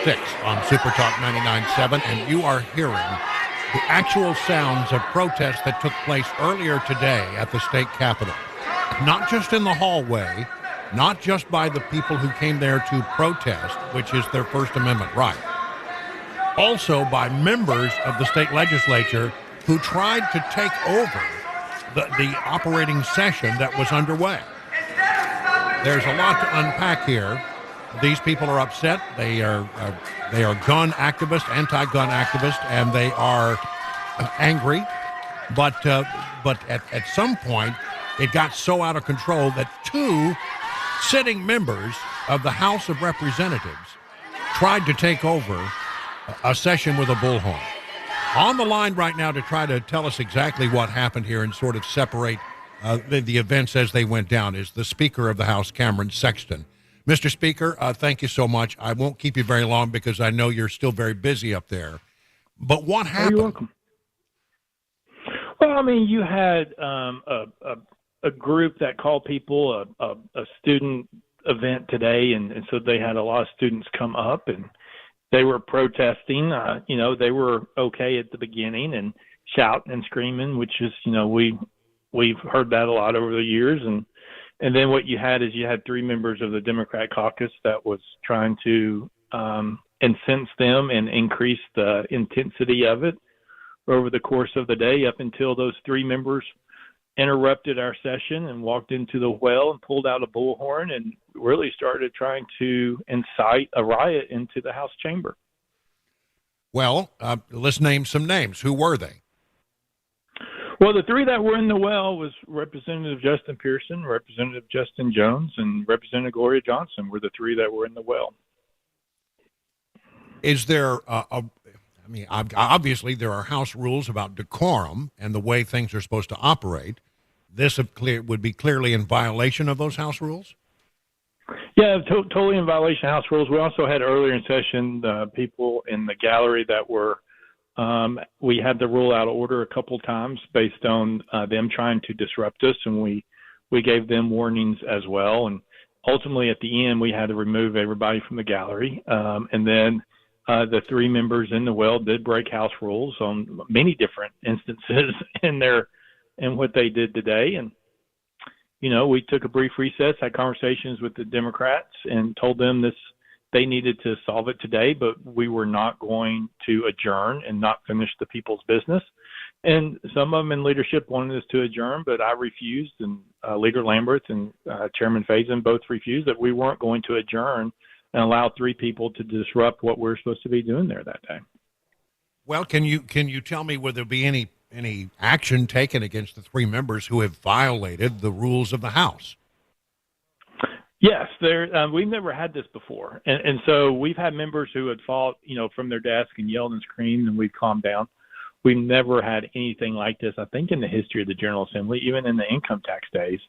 6 on Super Talk 99.7, and you are hearing the actual sounds of protests that took place earlier today at the state capitol. Not just in the hallway, not just by the people who came there to protest, which is their First Amendment right, also by members of the state legislature who tried to take over the operating session that was underway. There's a lot to unpack here. These people are upset. They are gun activists, anti-gun activists, and they are angry. But at some point, it got so out of control that 2 sitting members of the House of Representatives tried to take over a session with a bullhorn. On the line right now to try to tell us exactly what happened here and sort of separate the events as they went down is the Speaker of the House, Cameron Sexton. Mr. Speaker, thank you so much. I won't keep you very long because I know you're still very busy up there. But what happened? You're welcome. Well, I mean, you had a group that called people a student event today, and so they had a lot of students come up, and they were protesting. They were okay at the beginning and shouting and screaming, which is, we've heard that a lot over the years. And then what you had is you had 3 members of the Democrat caucus that was trying to incense them and increase the intensity of it over the course of the day up until those 3 members interrupted our session and walked into the well and pulled out a bullhorn and really started trying to incite a riot into the House chamber. Well, let's name some names. Who were they? Well, the 3 that were in the well was Representative Justin Pearson, Representative Justin Jones, and Representative Gloria Johnson were the 3 that were in the well. Is there obviously there are House rules about decorum and the way things are supposed to operate. This would be clearly in violation of those House rules? Yeah, totally in violation of House rules. We also had earlier in session people in the gallery that were we had to rule out of order a couple times based on them trying to disrupt us, and we gave them warnings as well. And ultimately, at the end, we had to remove everybody from the gallery. And then the 3 members in the well did break House rules on many different instances in what they did today. And we took a brief recess, had conversations with the Democrats, and told them they needed to solve it today, but we were not going to adjourn and not finish the people's business. And some of them in leadership wanted us to adjourn, but I refused, and Leader Lambert and Chairman Faison both refused, that we weren't going to adjourn and allow 3 people to disrupt what we're supposed to be doing there that day. Well, can you tell me, would there be any action taken against the 3 members who have violated the rules of the House? Yes, we've never had this before. And so we've had members who had fought, from their desk and yelled and screamed, and we've calmed down. We've never had anything like this, I think, in the history of the General Assembly, even in the income tax days.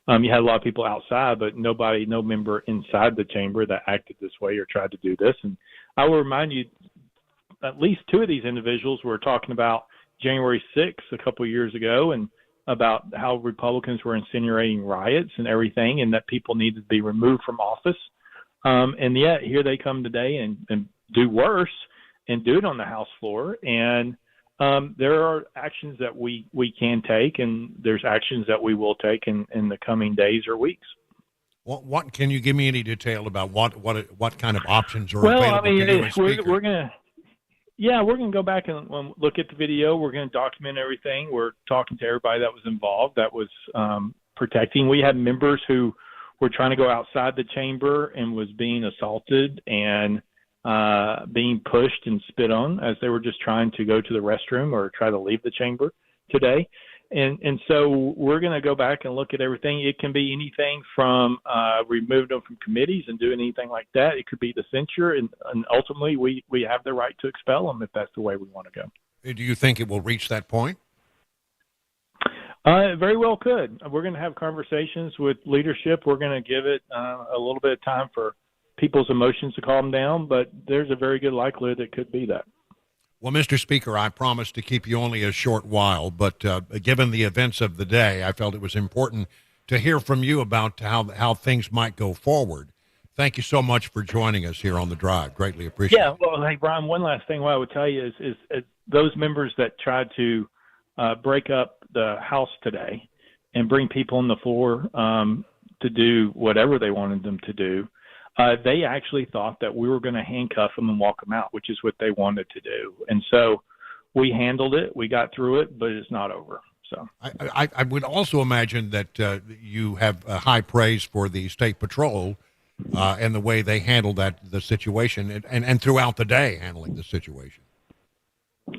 You had a lot of people outside, but no member inside the chamber that acted this way or tried to do this. And I will remind you, at least 2 of these individuals were talking about January 6th a couple of years ago, and about how Republicans were insinuating riots and everything, and that people needed to be removed from office. And yet here they come today and do worse and do it on the House floor. And there are actions that we can take, and there's actions that we will take in the coming days or weeks. What can you give me any detail about what kind of options are available to you as Speaker? We're going to go back and look at the video. We're going to document everything. We're talking to everybody that was involved, that was protecting. We had members who were trying to go outside the chamber and was being assaulted and being pushed and spit on as they were just trying to go to the restroom or try to leave the chamber today. And so we're going to go back and look at everything. It can be anything from remove them from committees and do anything like that. It could be the censure, and ultimately we have the right to expel them if that's the way we want to go. Do you think it will reach that point? It very well could. We're going to have conversations with leadership. We're going to give it a little bit of time for people's emotions to calm down, but there's a very good likelihood it could be that. Well, Mr. Speaker, I promise to keep you only a short while, but given the events of the day, I felt it was important to hear from you about how things might go forward. Thank you so much for joining us here on The Drive. Greatly appreciate it. Well, hey, Brian, one last thing what I would tell you is those members that tried to break up the House today and bring people on the floor to do whatever they wanted them to do, they actually thought that we were going to handcuff them and walk them out, which is what they wanted to do. And so we handled it. We got through it, but it's not over. So I would also imagine that you have high praise for the State Patrol and the way they handled the situation and throughout the day handling the situation.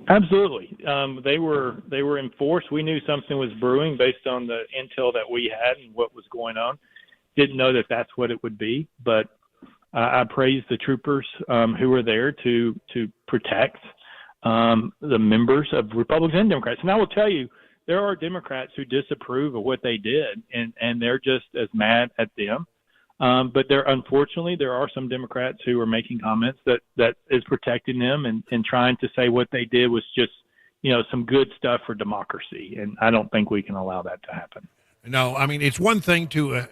Absolutely. They were in force. We knew something was brewing based on the intel that we had and what was going on. Didn't know that that's what it would be, but I praise the troopers who were there to protect the members of Republicans and Democrats. And I will tell you, there are Democrats who disapprove of what they did, and they're just as mad at them. But unfortunately, there are some Democrats who are making comments that is protecting them and trying to say what they did was just, some good stuff for democracy. And I don't think we can allow that to happen. No, I mean, it's one thing to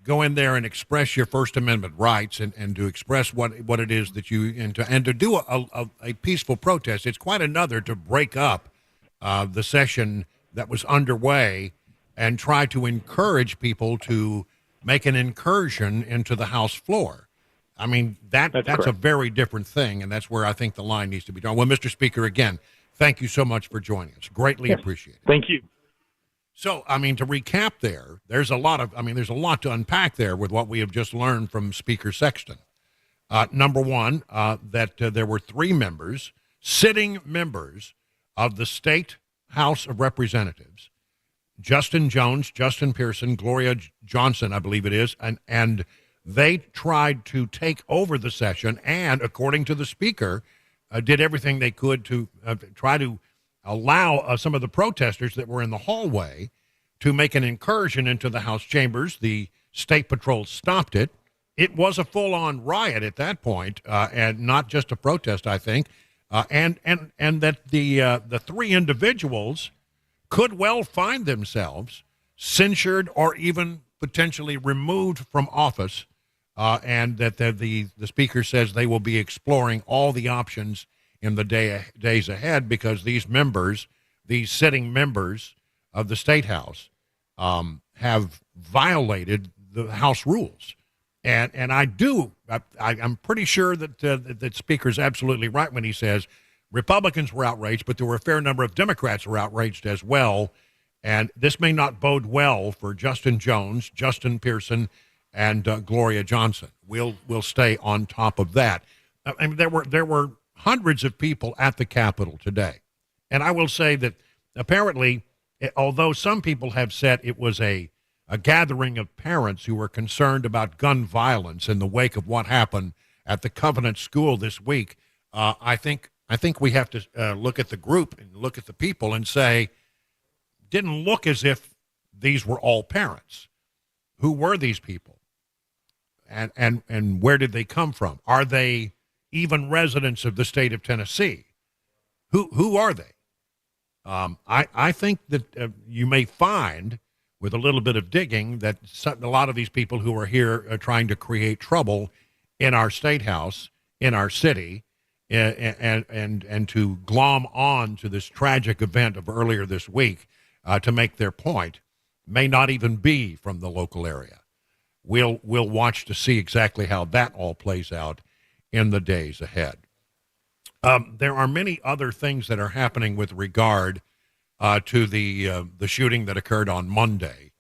go in there and express your First Amendment rights and to express what it is that and to do a peaceful protest. It's quite another to break up the session that was underway and try to encourage people to make an incursion into the House floor. I mean, that's a very different thing, and that's where I think the line needs to be drawn. Well, Mr. Speaker, again, thank you so much for joining us. Greatly appreciated. Thank you. So, I mean, to recap there's a lot to unpack there with what we have just learned from Speaker Sexton. Number one, that there were 3 members, sitting members of the State House of Representatives, Justin Jones, Justin Pearson, Gloria Johnson, I believe it is, and they tried to take over the session and, according to the Speaker, did everything they could to try to allow some of the protesters that were in the hallway to make an incursion into the House chambers. The State Patrol stopped it. It was a full-on riot at that point, and not just a protest, I think, and that the 3 individuals could well find themselves censured or even potentially removed from office, and that the Speaker says they will be exploring all the options in the days ahead because these sitting members of the State House have violated the House rules. And I'm pretty sure that Speaker's absolutely right when he says Republicans were outraged, but there were a fair number of Democrats who were outraged as well. And this may not bode well for Justin Jones, Justin Pearson, and Gloria Johnson. We'll stay on top of that. I mean, there were hundreds of people at the Capitol today. And I will say that apparently, although some people have said it was a gathering of parents who were concerned about gun violence in the wake of what happened at the Covenant School this week, I think we have to look at the group and look at the people and say, didn't look as if these were all parents. Who were these people? And where did they come from? Are they even residents of the state of Tennessee? Who are they? I think that you may find, with a little bit of digging, that a lot of these people who are here trying to create trouble in our state house, in our city, and to glom on to this tragic event of earlier this week to make their point, may not even be from the local area. We'll watch to see exactly how that all plays out in the days ahead. There are many other things that are happening with regard to the shooting that occurred on Monday.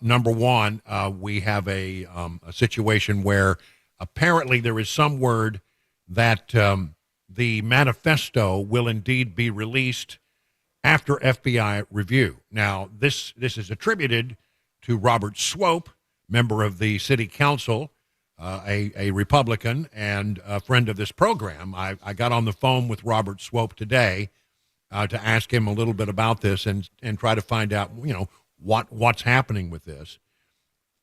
Number one, we have a situation where apparently there is some word that the manifesto will indeed be released after FBI review. Now, this is attributed to Robert Swope, member of the city council, a Republican and a friend of this program. I got on the phone with Robert Swope today to ask him a little bit about this and try to find out, what's happening with this.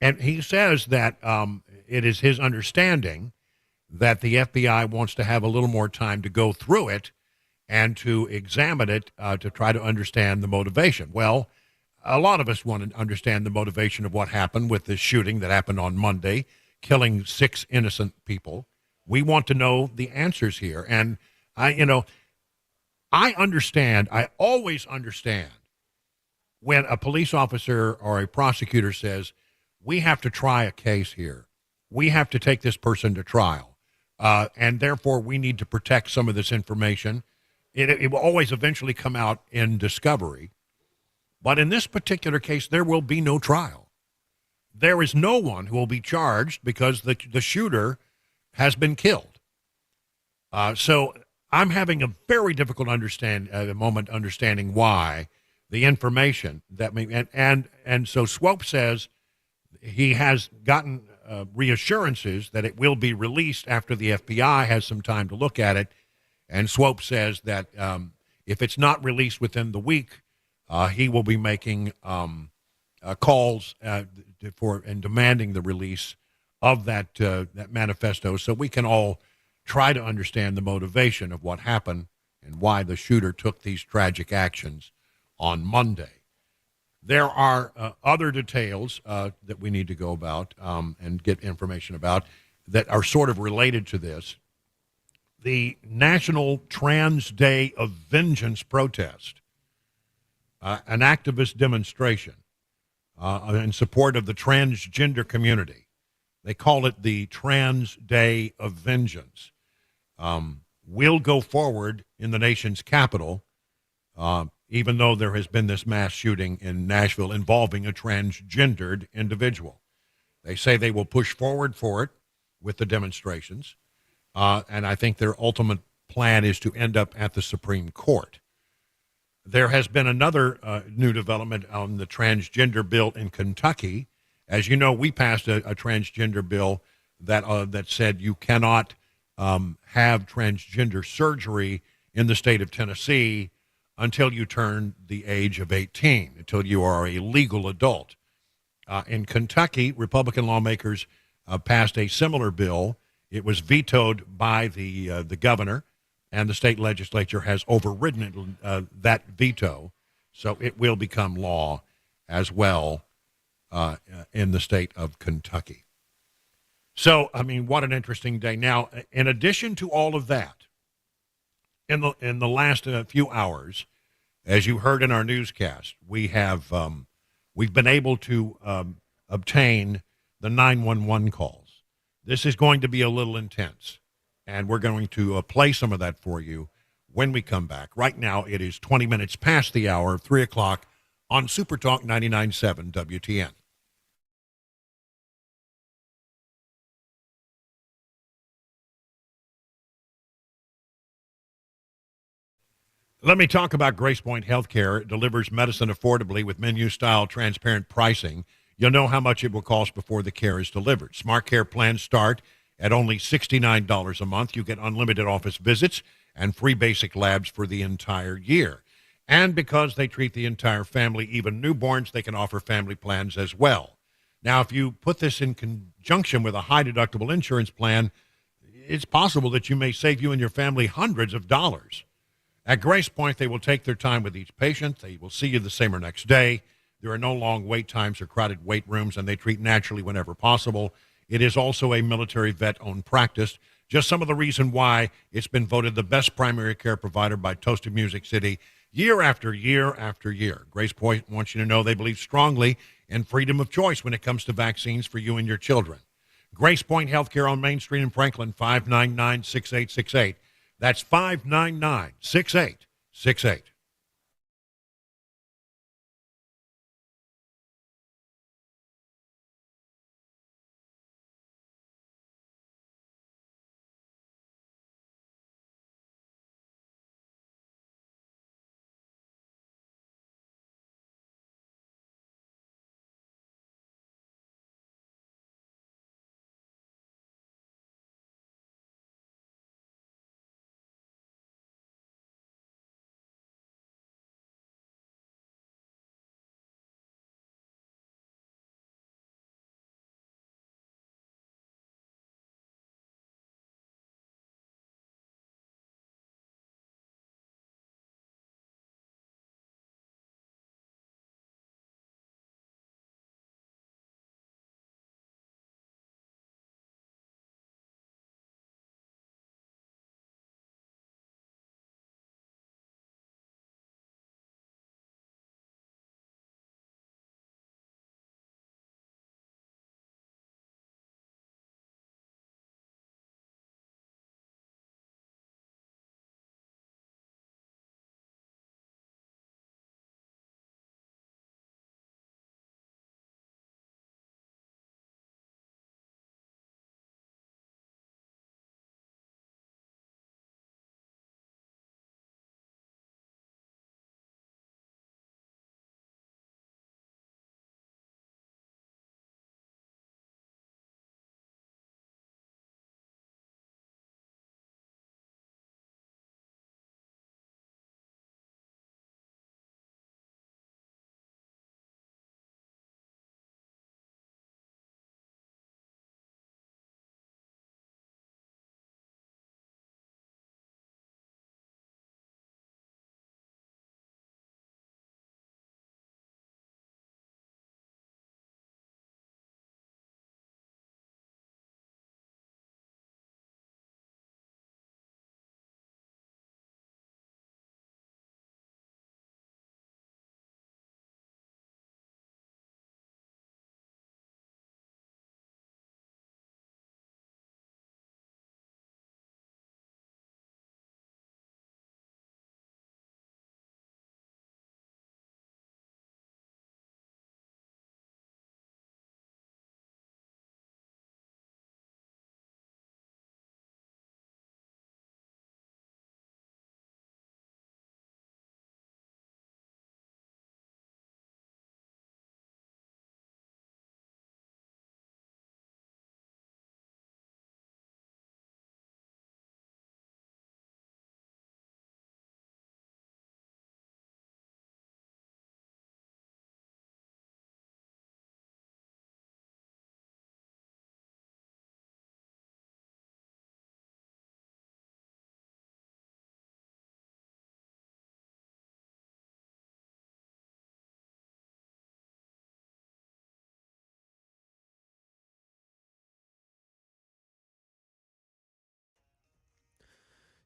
And he says that it is his understanding that the FBI wants to have a little more time to go through it and to examine it to try to understand the motivation. Well, a lot of us want to understand the motivation of what happened with this shooting that happened on Monday. killing 6 innocent people. We want to know the answers here. And I understand, I always understand when a police officer or a prosecutor says, we have to try a case here. We have to take this person to trial. And therefore, we need to protect some of this information. It will always eventually come out in discovery. But in this particular case, there will be no trial. There is no one who will be charged because the shooter has been killed. So I'm having a very difficult moment understanding why the information that and so Swope says he has gotten reassurances that it will be released after the FBI has some time to look at it. And Swope says that if it's not released within the week, he will be making calls for and demanding the release of that manifesto, so we can all try to understand the motivation of what happened and why the shooter took these tragic actions on Monday. There are other details that we need to go about and get information about that are sort of related to this. The National Trans Day of Vengeance protest, an activist demonstration in support of the transgender community. They call it the Trans Day of Vengeance. Will go forward in the nation's capital, even though there has been this mass shooting in Nashville involving a transgendered individual. They say they will push forward for it with the demonstrations, and I think their ultimate plan is to end up at the Supreme Court. There has been another new development on the transgender bill in Kentucky. As you know, we passed a transgender bill that said you cannot have transgender surgery in the state of Tennessee until you turn the age of 18, until you are a legal adult. In Kentucky, Republican lawmakers passed a similar bill. It was vetoed by the governor, and the state legislature has overridden that veto, so it will become law as well in the state of Kentucky. So, I mean, what an interesting day. Now, in addition to all of that, in the last few hours, as you heard in our newscast, we've been able to obtain the 911 calls. This is going to be a little intense, and we're going to play some of that for you when we come back. Right now, it is 20 minutes past the hour of 3 o'clock on Super Talk 99.7 WTN. Let me talk about Grace Point Healthcare. It delivers medicine affordably with menu-style transparent pricing. You'll know how much it will cost before the care is delivered. Smart Care plans start at only $69 a month. You get unlimited office visits and free basic labs for the entire year. And because they treat the entire family, even newborns, they can offer family plans as well. Now, if you put this in conjunction with a high-deductible insurance plan, it's possible that you may save you and your family hundreds of dollars. At Grace Point, they will take their time with each patient. They will see you the same or next day. There are no long wait times or crowded wait rooms, and they treat naturally whenever possible. It is also a military vet-owned practice. Just some of the reason why it's been voted the best primary care provider by Toasted Music City year after year after year. Grace Point wants you to know they believe strongly in freedom of choice when it comes to vaccines for you and your children. Grace Point Healthcare on Main Street in Franklin, 599-6868. That's 599-6868.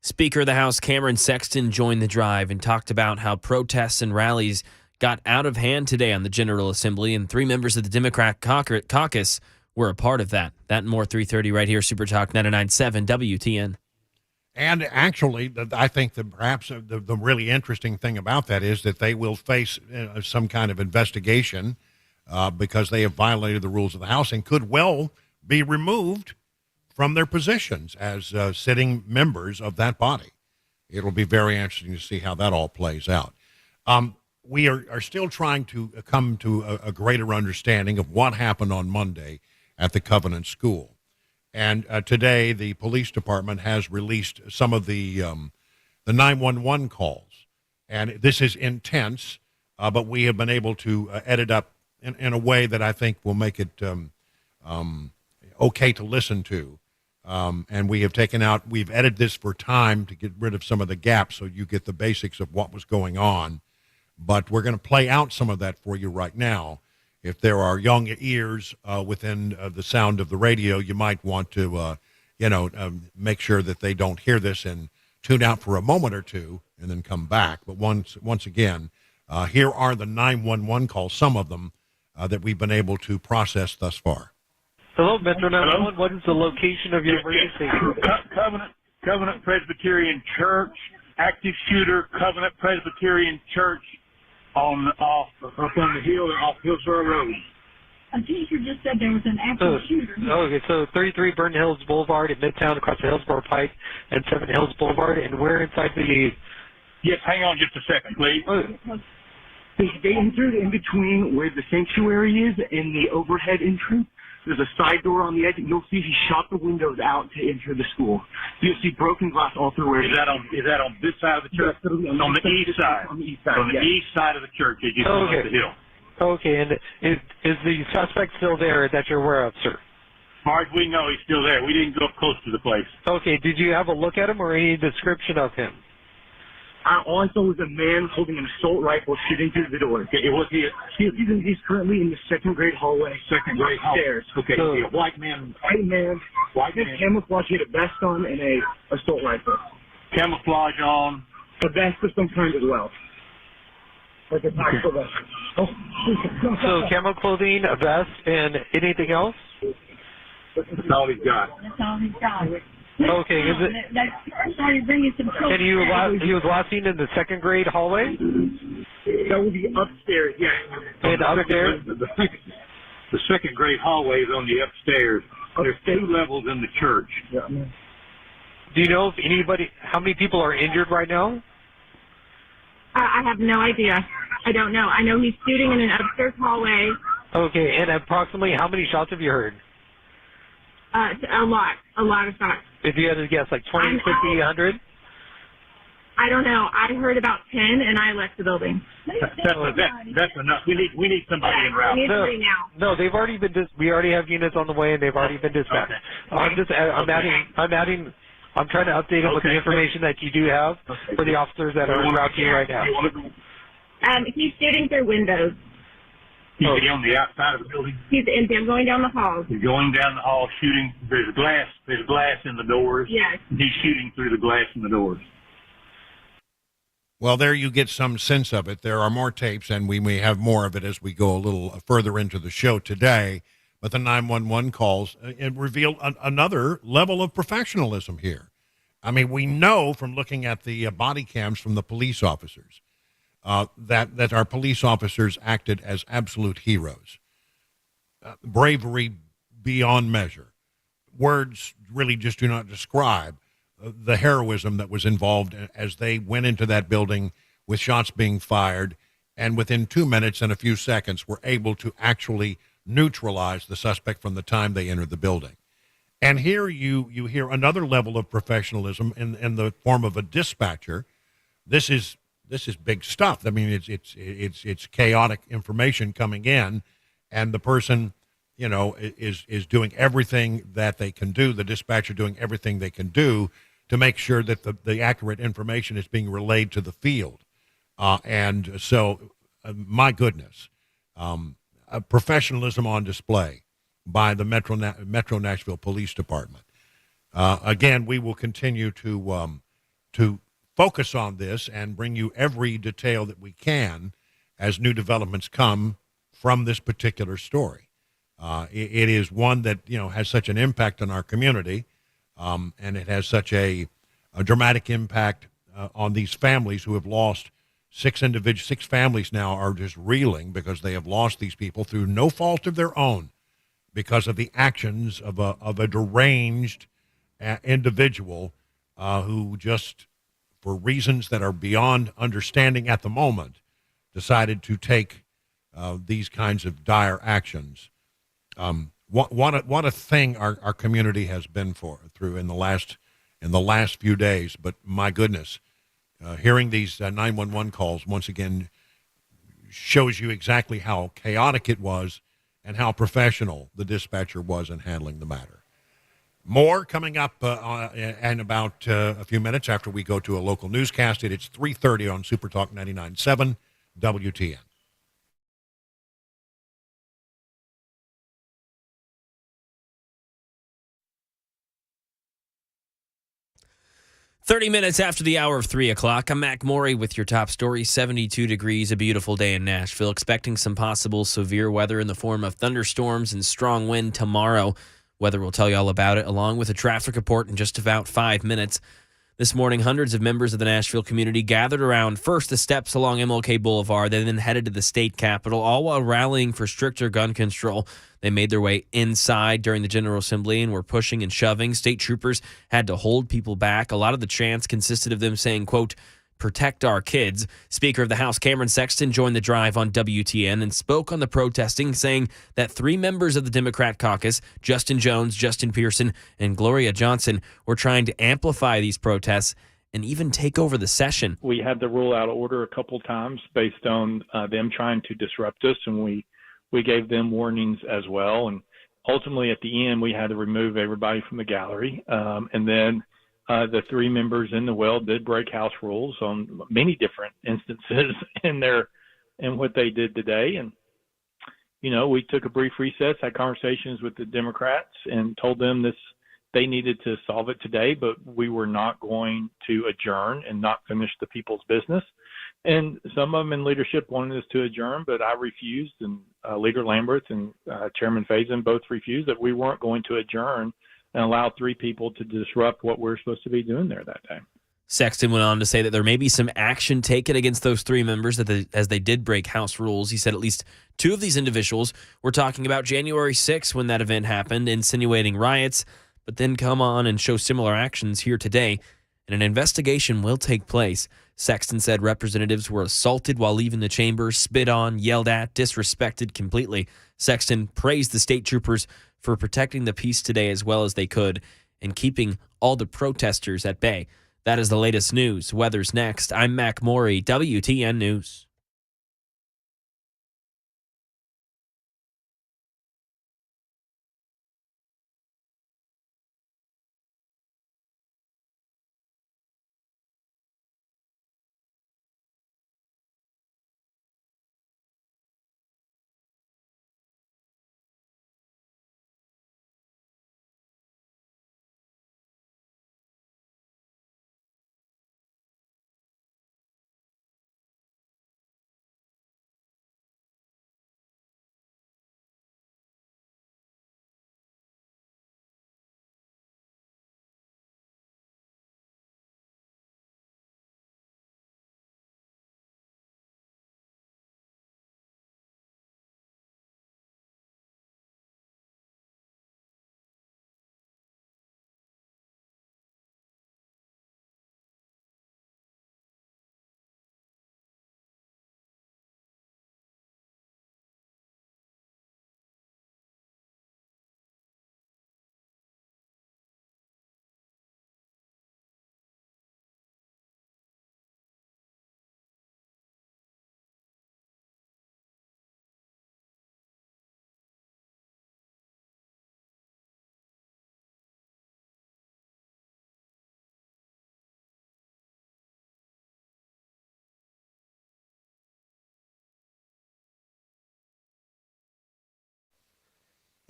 Speaker of the House Cameron Sexton joined the drive and talked about how protests and rallies got out of hand today on the General Assembly, and 3 members of the Democrat caucus were a part of that. That and more 3:30 right here, Super Talk 99.7 WTN. And actually, I think that perhaps the really interesting thing about that is that they will face some kind of investigation because they have violated the rules of the House and could well be removed from their positions as sitting members of that body. It'll be very interesting to see how that all plays out. We are still trying to come to a greater understanding of what happened on Monday at the Covenant School. And today, the police department has released some of the 911 calls. And this is intense, but we have been able to edit up in a way that I think will make it okay to listen to. And we've edited this for time to get rid of some of the gaps so you get the basics of what was going on. But we're going to play out some of that for you right now. If there are young ears within the sound of the radio, you might want to, make sure that they don't hear this and tune out for a moment or two and then come back. But once again, here are the 911 calls, some of them that we've been able to process thus far. Hello, Metro 911. What is the location of your emergency? Covenant Presbyterian Church, active shooter, Covenant Presbyterian Church. Up on the hill off Hillsboro Road. A teacher just said there was an active shooter. Okay, so 33 Burton Hills Boulevard in Midtown across the Hillsboro Pike and 7 Hills Boulevard, and where inside the... Yes, hang on just a second, please. They entered in between where the sanctuary is and the overhead entrance. There's a side door on the edge, and you'll see he shot the windows out to enter the school. You'll see broken glass all through where... Is that on this side of the church? Yes, on the east side. On the east side, on the east side of the church as you come up the hill. Okay, and is the suspect still there that you're aware of, sir? As far as we know, he's still there. We didn't go up close to the place. Okay, did you have a look at him or any description of him? All I saw was a man holding an assault rifle shooting through the door. Okay, he's currently in the second grade hallway. Second grade upstairs. Okay, so, a white man. Camouflage, he had a vest on and a assault rifle. Camouflage on. A vest of some kind as well. Like a tactical vest. So camo clothing, a vest, and anything else? That's all he's got. That's all he's got. Okay, is it? And he was last seen in the second grade hallway? That would be upstairs, yeah. And upstairs? The second grade hallway is on the upstairs. There's 2 levels in the church. Yeah. Do you know if how many people are injured right now? I have no idea. I don't know. I know he's shooting in an upstairs hallway. Okay, and approximately how many shots have you heard? A lot of shots. If you had to guess, like 20, 50, 100? I don't know. I heard about 10, and I left the building. That's enough. We need somebody in route. We need somebody now. No, they've already been. We already have units on the way, and they've already been dispatched. Okay. I'm adding. I'm trying to update them with the information that you do have for the officers that are en route to you right now. He's shooting through windows. He's on the outside of the building. I'm going down the hall. He's going down the hall shooting. There's glass in the doors. Yes. He's shooting through the glass in the doors. Well, there you get some sense of it. There are more tapes, and we may have more of it as we go a little further into the show today. But the 911 calls reveal another level of professionalism here. I mean, we know from looking at the body cams from the police officers that our police officers acted as absolute heroes. Bravery beyond measure. Words really just do not describe the heroism that was involved as they went into that building with shots being fired, and within 2 minutes and a few seconds were able to actually neutralize the suspect from the time they entered the building. And here you hear another level of professionalism in the form of a dispatcher. This is big stuff. I mean, it's chaotic information coming in, and the person, is doing everything that they can do. The dispatcher doing everything they can do to make sure that the accurate information is being relayed to the field. And so, my goodness, professionalism on display by the Metro Nashville Police Department. Again, we will continue to to focus on this and bring you every detail that we can as new developments come from this particular story. It is one that has such an impact on our community, and it has such a dramatic impact on these families who have lost six families now are just reeling because they have lost these people through no fault of their own, because of the actions of a deranged individual who just, for reasons that are beyond understanding at the moment, decided to take these kinds of dire actions. What a thing our community has been through in the last few days. But my goodness, hearing these 911 calls once again shows you exactly how chaotic it was and how professional the dispatcher was in handling the matter. More coming up in about a few minutes after we go to a local newscast. It's 3:30 on Super Talk 99.7 WTN. 30 minutes after the hour of 3 o'clock, I'm Mac Morey with your top story. 72 degrees, a beautiful day in Nashville. Expecting some possible severe weather in the form of thunderstorms and strong wind tomorrow. Weather will tell you all about it, along with a traffic report in just about 5 minutes. This morning, hundreds of members of the Nashville community gathered around first the steps along MLK Boulevard. They then headed to the state capitol, all while rallying for stricter gun control. They made their way inside during the General Assembly and were pushing and shoving. State troopers had to hold people back. A lot of the chants consisted of them saying, quote, "Protect our kids." Speaker of the House Cameron Sexton joined the drive on WTN and spoke on the protesting, saying that 3 members of the Democrat caucus, Justin Jones, Justin Pearson, and Gloria Johnson, were trying to amplify these protests and even take over the session. We had to rule out order a couple times based on them trying to disrupt us, and we gave them warnings as well. And ultimately, at the end, we had to remove everybody from the gallery. And then the 3 members in the well did break House rules on many different instances in what they did today. And, we took a brief recess, had conversations with the Democrats, and told them they needed to solve it today, but we were not going to adjourn and not finish the people's business. And some of them in leadership wanted us to adjourn, but I refused, and Leader Lambert and Chairman Faison both refused, that we weren't going to adjourn and allow 3 people to disrupt what we're supposed to be doing there that day. Sexton went on to say that there may be some action taken against those 3 members as they did break House rules. He said at least 2 of these individuals were talking about January 6th when that event happened, insinuating riots, but then come on and show similar actions here today, and an investigation will take place. Sexton said representatives were assaulted while leaving the chamber, spit on, yelled at, disrespected completely. Sexton praised the state troopers for protecting the peace today as well as they could and keeping all the protesters at bay. That is the latest news. Weather's next. I'm Mac Morey, WTN News.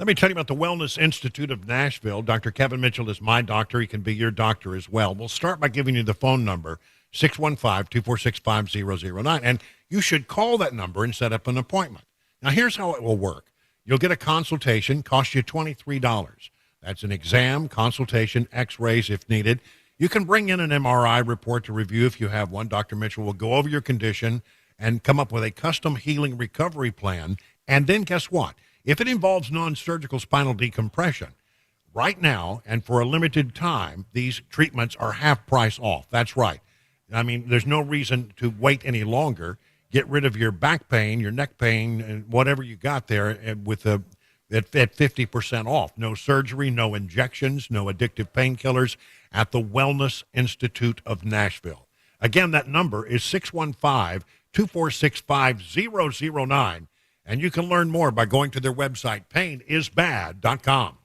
Let me tell you about the Wellness Institute of Nashville. Dr. Kevin Mitchell is my doctor. He can be your doctor as well. We'll start by giving you the phone number, 615-246-5009. And you should call that number and set up an appointment. Now, here's how it will work. You'll get a consultation, cost you $23. That's an exam, consultation, x-rays if needed. You can bring in an MRI report to review if you have one. Dr. Mitchell will go over your condition and come up with a custom healing recovery plan. And then guess what? If it involves non-surgical spinal decompression, right now and for a limited time, these treatments are half price off. That's right. I mean, there's no reason to wait any longer. Get rid of your back pain, your neck pain, and whatever you got there with at 50% off. No surgery, no injections, no addictive painkillers at the Wellness Institute of Nashville. Again, that number is 615-246-5009. And you can learn more by going to their website, painisbad.com.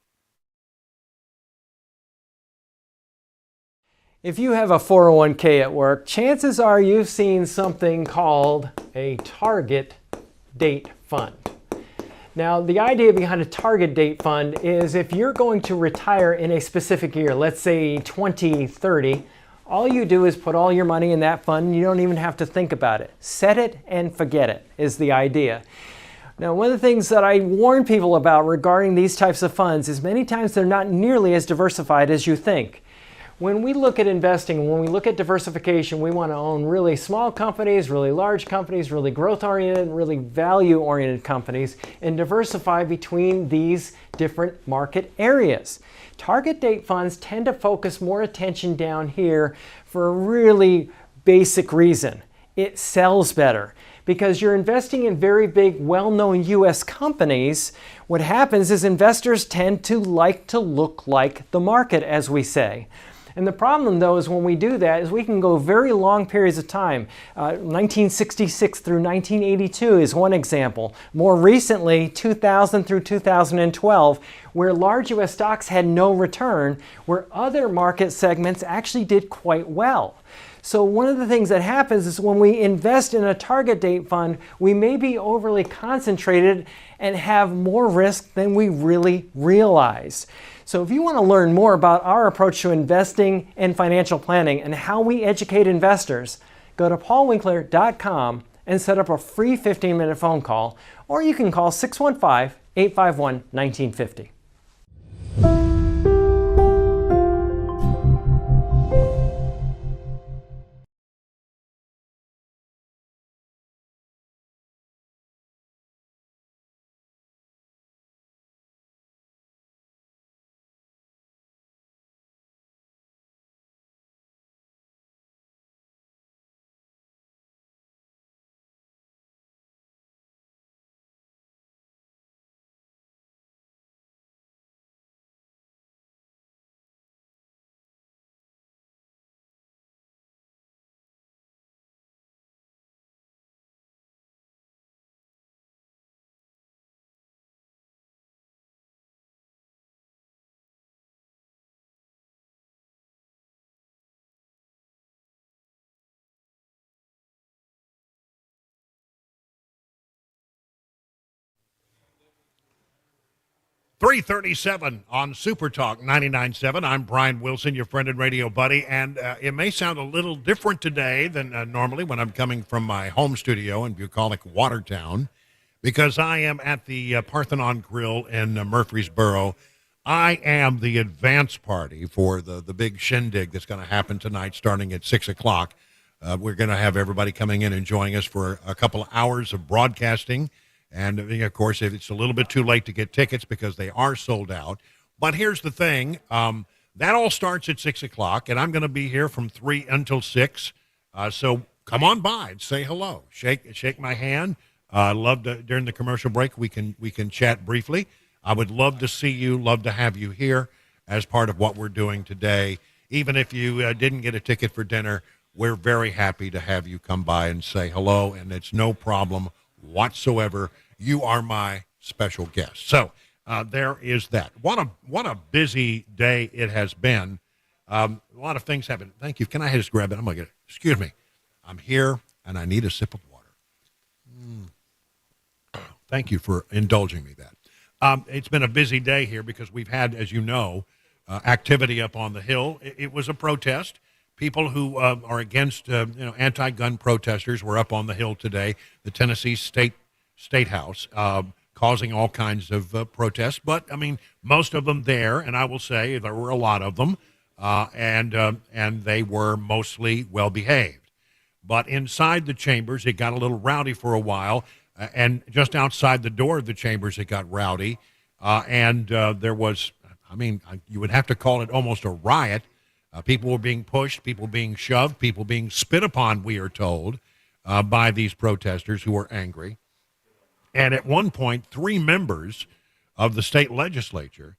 If you have a 401k at work, chances are you've seen something called a target date fund. Now, the idea behind a target date fund is if you're going to retire in a specific year, let's say 2030, all you do is put all your money in that fund and you don't even have to think about it. Set it and forget it is the idea. Now, one of the things that I warn people about regarding these types of funds is many times they're not nearly as diversified as you think. When we look at investing, when we look at diversification, we want to own really small companies, really large companies, really growth-oriented, really value-oriented companies, and diversify between these different market areas. Target date funds tend to focus more attention down here for a really basic reason. It sells better. Because you're investing in very big, well-known U.S. companies, what happens is investors tend to like to look like the market, as we say. And the problem, though, is when we do that is we can go very long periods of time. 1966 through 1982 is one example. More recently, 2000 through 2012, where large U.S. stocks had no return, where other market segments actually did quite well. So one of the things that happens is when we invest in a target date fund, we may be overly concentrated and have more risk than we really realize. So if you want to learn more about our approach to investing and financial planning and how we educate investors, go to paulwinkler.com and set up a free 15-minute phone call, or you can call 615-851-1950. .337 on Super Talk 99.7. I'm Brian Wilson, your friend and radio buddy, and it may sound a little different today than normally when I'm coming from my home studio in bucolic Watertown, because I am at the Parthenon Grill in Murfreesboro. I am the advance party for the big shindig that's going to happen tonight starting at 6 o'clock. We're going to have everybody coming in and joining us for a couple of hours of broadcasting. And, of course, if it's a little bit too late to get tickets because they are sold out. But here's the thing. That all starts at 6 o'clock, and I'm going to be here from 3 until 6. So come on by and say hello. Shake my hand. Love to, during the commercial break, we can chat briefly. I would love to see you, love to have you here as part of what we're doing today. Even if you didn't get a ticket for dinner, we're very happy to have you come by and say hello, and it's no problem whatsoever. You are my special guest. So there is that. What a busy day it has been. A lot of things happen. Thank you. Can I just grab it? I'm going to get it. Excuse me. I'm here, and I need a sip of water. Thank you for indulging me that. It's been a busy day here because we've had, as you know, activity up on the Hill. It was a protest. People who are against, anti-gun protesters were up on the Hill today, the Tennessee State House, causing all kinds of protests. But, I mean, most of them there, and I will say there were a lot of them, and they were mostly well-behaved. But inside the chambers, it got a little rowdy for a while, and just outside the door of the chambers, it got rowdy, and there was, you would have to call it almost a riot. People were being pushed, people being shoved, people being spit upon, we are told, by these protesters who were angry. And at one point, 3 members of the state legislature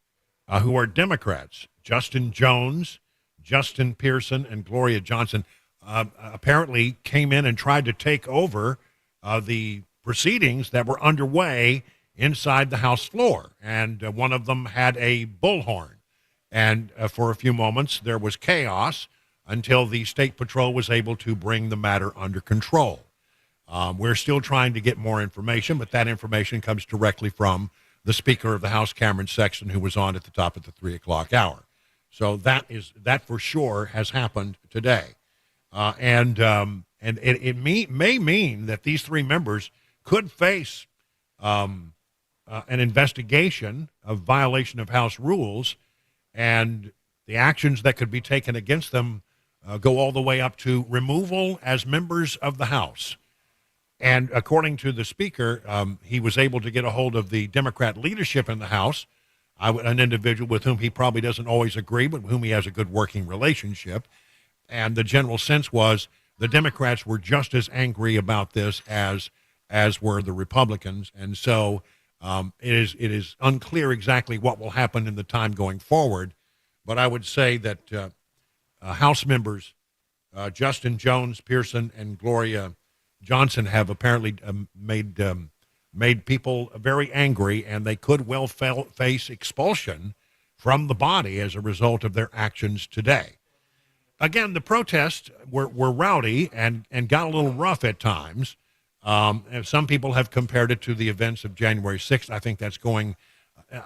who are Democrats, Justin Jones, Justin Pearson, and Gloria Johnson, apparently came in and tried to take over the proceedings that were underway inside the House floor. And one of them had a bullhorn. And for a few moments, there was chaos until the State Patrol was able to bring the matter under control. We're still trying to get more information, but that information comes directly from the Speaker of the House, Cameron Sexton, who was on at the top of the 3 o'clock hour. So that for sure has happened today. And it may mean that these 3 members could face an investigation of violation of House rules, and the actions that could be taken against them go all the way up to removal as members of the House. And according to the Speaker, he was able to get a hold of the Democrat leadership in the House, an individual with whom he probably doesn't always agree, but with whom he has a good working relationship. And the general sense was the Democrats were just as angry about this as were the Republicans. And so it is unclear exactly what will happen in the time going forward. But I would say that House members Justin Jones, Pearson, and Gloria Johnson have apparently made people very angry, and they could well face expulsion from the body as a result of their actions today. Again, the protests were rowdy and got a little rough at times. And some people have compared it to the events of January 6th. I think that's going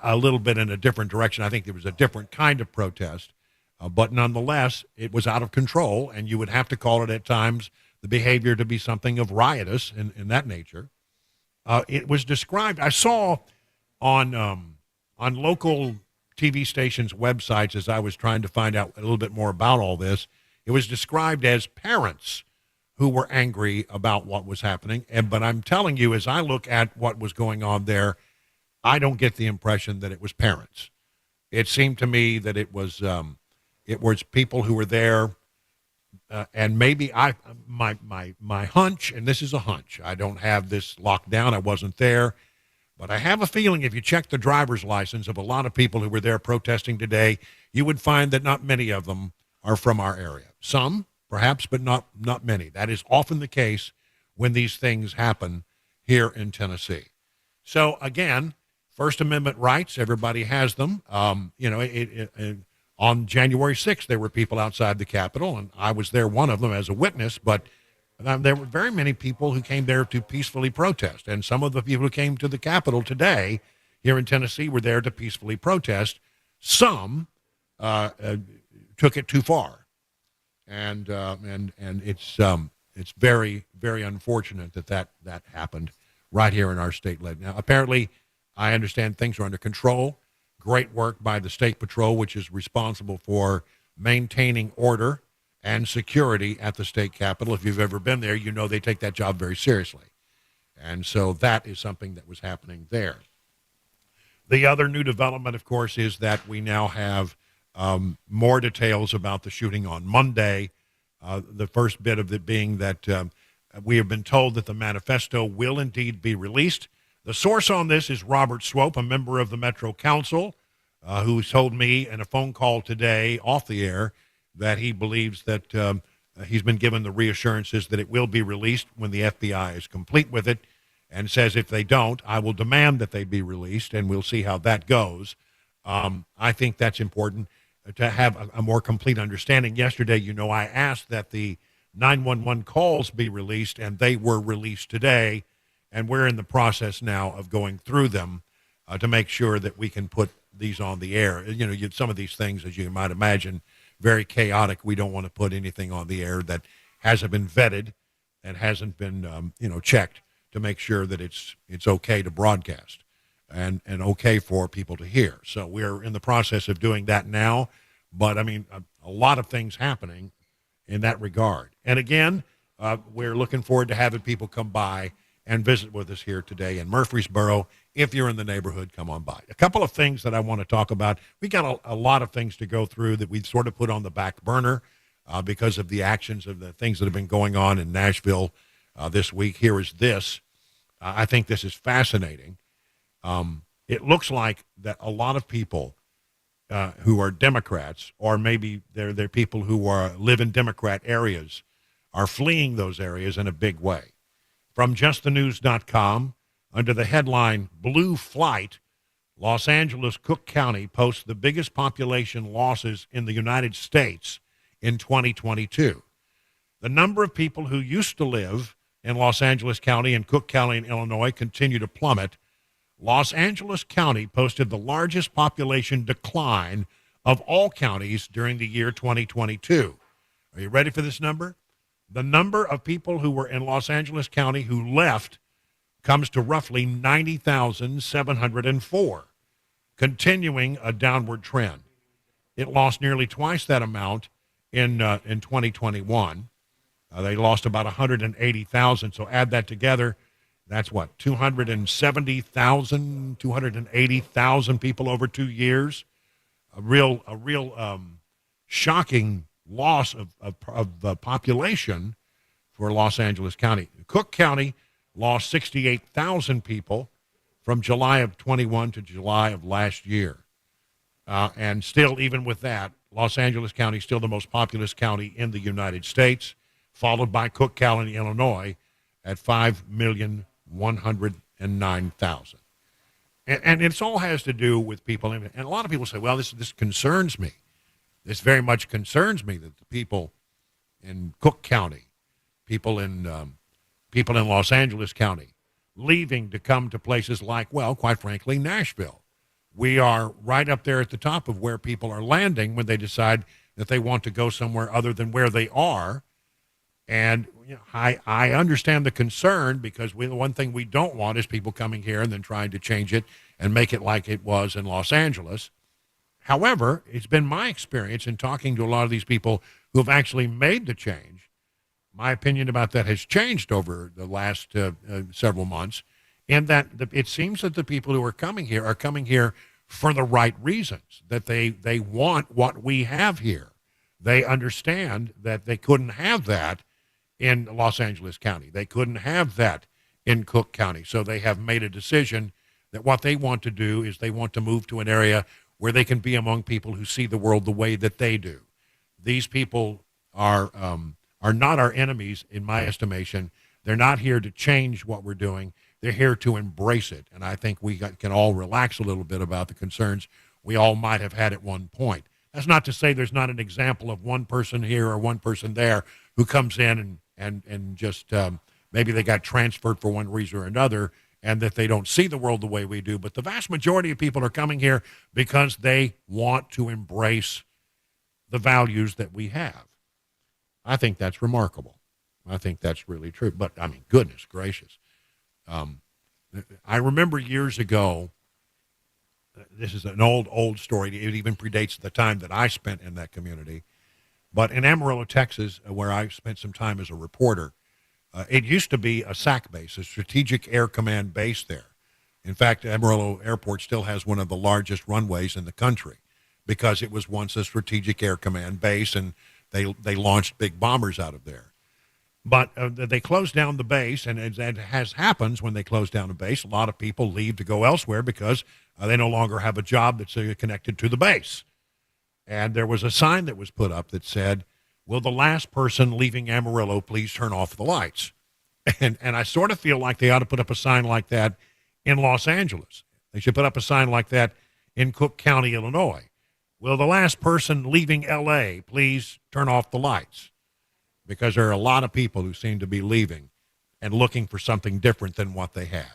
a little bit in a different direction. I think there was a different kind of protest. But nonetheless, it was out of control, and you would have to call it at times the behavior to be something of riotous in that nature. It was described, I saw on local TV stations' websites as I was trying to find out a little bit more about all this, it was described as parents who were angry about what was happening. But I'm telling you, as I look at what was going on there, I don't get the impression that it was parents. It seemed to me that it was people who were there, and maybe my hunch, and this is a hunch, I don't have this locked down, I wasn't there, but I have a feeling if you check the driver's license of a lot of people who were there protesting today, you would find that not many of them are from our area. Some, perhaps, but not many. That is often the case when these things happen here in Tennessee. So again, First Amendment rights, everybody has them. On January 6th, there were people outside the Capitol, and I was there, one of them, as a witness, but there were very many people who came there to peacefully protest, and some of the people who came to the Capitol today here in Tennessee were there to peacefully protest. Some took it too far, and it's very, very unfortunate that happened right here in our state. Now, apparently, I understand things are under control. Great work by the State Patrol, which is responsible for maintaining order and security at the state capitol. If you've ever been there, you know they take that job very seriously. And so that is something that was happening there. The other new development, of course, is that we now have more details about the shooting on Monday. The first bit of it being that we have been told that the manifesto will indeed be released. The source on this is Robert Swope, a member of the Metro Council, who told me in a phone call today off the air that he believes that he's been given the reassurances that it will be released when the FBI is complete with it, and says if they don't, I will demand that they be released, and we'll see how that goes. I think that's important to have a more complete understanding. Yesterday, I asked that the 911 calls be released, and they were released today. And we're in the process now of going through them. to make sure that we can put these on the air. You know, some of these things, as you might imagine, very chaotic. We don't want to put anything on the air that hasn't been vetted and hasn't been, checked to make sure that it's okay to broadcast and okay for people to hear. So we're in the process of doing that now. But, I mean, a lot of things happening in that regard. And, again, we're looking forward to having people come by and visit with us here today in Murfreesboro. If you're in the neighborhood, come on by. A couple of things that I want to talk about. We got a lot of things to go through that we've sort of put on the back burner because of the actions of the things that have been going on in Nashville this week. Here is this. I think this is fascinating. It looks like that a lot of people who are Democrats, or maybe they're people who live in Democrat areas, are fleeing those areas in a big way. From justthenews.com, under the headline, Blue Flight, Los Angeles Cook County posts the biggest population losses in the United States in 2022. The number of people who used to live in Los Angeles County and Cook County in Illinois continue to plummet. Los Angeles County posted the largest population decline of all counties during the year 2022. Are you ready for this number? The number of people who were in Los Angeles County who left comes to roughly 90,704, continuing a downward trend. It lost nearly twice that amount in 2021. They lost about 180,000. So add that together. That's what, 270,000, 280,000 people over 2 years. A real shocking loss of population for Los Angeles County. Cook County lost 68,000 people from July of 21 to July of last year. And still, even with that, Los Angeles County is still the most populous county in the United States, followed by Cook County, Illinois, at 5,109,000. And it all has to do with people. And a lot of people say, well, this concerns me. This very much concerns me that the people in Cook County, people in Los Angeles County, leaving to come to places like, well, quite frankly, Nashville. We are right up there at the top of where people are landing when they decide that they want to go somewhere other than where they are. And I understand the concern, because the one thing we don't want is people coming here and then trying to change it and make it like it was in Los Angeles. However, it's been my experience in talking to a lot of these people who have actually made the change. My opinion about that has changed over the last several months, in that it seems that the people who are coming here for the right reasons, that they want what we have here. They understand that they couldn't have that in Los Angeles County. They couldn't have that in Cook County. So they have made a decision that what they want to do is they want to move to an area where they can be among people who see the world the way that they do. These people are not our enemies, in my estimation. They're not here to change what we're doing. They're here to embrace it. And I think we can all relax a little bit about the concerns we all might have had at one point. That's not to say there's not an example of one person here or one person there who comes in and just maybe they got transferred for one reason or another, and that they don't see the world the way we do. But the vast majority of people are coming here because they want to embrace the values that we have. I think that's remarkable. I think that's really true. But, I mean, goodness gracious. I remember years ago, this is an old story. It even predates the time that I spent in that community. But in Amarillo, Texas, where I spent some time as a reporter, it used to be a SAC base, a Strategic Air Command base there. In fact, Amarillo Airport still has one of the largest runways in the country because it was once a Strategic Air Command base, and they launched big bombers out of there. But they closed down the base, and as happens when they close down a base, a lot of people leave to go elsewhere because they no longer have a job that's connected to the base. And there was a sign that was put up that said, "Will the last person leaving Amarillo please turn off the lights?" And I sort of feel like they ought to put up a sign like that in Los Angeles. They should put up a sign like that in Cook County, Illinois. "Will the last person leaving L.A. please turn off the lights?" Because there are a lot of people who seem to be leaving and looking for something different than what they had.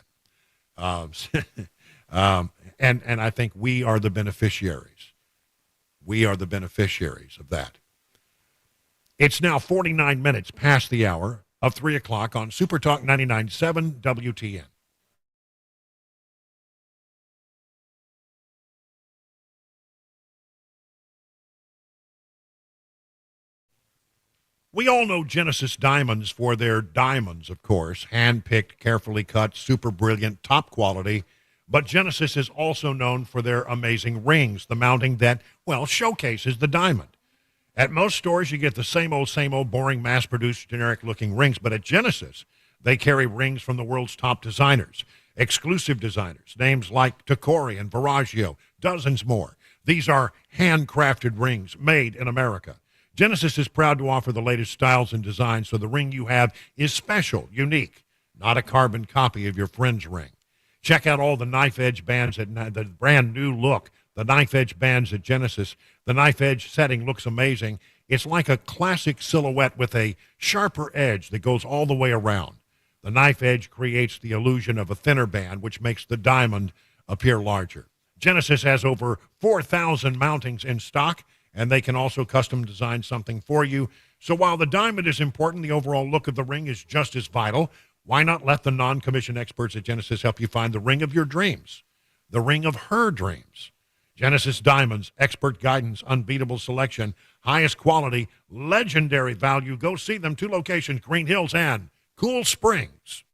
And I think we are the beneficiaries. We are the beneficiaries of that. It's now 49 minutes past the hour of 3 o'clock on Super Talk 99.7 WTN. We all know Genesis Diamonds for their diamonds, of course, hand-picked, carefully cut, super brilliant, top quality. But Genesis is also known for their amazing rings, the mounting that, well, showcases the diamond. At most stores, you get the same old, boring, mass-produced, generic-looking rings. But at Genesis, they carry rings from the world's top designers, exclusive designers, names like Tacori and Verragio, dozens more. These are handcrafted rings made in America. Genesis is proud to offer the latest styles and designs, so the ring you have is special, unique, not a carbon copy of your friend's ring. Check out all the knife edge bands at the brand new look. The knife edge bands at Genesis. The knife edge setting looks amazing. It's like a classic silhouette with a sharper edge that goes all the way around. The knife edge creates the illusion of a thinner band, which makes the diamond appear larger. Genesis has over 4,000 mountings in stock, and they can also custom design something for you. So while the diamond is important, the overall look of the ring is just as vital. Why not let the non-commissioned experts at Genesis help you find the ring of your dreams, the ring of her dreams? Genesis Diamonds, expert guidance, unbeatable selection, highest quality, legendary value. Go see them. 2 locations, Green Hills and Cool Springs.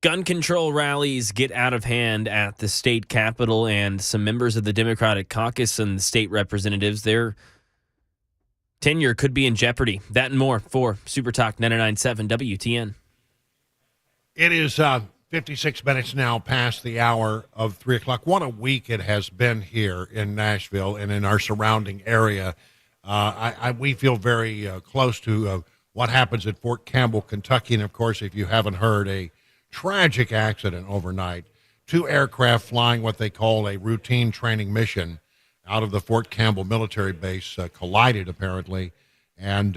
Gun control rallies get out of hand at the state capitol, and some members of the Democratic caucus and the state representatives, their tenure could be in jeopardy. That and more for Super Talk 99.7 WTN. It is 56 minutes now past the hour of 3 o'clock. What a week it has been here in Nashville and in our surrounding area. We feel very close to what happens at Fort Campbell, Kentucky. And, of course, if you haven't heard, a tragic accident overnight. 2 aircraft flying what they call a routine training mission out of the Fort Campbell military base collided, apparently. And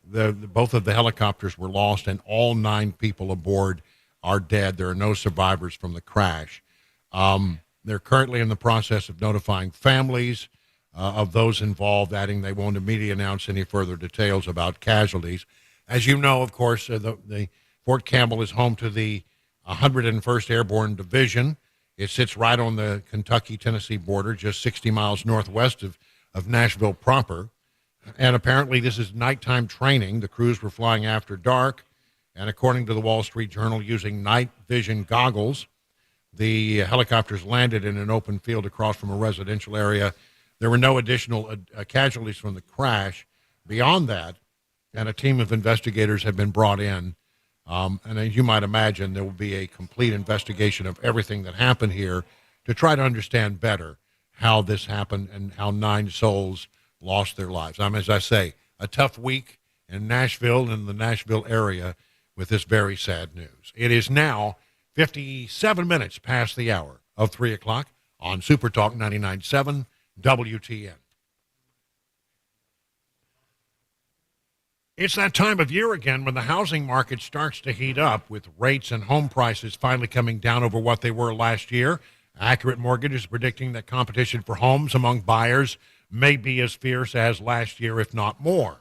both of the helicopters were lost, and all 9 people aboard are dead. There are no survivors from the crash. They're currently in the process of notifying families of those involved, adding they won't immediately announce any further details about casualties. As you know, of course, the Fort Campbell is home to the 101st Airborne Division. It sits right on the Kentucky-Tennessee border, just 60 miles northwest of Nashville proper. And apparently this is nighttime training. The crews were flying after dark, and according to the Wall Street Journal, using night vision goggles. The helicopters landed in an open field across from a residential area. There were no additional casualties from the crash beyond that, and a team of investigators have been brought in. And as you might imagine, there will be a complete investigation of everything that happened here to try to understand better how this happened and how 9 souls lost their lives. As I say, a tough week in Nashville and the Nashville area with this very sad news. It is now 57 minutes past the hour of 3 o'clock on Super Talk 99.7 WTN. It's that time of year again when the housing market starts to heat up, with rates and home prices finally coming down over what they were last year. Accurate Mortgage is predicting that competition for homes among buyers may be as fierce as last year, if not more.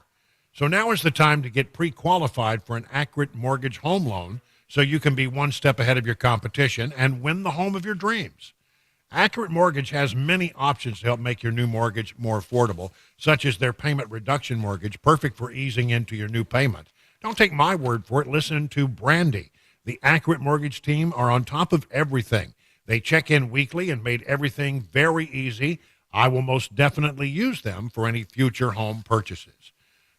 So now is the time to get pre-qualified for an Accurate Mortgage home loan so you can be one step ahead of your competition and win the home of your dreams. Accurate Mortgage has many options to help make your new mortgage more affordable, such as their payment reduction mortgage, perfect for easing into your new payment. Don't take my word for it. Listen to Brandy. The Accurate Mortgage team are on top of everything. They check in weekly and made everything very easy. I will most definitely use them for any future home purchases.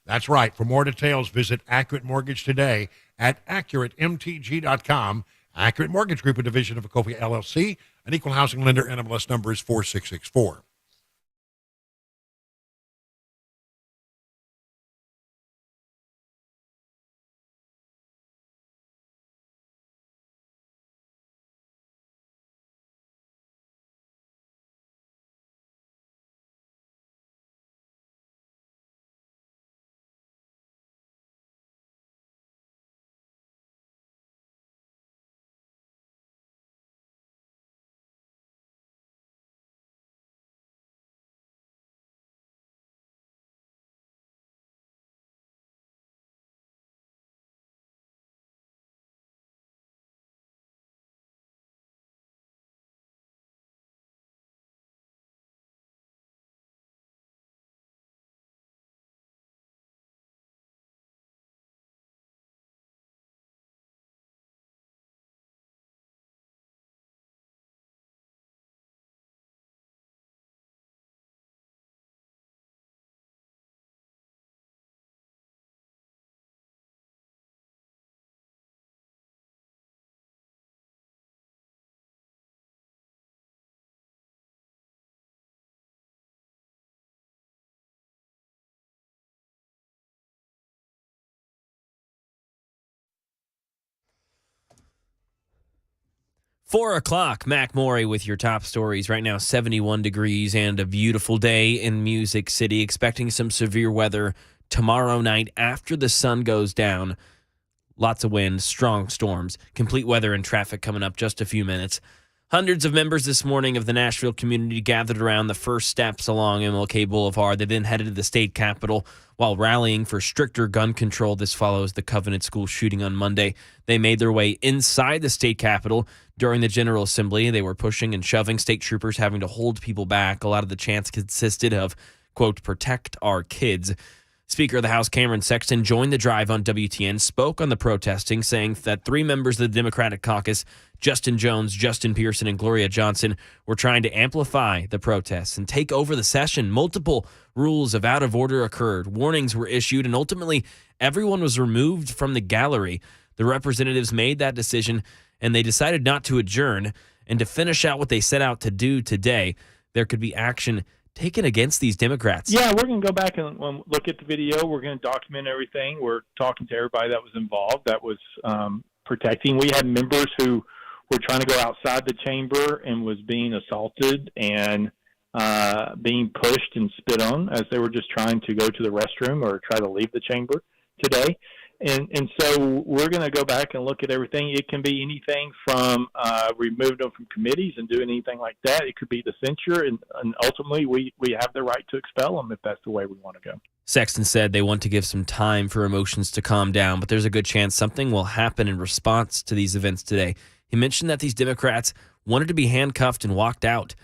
That's right. For more details, visit Accurate Mortgage today at AccurateMTG.com. Accurate Mortgage Group, a division of Acopia LLC, an equal housing lender. NMLS number is 4664. Four o'clock, Mac Morey with your top stories. Right now, 71 degrees and a beautiful day in Music City. Expecting some severe weather tomorrow night after the sun goes down. Lots of wind, strong storms. Complete weather and traffic coming up just a few minutes. Hundreds of members this morning of the Nashville community gathered around the first steps along MLK Boulevard. They then headed to the state capitol while rallying for stricter gun control. This follows the Covenant School shooting on Monday. They made their way inside the state capitol during the General Assembly. They were pushing and shoving, state troopers having to hold people back. A lot of the chants consisted of, quote, protect our kids. Speaker of the House Cameron Sexton joined the drive on WTN, spoke on the protesting, saying that 3 members of the Democratic caucus, Justin Jones, Justin Pearson, and Gloria Johnson, were trying to amplify the protests and take over the session. Multiple rules of out of order occurred. Warnings were issued, and ultimately everyone was removed from the gallery. The representatives made that decision, and they decided not to adjourn. And to finish out what they set out to do today, there could be action taken against these Democrats. Yeah, we're going to go back and look at the video. We're going to document everything. We're talking to everybody that was involved, that was protecting. We had members who were trying to go outside the chamber and was being assaulted and being pushed and spit on as they were just trying to go to the restroom or try to leave the chamber today. And so we're going to go back and look at everything. It can be anything from remove them from committees and do anything like that. It could be the censure, and ultimately we have the right to expel them if that's the way we want to go. Sexton said they want to give some time for emotions to calm down, but there's a good chance something will happen in response to these events today. He mentioned that these Democrats wanted to be handcuffed and walked out.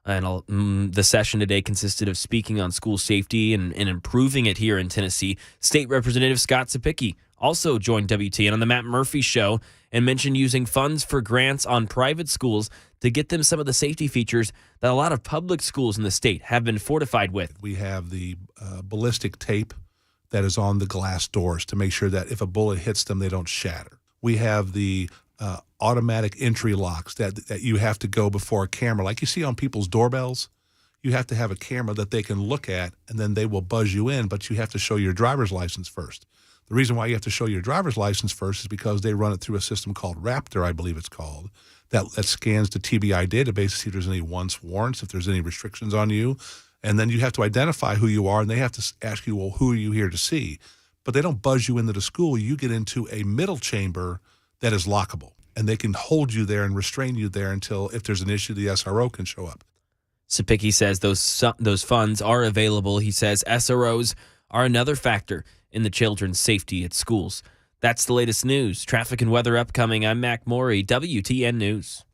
And the session today consisted of speaking on school safety and improving it here in Tennessee. State Representative Scott Sapicki also joined WTN on the Matt Murphy Show and mentioned using funds for grants on private schools to get them some of the safety features that a lot of public schools in the state have been fortified with. We have the ballistic tape that is on the glass doors to make sure that if a bullet hits them, they don't shatter. We have the automatic entry locks that you have to go before a camera. Like you see on people's doorbells, you have to have a camera that they can look at, and then they will buzz you in, but you have to show your driver's license first. The reason why you have to show your driver's license first is because they run it through a system called Raptor, I believe it's called, that scans the TBI database to see if there's any once warrants, if there's any restrictions on you. And then you have to identify who you are, and they have to ask you, well, who are you here to see? But they don't buzz you into the school. You get into a middle chamber that is lockable, and they can hold you there and restrain you there until, if there's an issue, the SRO can show up. Sapicki says those funds are available. He says SROs are another factor in the children's safety at schools. That's the latest news. Traffic and weather upcoming. I'm Mac Morey, WTN News.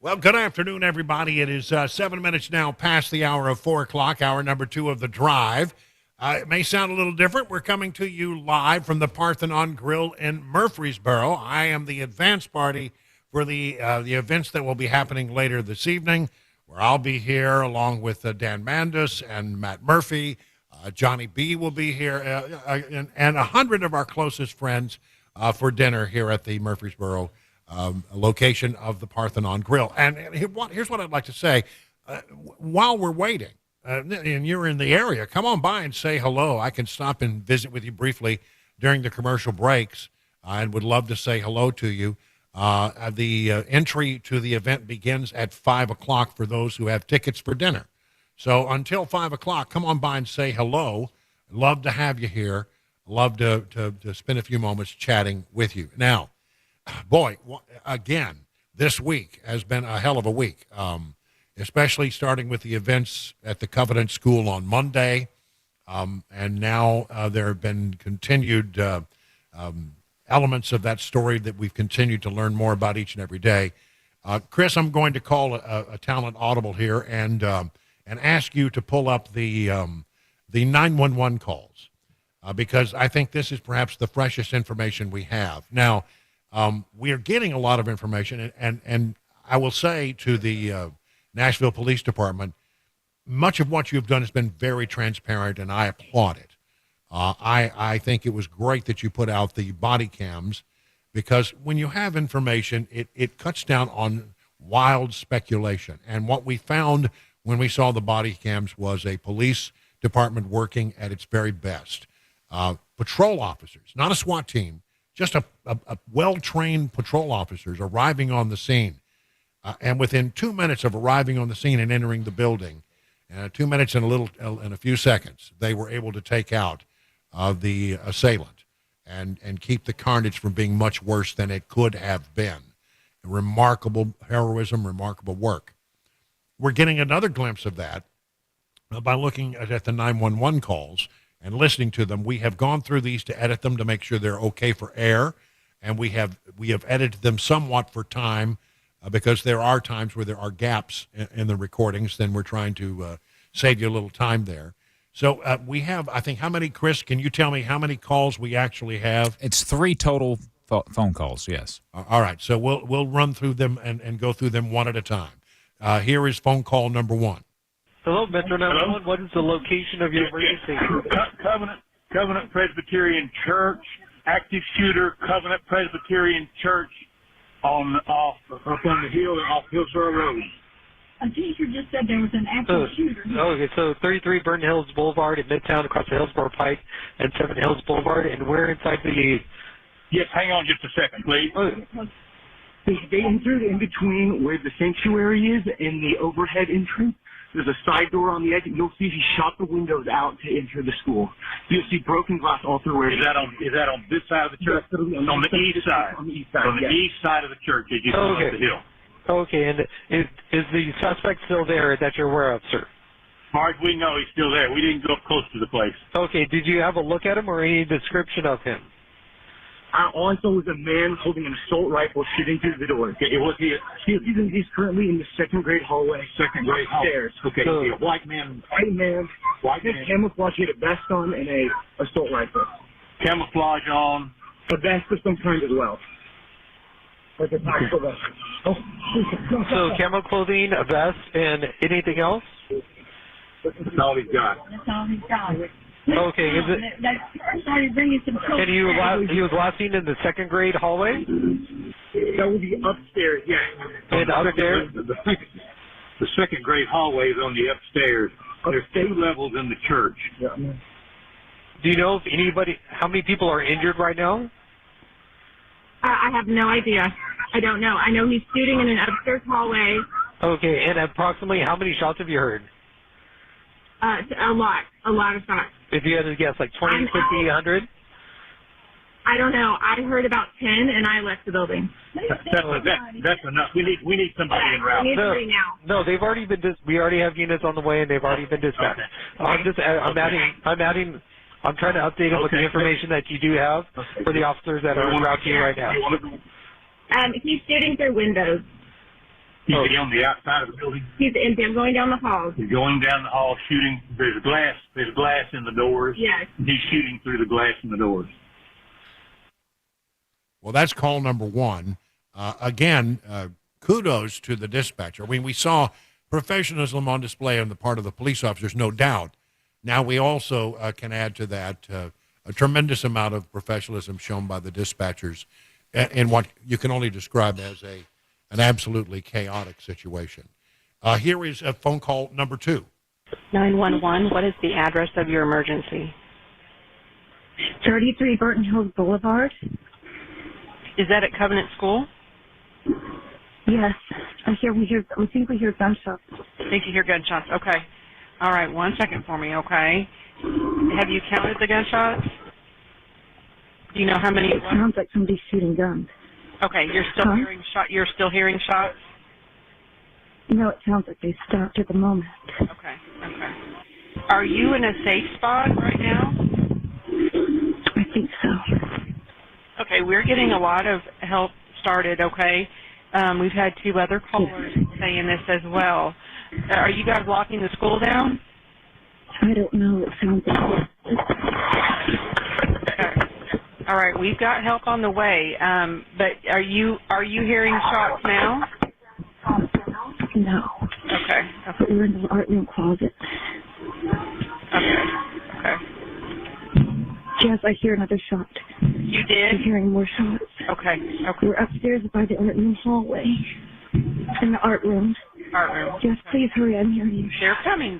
Well, good afternoon, everybody. It is 7 minutes now past the hour of 4 o'clock, hour number 2 of The Drive. It may sound a little different. We're coming to you live from the Parthenon Grill in Murfreesboro. I am the advance party for the events that will be happening later this evening, where I'll be here along with Dan Mandus and Matt Murphy. Johnny B will be here, and 100 of our closest friends for dinner here at the Murfreesboro location of the Parthenon Grill. And here's what I'd like to say. While we're waiting, and you're in the area, come on by and say hello. I can stop and visit with you briefly during the commercial breaks and would love to say hello to you. The entry to the event begins at 5 o'clock for those who have tickets for dinner. So until 5 o'clock, come on by and say hello. Love to have you here. Love to spend a few moments chatting with you. Now, boy, again, this week has been a hell of a week, especially starting with the events at the Covenant School on Monday. And now there have been continued elements of that story that we've continued to learn more about each and every day. Chris, I'm going to call a talent audible here and ask you to pull up the 911 calls because I think this is perhaps the freshest information we have. Now, we are getting a lot of information, and I will say to the Nashville Police Department, much of what you've done has been very transparent, and I applaud it. I think it was great that you put out the body cams because when you have information, it cuts down on wild speculation. And what we found when we saw the body cams was a police department working at its very best. Patrol officers, not a SWAT team, just a well-trained patrol officers arriving on the scene. And within 2 minutes of arriving on the scene and entering the building, 2 minutes and a few seconds, they were able to take out the assailant and keep the carnage from being much worse than it could have been. Remarkable heroism, remarkable work. We're getting another glimpse of that by looking at the 911 calls and listening to them. We have gone through these to edit them to make sure they're okay for air, and we have edited them somewhat for time because there are times where there are gaps in the recordings. Then we're trying to save you a little time there. So we have, I think, how many, Chris, can you tell me how many calls we actually have? It's 3 total phone calls, yes. All right, so we'll run through them and go through them one at a time. Here is phone call number 1. Hello, Metro 911. What is the location of your emergency? Covenant Presbyterian Church, active shooter, Covenant Presbyterian Church up on the hill off Hillsboro Road. A teacher just said there was an active shooter. Okay, so 33 Burton Hills Boulevard in Midtown across the Hillsboro Pike and 7 Hills Boulevard, and where inside the... Yes, hang on just a second, please. They entered in between where the sanctuary is and the overhead entrance. There's a side door on the edge. You'll see he shot the windows out to enter the school. You'll see broken glass all through where. Is that on this side of the church? Yes, on the east side. On the east side. On the east side of the church, as you come up the hill. Okay, and is the suspect still there that you're aware of, sir? As far as we know, he's still there. We didn't go close to the place. Okay, did you have a look at him or any description of him? All I saw was a man holding an assault rifle shooting through the door. Okay, he's currently in the second grade hallway. Second grade upstairs. Okay, so, a white man. White man. Camouflage, he had a vest on and a assault rifle. Camouflage on. A vest of some kind as well. Like a tactical vest. So camo clothing, a vest, and anything else? That's all he's got. That's all he's got. Okay, is it? And he was last seen in the second grade hallway? That would be upstairs, yeah. And upstairs? The second grade hallway is on the upstairs. There's 2 levels in the church. Yeah. Do you know if how many people are injured right now? I have no idea. I don't know. I know he's shooting in an upstairs hallway. Okay, and approximately how many shots have you heard? A lot of shots. If you had to guess, like 20, 50, 100? I don't know. I heard about 10, and I left the building. That's enough. We need somebody in route. We need 3 now. No, they've already been. We already have units on the way, and they've already been dispatched. Okay. I'm trying to update them with the information that you do have for the officers that are en route to you right now. He's shooting through windows. Is he on the outside of the building? He's empty. I'm going down the hall. He's going down the hall shooting. There's glass in the doors. Yes. He's shooting through the glass in the doors. Well, that's call number one. Again, kudos to the dispatcher. I mean, we saw professionalism on display on the part of the police officers, no doubt. Now we also can add to that a tremendous amount of professionalism shown by the dispatchers in what you can only describe as an absolutely chaotic situation. Here is phone call number 2. 911, what is the address of your emergency? 33 Burton Hills Boulevard. Is that at Covenant School? Yes. I think we hear gunshots. I think you hear gunshots. Okay. All right, 1 second for me, okay? Have you counted the gunshots? Do you know how many? It sounds like somebody's shooting guns. Okay, you're still hearing shot. You're still hearing shots? No, it sounds like they stopped at the moment. Okay. Are you in a safe spot right now? I think so. Okay, we're getting a lot of help started, okay? We've had 2 other callers saying this as well. Are you guys locking the school down? I don't know. It sounds like Okay. All right, we've got help on the way. But are you hearing shots now? No. Okay. But we're in the art room closet. Okay. Yes, I hear another shot. You did? I'm hearing more shots. Okay. We're upstairs by the art room hallway. In the art room. Art room. Yes, please hurry. I'm hearing you. They're coming.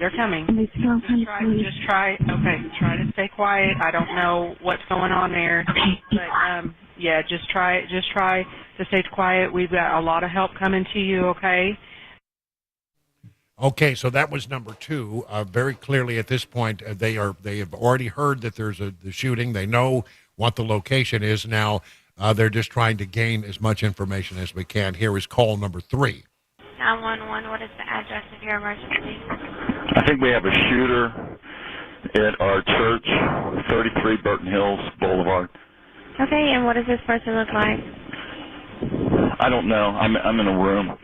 And they sound kind of close. Just try to stay quiet. I don't know what's going on there. Okay. But, yeah, just try to stay quiet. We've got a lot of help coming to you, okay? Okay, so that was number 2. Very clearly at this point, they have already heard that there's the shooting. They know what the location is. Now they're just trying to gain as much information as we can. Here is call number 3. 911, what is the address of your emergency? I think we have a shooter at our church, 33 Burton Hills Boulevard. Okay, and what does this person look like? I don't know. I'm in a room.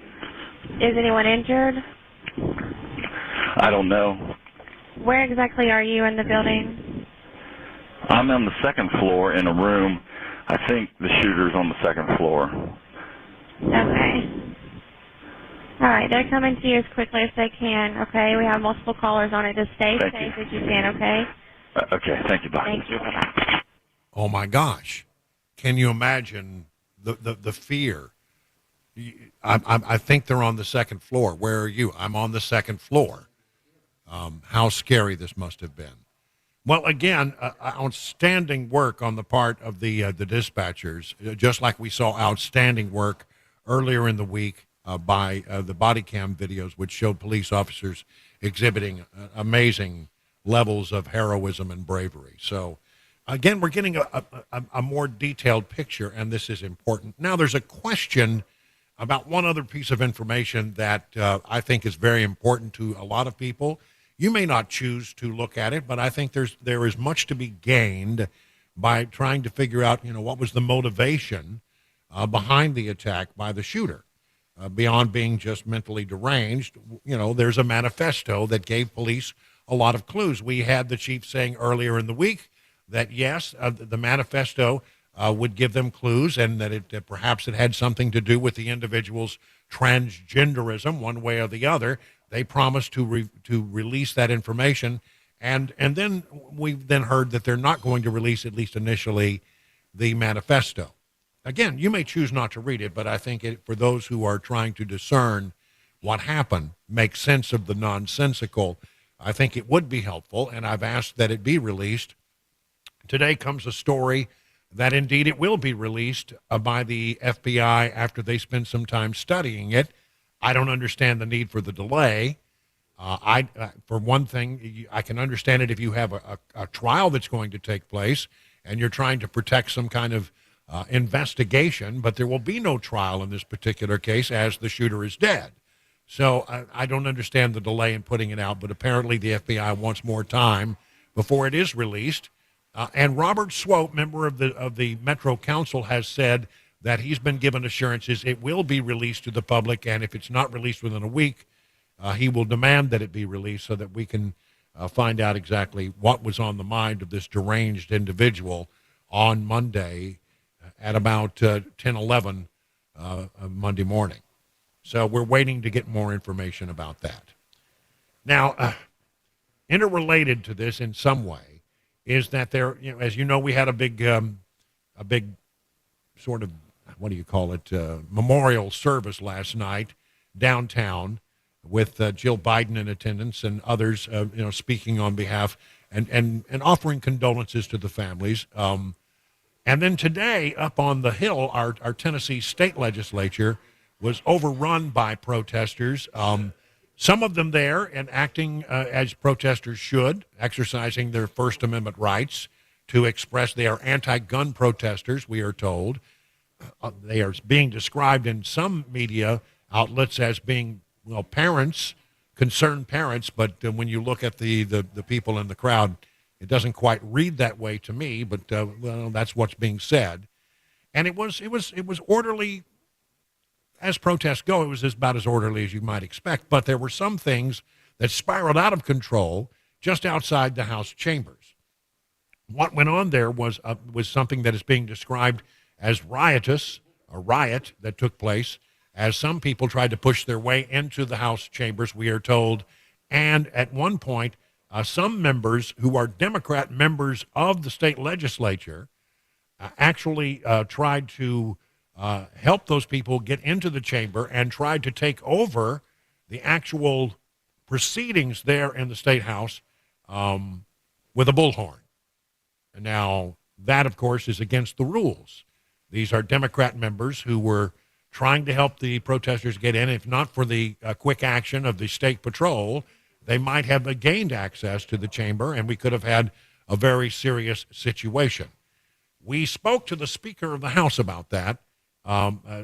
Is anyone injured? I don't know. Where exactly are you in the building? I'm on the 2nd floor in a room. I think the shooter's on the 2nd floor. Okay. All right, they're coming to you as quickly as they can, okay? We have multiple callers on it. Just stay safe as you can, okay? Okay, thank you, bye. Thank you, bye-bye. Oh, my gosh. Can you imagine the fear? I think they're on the 2nd floor. Where are you? I'm on the 2nd floor. How scary this must have been. Well, again, outstanding work on the part of the dispatchers, just like we saw outstanding work earlier in the week by the body cam videos, which showed police officers exhibiting amazing levels of heroism and bravery. So, again, we're getting a more detailed picture, and this is important. Now, there's a question about one other piece of information that I think is very important to a lot of people. You may not choose to look at it, but I think there is much to be gained by trying to figure out, what was the motivation behind the attack by the shooter. Beyond being just mentally deranged, there's a manifesto that gave police a lot of clues. We had the chief saying earlier in the week that, yes, the manifesto would give them clues, and that perhaps it had something to do with the individual's transgenderism, one way or the other. They promised to release that information, and then we've then heard that they're not going to release, at least initially, the manifesto. Again, you may choose not to read it, but I think for those who are trying to discern what happened, make sense of the nonsensical, I think it would be helpful, and I've asked that it be released. Today comes a story that indeed it will be released by the FBI after they spend some time studying it. I don't understand the need for the delay. For one thing, I can understand it if you have a trial that's going to take place and you're trying to protect some kind of investigation, but there will be no trial in this particular case as the shooter is dead. So I don't understand the delay in putting it out, but apparently the FBI wants more time before it is released. And Robert Swope, member of the Metro Council, has said that he's been given assurances it will be released to the public, and if it's not released within a week, he will demand that it be released so that we can find out exactly what was on the mind of this deranged individual on Monday at about 10:11 Monday morning. So we're waiting to get more information about that. Now, interrelated to this in some way is that there, as you know, we had a big sort of, what do you call it, memorial service last night downtown with Jill Biden in attendance and others, speaking on behalf and offering condolences to the families. And then today, up on the Hill, our Tennessee state legislature was overrun by protesters. Some of them there and acting as protesters should, exercising their First Amendment rights to express. They are anti-gun protesters, we are told. They are being described in some media outlets as being, parents, concerned parents, but when you look at the people in the crowd, it doesn't quite read that way to me, but that's what's being said. And it was orderly. As protests go, it was about as orderly as you might expect, but there were some things that spiraled out of control just outside the House chambers. What went on there was something that is being described as riotous, a riot that took place as some people tried to push their way into the House chambers, we are told, and at one point, some members who are Democrat members of the state legislature actually tried to help those people get into the chamber and tried to take over the actual proceedings there in the State House with a bullhorn. And now, that, of course, is against the rules. These are Democrat members who were trying to help the protesters get in. If not for the quick action of the state patrol, they might have gained access to the chamber, and we could have had a very serious situation. We spoke to the Speaker of the House about that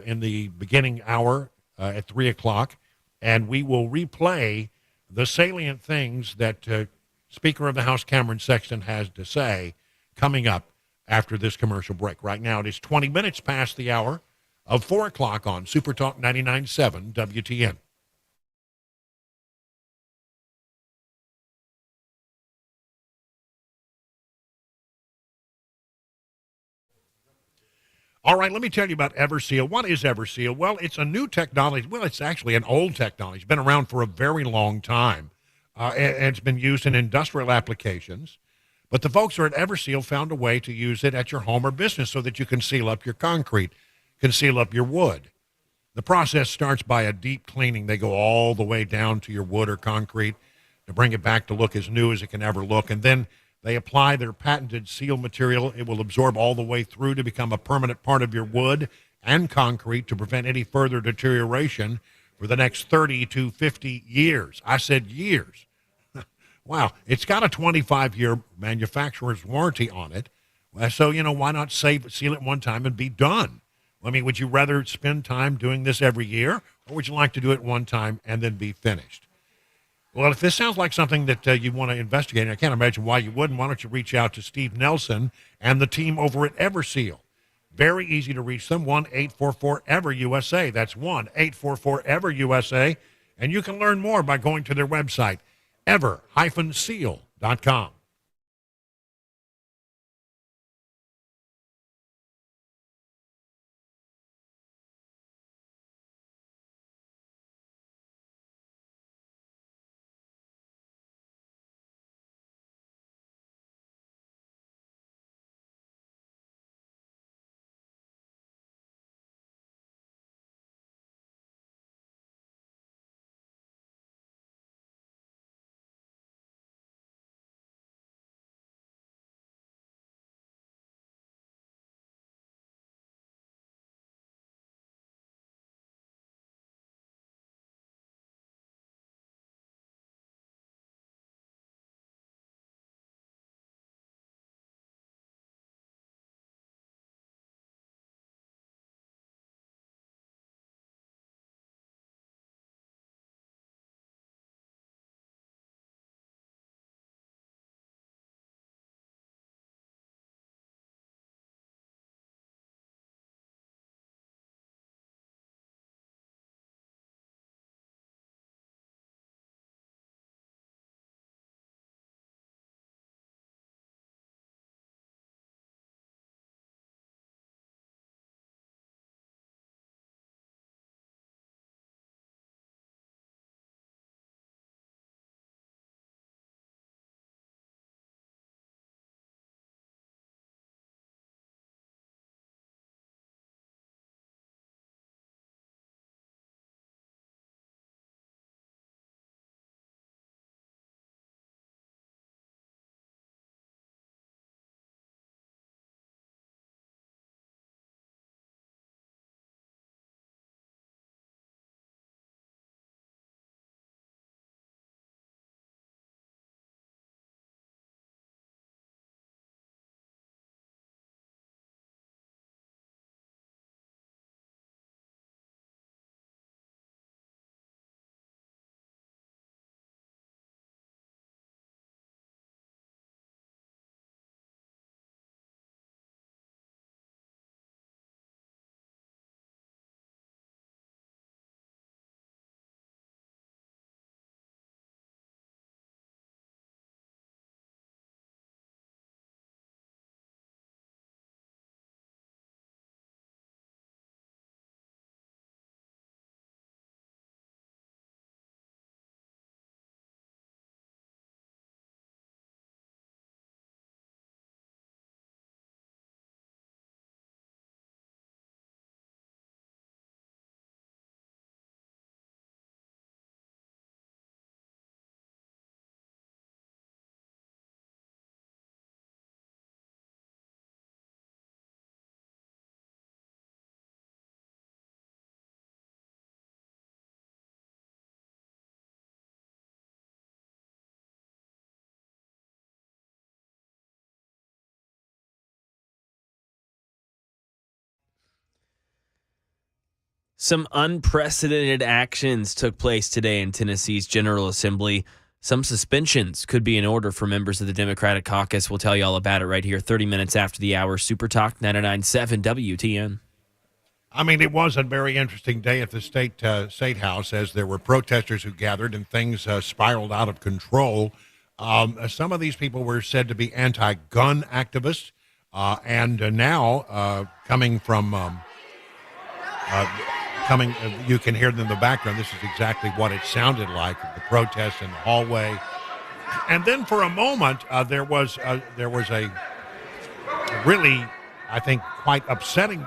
in the beginning hour at 3 o'clock, and we will replay the salient things that Speaker of the House Cameron Sexton has to say coming up after this commercial break. Right now it is 20 minutes past the hour of 4 o'clock on Super Talk 99.7 WTN. All right, let me tell you about Everseal. What is Everseal? Well, it's a new technology. Well, it's actually an old technology. It's been around for a very long time. And it's been used in industrial applications. But the folks at Everseal found a way to use it at your home or business so that you can seal up your concrete, can seal up your wood. The process starts by a deep cleaning. They go all the way down to your wood or concrete to bring it back to look as new as it can ever look. And then they apply their patented seal material. It will absorb all the way through to become a permanent part of your wood and concrete to prevent any further deterioration for the next 30 to 50 years. I said years. Wow. It's got a 25-year manufacturer's warranty on it. So, why not seal it one time and be done? I mean, would you rather spend time doing this every year, or would you like to do it one time and then be finished? Well, if this sounds like something that you want to investigate, and I can't imagine why you wouldn't, why don't you reach out to Steve Nelson and the team over at Everseal? Very easy to reach them, 1-844-EVER-USA. That's 1-844-EVER-USA. And you can learn more by going to their website, ever-seal.com. Some unprecedented actions took place today in Tennessee's General Assembly. Some suspensions could be in order for members of the Democratic caucus. We'll tell you all about it right here, 30 minutes after the hour. Super Talk 99.7 WTN. I mean, it was a very interesting day at the State House as there were protesters who gathered and things spiraled out of control. Some of these people were said to be anti-gun activists, and now coming from you can hear them in the background. This is exactly what it sounded like, the protests in the hallway. And then for a moment, there was a really, I think, quite upsetting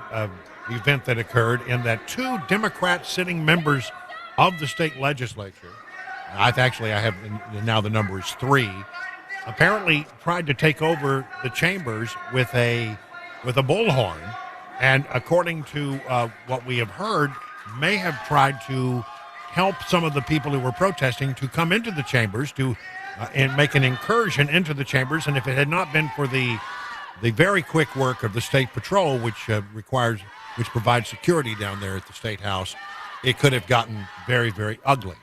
event that occurred in that two Democrat sitting members of the state legislature, I have now the number is 3, apparently tried to take over the chambers with a bullhorn, and according to what we have heard, may have tried to help some of the people who were protesting to come into the chambers and make an incursion into the chambers. And if it had not been for the very quick work of the State Patrol, which provides security down there at the State House, it could have gotten very, very ugly.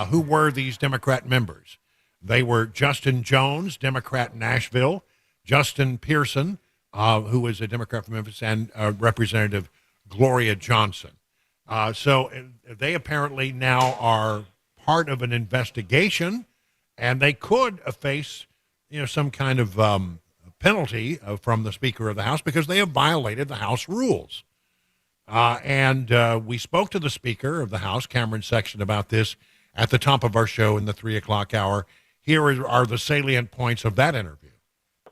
Who were these Democrat members? They were Justin Jones, Democrat Nashville, Justin Pearson, who was a Democrat from Memphis, and Representative Gloria Johnson. So they apparently now are part of an investigation, and they could face, some kind of penalty from the Speaker of the House because they have violated the House rules. And we spoke to the Speaker of the House, Cameron Sexton, about this at the top of our show in the 3 o'clock hour. Here are the salient points of that interview.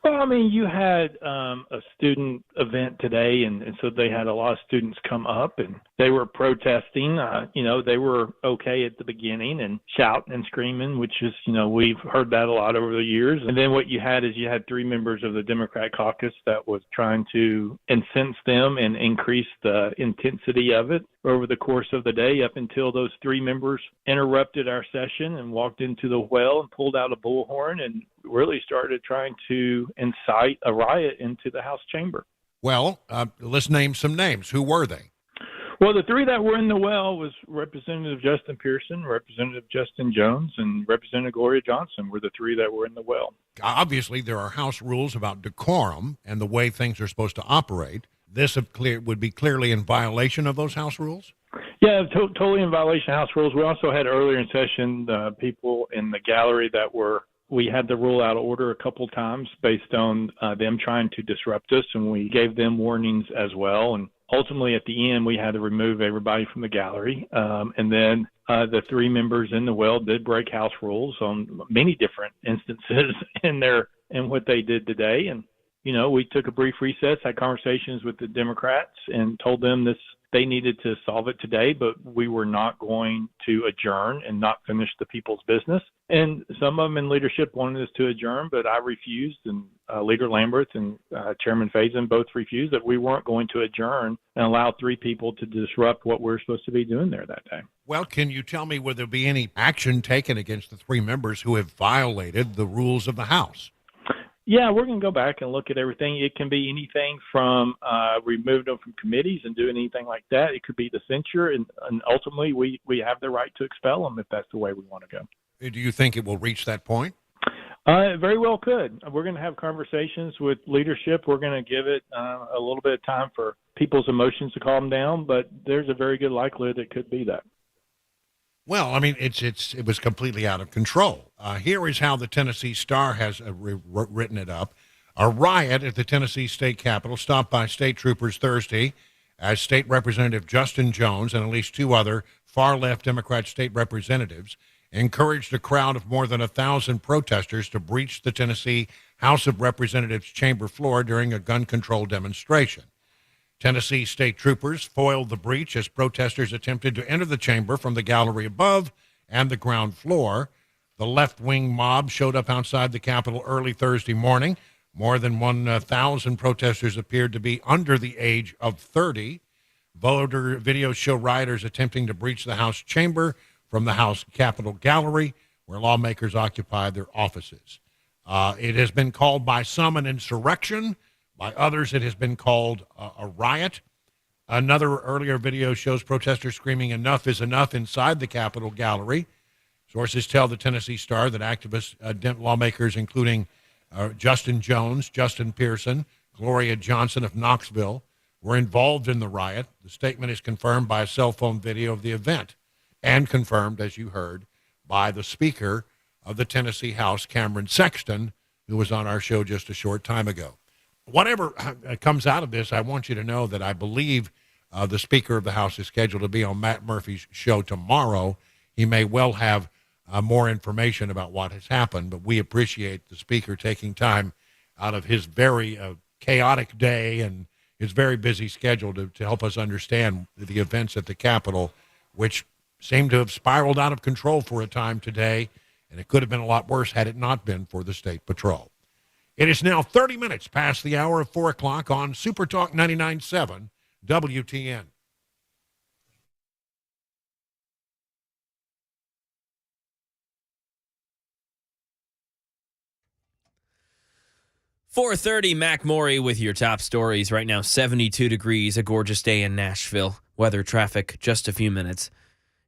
Well, I mean, you had a student event today, and so they had a lot of students come up, and they were protesting. They were okay at the beginning and shouting and screaming, which is, we've heard that a lot over the years. And then what you had is you had 3 members of the Democrat caucus that was trying to incense them and increase the intensity of it over the course of the day, up until those 3 members interrupted our session and walked into the well and pulled out a bullhorn and really started trying to incite a riot into the House chamber. Well, let's name some names. Who were they? Well, the 3 that were in the well was Representative Justin Pearson, Representative Justin Jones, and Representative Gloria Johnson were the 3 that were in the well. Obviously, there are House rules about decorum and the way things are supposed to operate. This would be clearly in violation of those House rules? Yeah, totally in violation of House rules. We also had earlier in session people in the gallery that we had to rule out order a couple times based on them trying to disrupt us, and we gave them warnings as well. And ultimately, at the end, we had to remove everybody from the gallery. And then the 3 members in the well did break House rules on many different instances in what they did today. And we took a brief recess, had conversations with the Democrats, and told them they needed to solve it today, but we were not going to adjourn and not finish the people's business. And some of them in leadership wanted us to adjourn, but I refused, and Leader Lamberth and Chairman Faison both refused, that we weren't going to adjourn and allow 3 people to disrupt what we're supposed to be doing there that day. Well, can you tell me, will there be any action taken against the 3 members who have violated the rules of the House? Yeah, we're going to go back and look at everything. It can be anything from remove them from committees and do anything like that. It could be the censure, and ultimately we have the right to expel them if that's the way we want to go. Do you think it will reach that point? It very well could. We're going to have conversations with leadership. We're going to give it a little bit of time for people's emotions to calm down, but there's a very good likelihood it could be that. Well, I mean, it was completely out of control. Here is how the Tennessee Star has written it up. A riot at the Tennessee State Capitol stopped by state troopers Thursday as State Representative Justin Jones and at least 2 other far-left Democrat state representatives encouraged a crowd of more than 1,000 protesters to breach the Tennessee House of Representatives chamber floor during a gun control demonstration. Tennessee state troopers foiled the breach as protesters attempted to enter the chamber from the gallery above and the ground floor. The left-wing mob showed up outside the Capitol early Thursday morning. More than 1,000 protesters appeared to be under the age of 30. Voter videos show rioters attempting to breach the House chamber from the House Capitol gallery, where lawmakers occupy their offices. It has been called by some an insurrection. By others, it has been called a riot. Another earlier video shows protesters screaming, "Enough is enough," inside the Capitol gallery. Sources tell the Tennessee Star that activists, lawmakers, including Justin Jones, Justin Pearson, Gloria Johnson of Knoxville, were involved in the riot. The statement is confirmed by a cell phone video of the event and confirmed, as you heard, by the Speaker of the Tennessee House, Cameron Sexton, who was on our show just a short time ago. Whatever comes out of this, I want you to know that I believe the Speaker of the House is scheduled to be on Matt Murphy's show tomorrow. He may well have more information about what has happened, but we appreciate the Speaker taking time out of his very chaotic day and his very busy schedule to help us understand the events at the Capitol, which seemed to have spiraled out of control for a time today, and it could have been a lot worse had it not been for the State Patrol. It is now 30 minutes past the hour of 4 o'clock on Super Talk 99.7 WTN. .430, Mac Maury with your top stories. Right now, 72 degrees, a gorgeous day in Nashville. Weather, traffic, just a few minutes.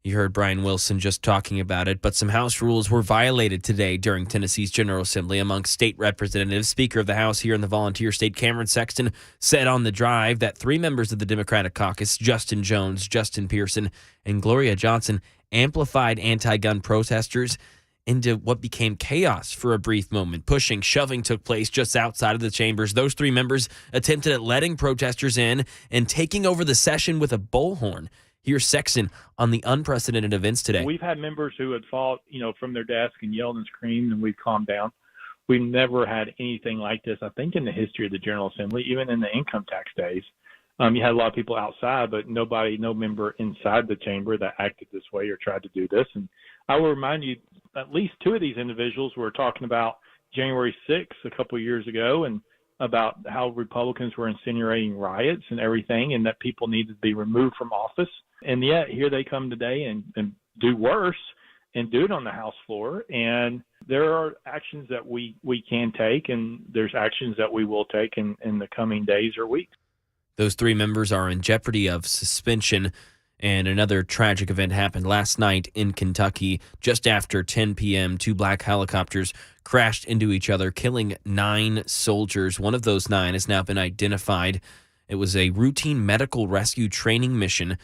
You heard Brian Wilson just talking about it, but some House rules were violated today during Tennessee's General Assembly among state representatives. Speaker of the House here in the volunteer state, Cameron Sexton, said on the drive that 3 members of the Democratic caucus, Justin Jones, Justin Pearson, and Gloria Johnson, amplified anti-gun protesters into what became chaos for a brief moment. Pushing, shoving took place just outside of the chambers. Those 3 members attempted at letting protesters in and taking over the session with a bullhorn. Here's Sexton on the unprecedented events today. We've had members who had fought, from their desk and yelled and screamed, and we've calmed down. We've never had anything like this, I think, in the history of the General Assembly, even in the income tax days. You had a lot of people outside, but no member inside the chamber that acted this way or tried to do this. And I will remind you, at least 2 of these individuals were talking about January 6th a couple of years ago and about how Republicans were insinuating riots and everything and that people needed to be removed from office. And yet here they come today and do worse and do it on the House floor. And there are actions that we can take, and there's actions that we will take in the coming days or weeks. Those 3 members are in jeopardy of suspension. And another tragic event happened last night in Kentucky. Just after 10 p.m., 2 black helicopters crashed into each other, killing 9 soldiers. One of those 9 has now been identified. It was a routine medical rescue training mission,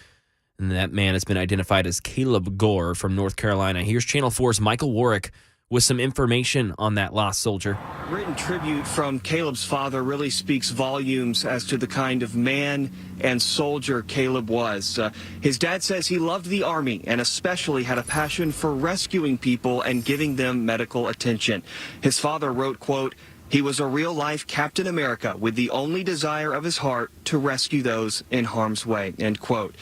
and that man has been identified as Caleb Gore from North Carolina. Here's Channel 4's Michael Warwick with some information on that lost soldier. Written tribute from Caleb's father really speaks volumes as to the kind of man and soldier Caleb was. His dad says he loved the Army and especially had a passion for rescuing people and giving them medical attention. His father wrote, quote, "He was a real-life Captain America with the only desire of his heart to rescue those in harm's way," end quote.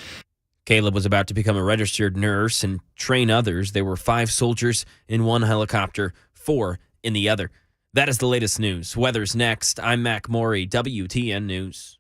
Caleb was about to become a registered nurse and train others. There were 5 soldiers in one helicopter, 4 in the other. That is the latest news. Weather's next. I'm Mac Maury, WTN News.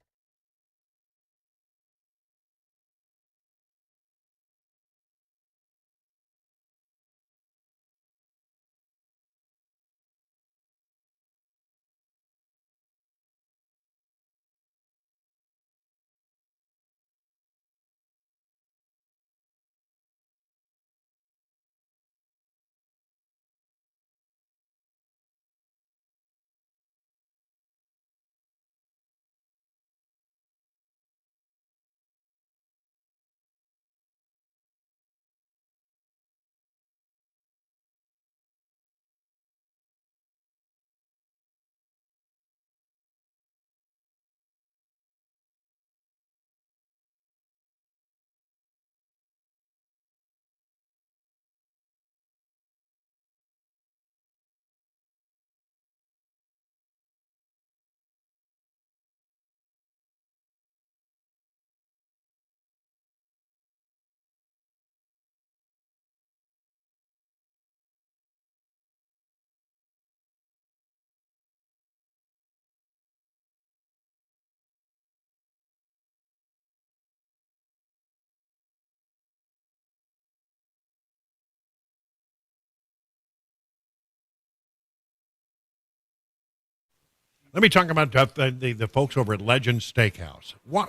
Let me talk about the folks over at Legend Steakhouse. What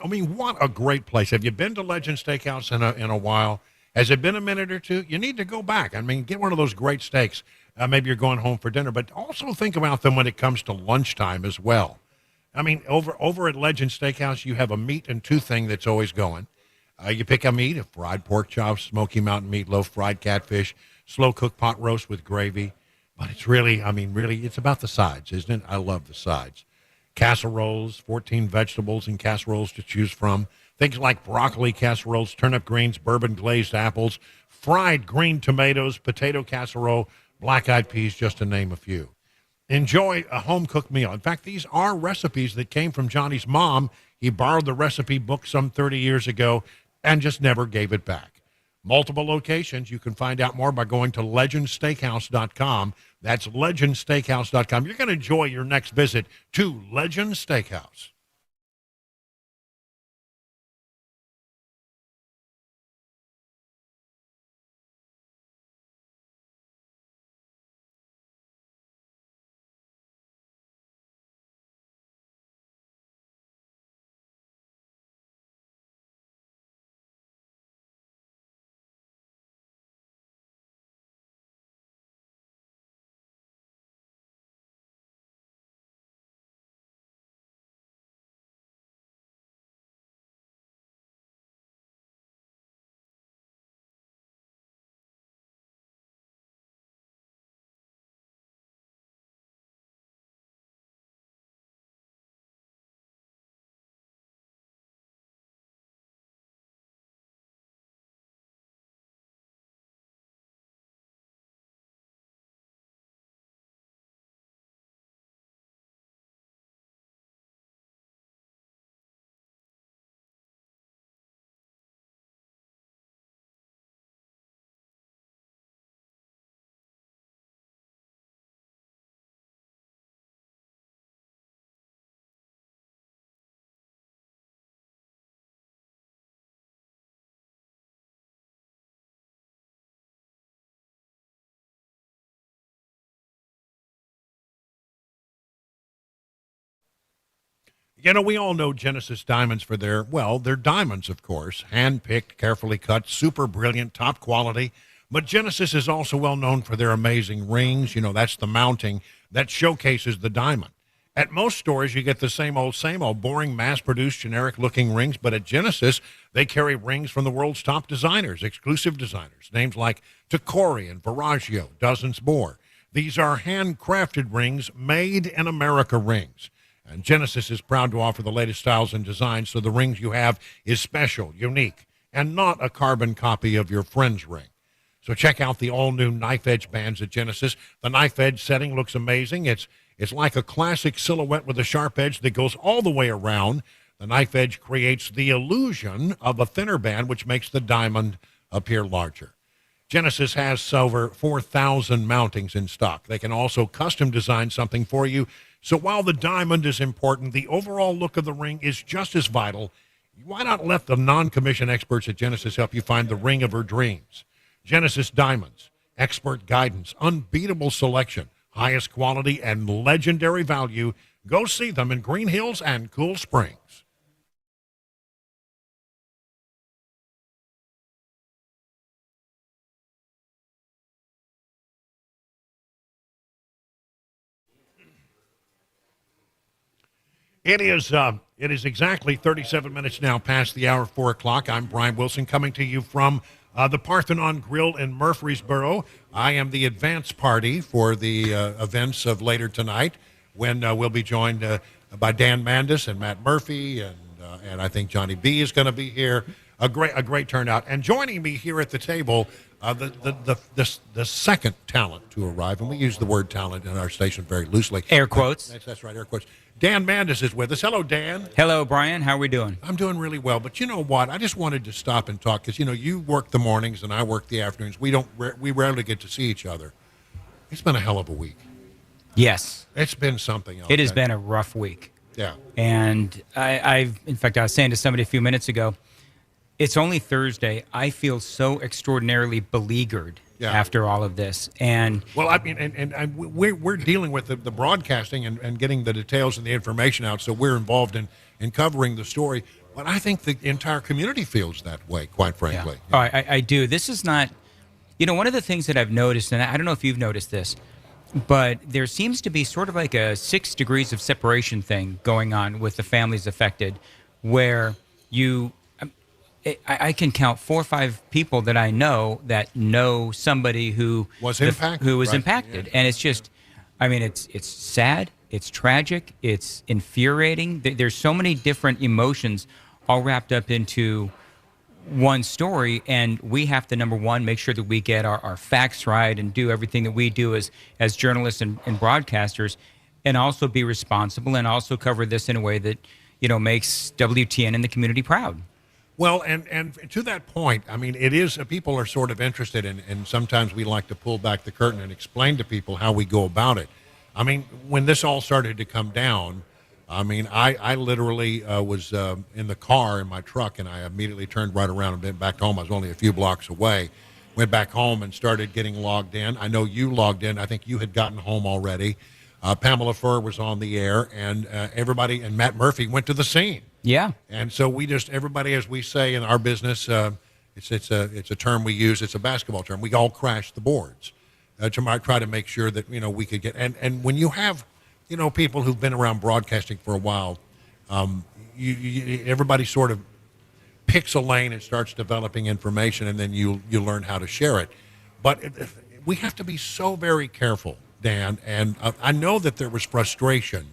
a great place. Have you been to Legend Steakhouse in a while? Has it been a minute or two? You need to go back. I mean, get one of those great steaks. Maybe you're going home for dinner, but also think about them when it comes to lunchtime as well. I mean, over at Legend Steakhouse, you have a meat and two thing that's always going. You pick a meat, a fried pork chop, smoky mountain meatloaf, fried catfish, slow-cooked pot roast with gravy. But it's really, it's about the sides, isn't it? I love the sides. Casseroles, 14 vegetables and casseroles to choose from. Things like broccoli casseroles, turnip greens, bourbon glazed apples, fried green tomatoes, potato casserole, black-eyed peas, just to name a few. Enjoy a home-cooked meal. In fact, these are recipes that came from Johnny's mom. He borrowed the recipe book some 30 years ago and just never gave it back. Multiple locations. You can find out more by going to legendsteakhouse.com. That's legendsteakhouse.com. You're going to enjoy your next visit to Legend Steakhouse. You know, we all know Genesis Diamonds for they're diamonds, of course, hand-picked, carefully cut, super brilliant, top quality. But Genesis is also well known for their amazing rings. You know, that's the mounting that showcases the diamond. At most stores, you get the same old, boring, mass-produced, generic-looking rings. But at Genesis, they carry rings from the world's top designers, exclusive designers, names like Tacori and Verragio, dozens more. These are handcrafted rings, made in America rings. And Genesis is proud to offer the latest styles and designs, so the rings you have is special, unique, and not a carbon copy of your friend's ring. So check out the all-new knife edge bands at Genesis. The knife edge setting looks amazing. It's like a classic silhouette with a sharp edge that goes all the way around. The knife edge creates the illusion of a thinner band, which makes the diamond appear larger. Genesis has over 4,000 mountings in stock. They can also custom design something for you. So while the diamond is important, the overall look of the ring is just as vital. Why not let the non-commissioned experts at Genesis help you find the ring of her dreams? Genesis Diamonds, expert guidance, unbeatable selection, highest quality, and legendary value. Go see them in Green Hills and Cool Springs. It is exactly 37 minutes now past the hour, 4 o'clock. I'm Brian Wilson coming to you from the Parthenon Grill in Murfreesboro. I am the advance party for the events of later tonight when we'll be joined by Dan Mandis and Matt Murphy, and I think Johnny B is going to be here. A great turnout. And joining me here at the table, the second talent to arrive, and we use the word talent in our station very loosely. Air quotes. That's right, air quotes. Dan Mandis is with us. Hello, Dan. Hello, Brian. How are we doing? I'm doing really well. But you know what? I just wanted to stop and talk because, you know, you work the mornings and I work the afternoons. We rarely get to see each other. It's been a hell of a week. Yes. It's been something else. It has been a rough week. Yeah. And in fact, I was saying to somebody a few minutes ago, it's only Thursday. I feel so extraordinarily beleaguered after all of this. And well, I mean, and we're dealing with the broadcasting and getting the details and the information out, so we're involved in covering the story. But I think the entire community feels that way, quite frankly. Oh, I do. This is not, one of the things that I've noticed, and I don't know if you've noticed this, but there seems to be sort of like a 6 degrees of separation thing going on with the families affected, where I can count 4 or 5 people that I know that know somebody who was impacted. Yeah. And it's just, it's sad, it's tragic, it's infuriating. There's so many different emotions all wrapped up into one story, and we have to, number one, make sure that we get our facts right and do everything that we do as journalists and broadcasters, and also be responsible and also cover this in a way that makes WTN and the community proud. Well, and to that point, I mean, it is, people are sort of interested in, and sometimes we like to pull back the curtain and explain to people how we go about it. I mean, when this all started to come down, I mean, I literally was in the car in my truck, and I immediately turned right around and went back home. I was only a few blocks away. Went back home and started getting logged in. I know you logged in. I think you had gotten home already. Pamela Furr was on the air, and everybody, and Matt Murphy went to the scene. Yeah. And so we just, everybody, as we say in our business, it's a term we use. It's a basketball term. We all crashed the boards to try to make sure that we could get. And when you have people who've been around broadcasting for a while, everybody sort of picks a lane and starts developing information, and then you learn how to share it. But we have to be so very careful, Dan, and I know that there was frustration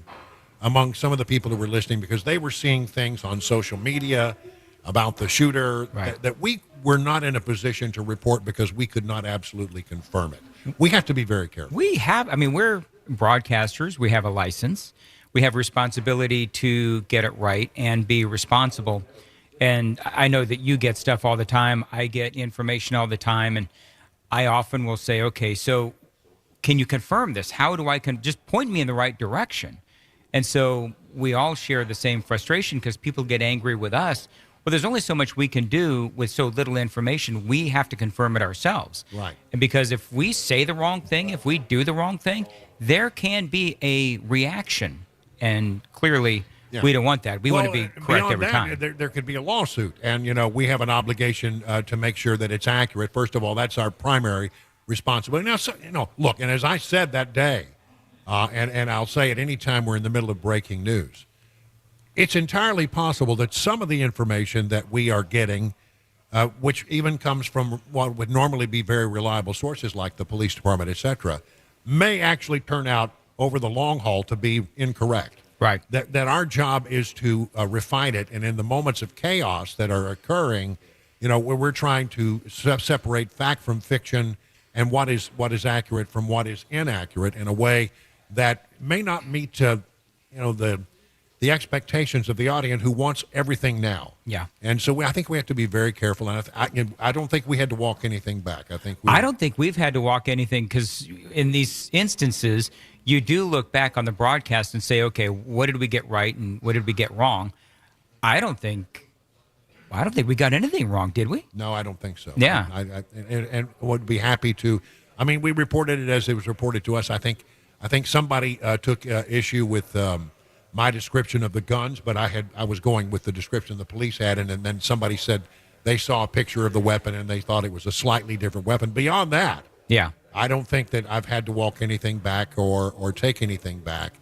among some of the people who were listening because they were seeing things on social media about the shooter that we were not in a position to report because we could not absolutely confirm it. We have to be very careful. We're broadcasters. We have a license. We have responsibility to get it right and be responsible. And I know that you get stuff all the time. I get information all the time, and I often will say, okay, so can you confirm this? How do I just point me in the right direction? And so we all share the same frustration because people get angry with us. Well, there's only so much we can do with so little information. We have to confirm it ourselves. Right. And because if we say the wrong thing, if we do the wrong thing, there can be a reaction. And clearly, we don't want that. We want to be correct every time. There could be a lawsuit. And, we have an obligation to make sure that it's accurate. First of all, that's our primary responsibility. Now, look, and as I said that day, and I'll say it any time we're in the middle of breaking news, it's entirely possible that some of the information that we are getting, which even comes from what would normally be very reliable sources like the police department, et cetera, may actually turn out over the long haul to be incorrect. Right. That our job is to refine it, and in the moments of chaos that are occurring, where we're trying to separate fact from fiction and what is accurate from what is inaccurate in a way that may not meet the expectations of the audience who wants everything now. Yeah. And so I think we have to be very careful. And I don't think we had to walk anything back. I don't think we've had to walk anything because in these instances, you do look back on the broadcast and say, okay, what did we get right and what did we get wrong? I don't think we got anything wrong, did we? No, I don't think so. Yeah. And would be happy to. I mean, we reported it as it was reported to us. I think somebody took issue with my description of the guns, but I was going with the description the police had, and then somebody said they saw a picture of the weapon and they thought it was a slightly different weapon. Beyond that, I don't think that I've had to walk anything back or take anything back.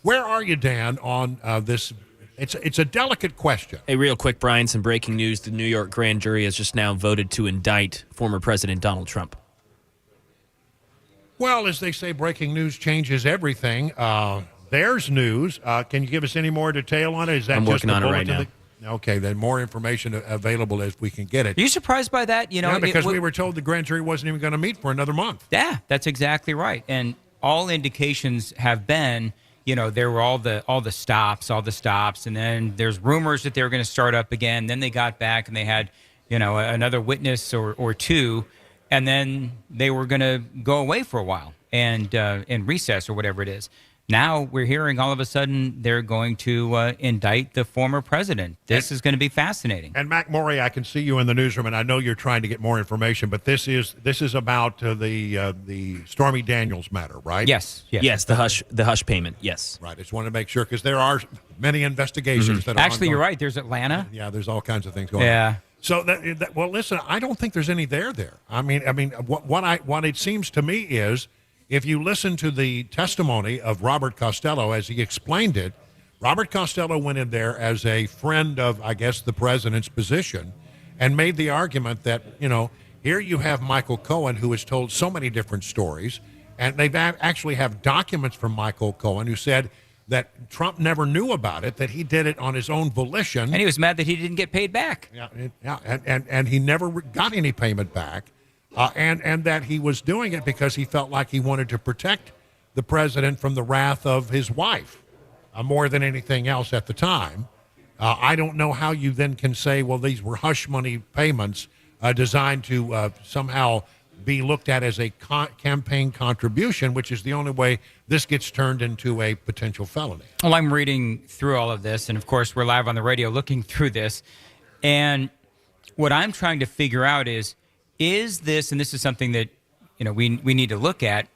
Where are you, Dan, on this? It's a delicate question. Hey, real quick, Brian, some breaking news. The New York grand jury has just now voted to indict former President Donald Trump. Well, as they say, breaking news changes everything. There's news. Can you give us any more detail on it? Is that I'm just working on it right now. Okay, then more information available as we can get it. Are you surprised by that? Because we were told the grand jury wasn't even going to meet for another month. Yeah, that's exactly right. And all indications have been, there were all the stops, and then there's rumors that they were going to start up again. Then they got back and they had, another witness or two, and then they were going to go away for a while and recess or whatever it is. now we're hearing all of a sudden they're going to indict the former president. This is going to be fascinating. And Mac Morey, I can see you in the newsroom, and I know you're trying to get more information, but this is about the Stormy Daniels matter, right? Yes. The hush payment. Yes. Right. I just wanted to make sure because there are many investigations that are Actually, ongoing. you're right. There's Atlanta. Yeah, there's all kinds of things going on. So well, listen, I don't think there's any there. I mean, what it seems to me is, if you listen to the testimony of Robert Costello as he explained it, Robert Costello went in there as a friend of, I guess, the president's position, and made the argument that, here you have Michael Cohen, who has told so many different stories, and they actually have documents from Michael Cohen who said that Trump never knew about it, that he did it on his own volition. And he was mad that he didn't get paid back. And he never got any payment back. And that he was doing it because he felt like he wanted to protect the president from the wrath of his wife more than anything else at the time. I don't know how you then can say, well, these were hush money payments designed to somehow be looked at as a campaign contribution, which is the only way this gets turned into a potential felony. Well, I'm reading through all of this, and of course, we're live on the radio looking through this. And what I'm trying to figure out is this, and this is something that we need to look at,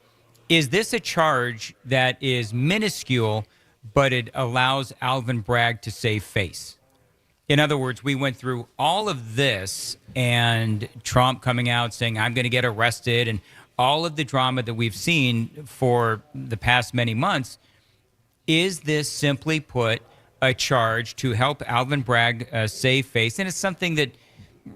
is this a charge that is minuscule, but it allows Alvin Bragg to save face? In other words, we went through all of this and Trump coming out saying, I'm going to get arrested, and all of the drama that we've seen for the past many months. Is this simply put a charge to help Alvin Bragg save face? And it's something that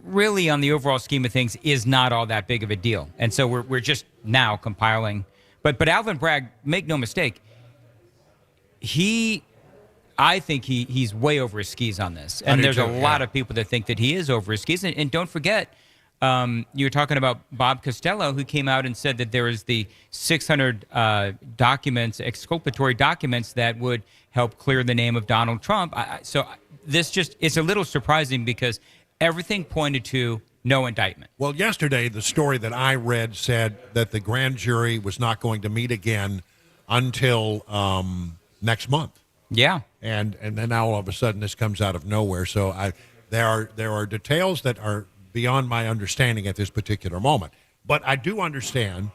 really, on the overall scheme of things, is not all that big of a deal. And so we're just now compiling. But Alvin Bragg, make no mistake, I think he's way over his skis on this. And there's a lot of people that think that he is over his skis. And don't forget, you were talking about Bob Costello, who came out and said that there is the 600 documents, exculpatory documents, that would help clear the name of Donald Trump. So this it's a little surprising because everything pointed to no indictment. Well, yesterday, the story that I read said that the grand jury was not going to meet again until next month. Yeah. And then now all of a sudden this comes out of nowhere. So there are details that are beyond my understanding at this particular moment. But I do understand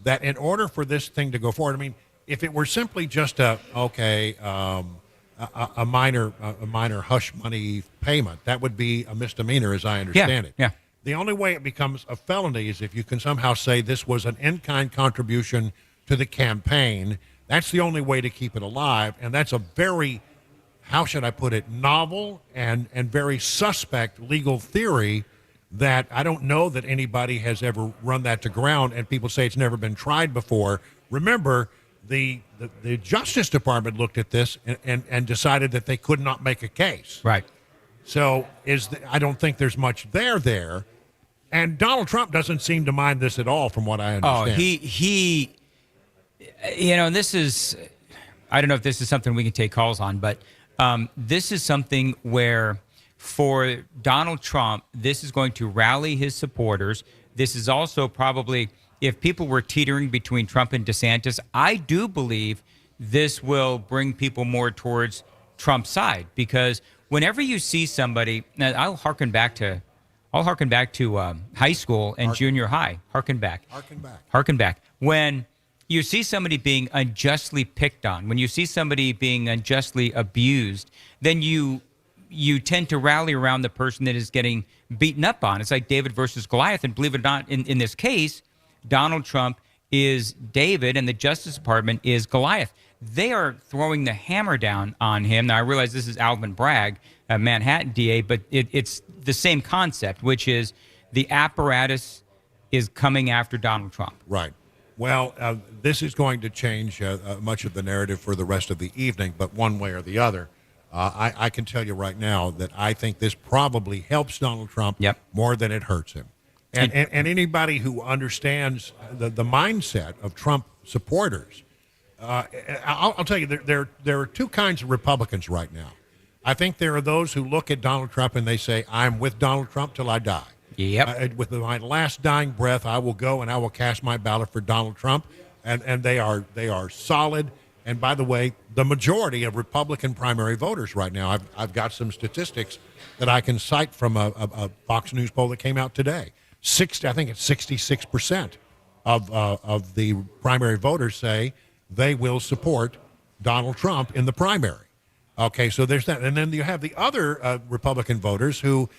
that in order for this thing to go forward, I mean, if it were simply just a minor hush money payment, that would be a misdemeanor as I understand it. Yeah. The only way it becomes a felony is if you can somehow say this was an in-kind contribution to the campaign. That's the only way to keep it alive, and that's a very, how should I put it, novel and very suspect legal theory that I don't know that anybody has ever run that to ground, and people say it's never been tried before. Remember, the Justice Department looked at this and decided that they could not make a case. Right. So I don't think there's much there. And Donald Trump doesn't seem to mind this at all, from what I understand. He this is, I don't know if this is something we can take calls on, but this is something where for Donald Trump, this is going to rally his supporters. This is also probably, if people were teetering between Trump and DeSantis, I do believe this will bring people more towards Trump's side, because whenever you see somebody, now I'll harken back to high school and junior high. Harken back. When you see somebody being unjustly picked on, when you see somebody being unjustly abused, then you tend to rally around the person that is getting beaten up on. It's like David versus Goliath. And believe it or not, in this case, Donald Trump is David and the Justice Department is Goliath. They are throwing the hammer down on him. Now, I realize this is Alvin Bragg, a Manhattan DA, but it's the same concept, which is the apparatus is coming after Donald Trump. Right. Well, this is going to change much of the narrative for the rest of the evening, but one way or the other, I can tell you right now that I think this probably helps Donald Trump more than it hurts him. And anybody who understands the mindset of Trump supporters, I'll tell you, there are two kinds of Republicans right now. I think there are those who look at Donald Trump and they say, I'm with Donald Trump till I die. Yep. With my last dying breath, I will go and I will cast my ballot for Donald Trump. And they are solid. And by the way, the majority of Republican primary voters right now, I've got some statistics that I can cite from a Fox News poll that came out today. I think it's 66% of the primary voters say they will support Donald Trump in the primary. Okay, so there's that. And then you have the other Republican voters who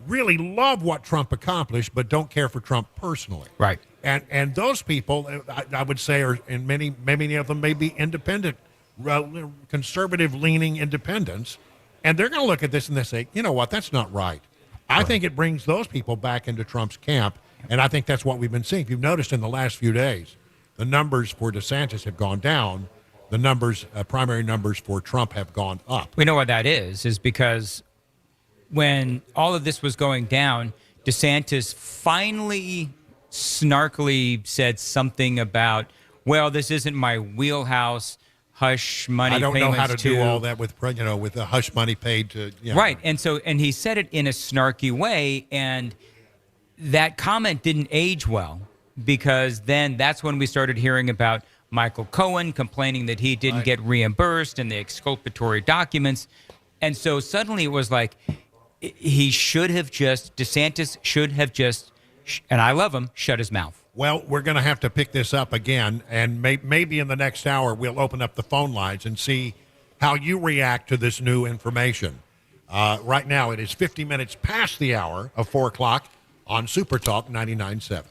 really love what Trump accomplished, but don't care for Trump personally. Right. And those people, I would say, are, and many of them may be independent, conservative-leaning independents, and they're going to look at this and they say, you know what, that's not right. I think it brings those people back into Trump's camp, and I think that's what we've been seeing. If you've noticed in the last few days, the numbers for DeSantis have gone down. The numbers, primary numbers for Trump have gone up. We know what that is because when all of this was going down, DeSantis finally snarkily said something about, well, this isn't my wheelhouse, hush money I don't know how to payments do all that with the hush money paid to. Right. And he said it in a snarky way. And that comment didn't age well because then that's when we started hearing about Michael Cohen complaining that he didn't get reimbursed and the exculpatory documents. And so suddenly it was like DeSantis should have just, and I love him, shut his mouth. Well, we're going to have to pick this up again, and maybe in the next hour we'll open up the phone lines and see how you react to this new information. Right now it is 50 minutes past the hour of 4 o'clock on Super Talk 99.7.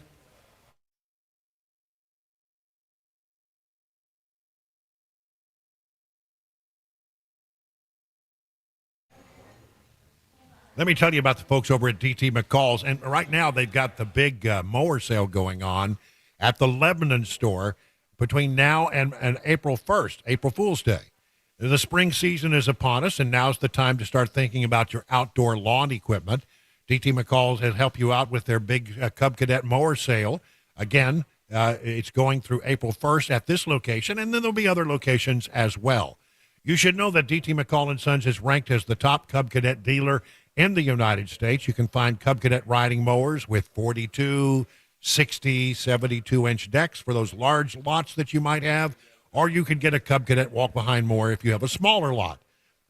Let me tell you about the folks over at DT McCall's. And right now they've got the big mower sale going on at the Lebanon store between now and April 1st, April Fool's Day. The spring season is upon us, and now's the time to start thinking about your outdoor lawn equipment. DT McCall's has helped you out with their big Cub Cadet mower sale. Again, it's going through April 1st at this location, and then there'll be other locations as well. You should know that DT McCall & Sons is ranked as the top Cub Cadet dealer in the United States. You can find Cub Cadet riding mowers with 42, 60, 72-inch decks for those large lots that you might have, or you could get a Cub Cadet walk-behind mower if you have a smaller lot.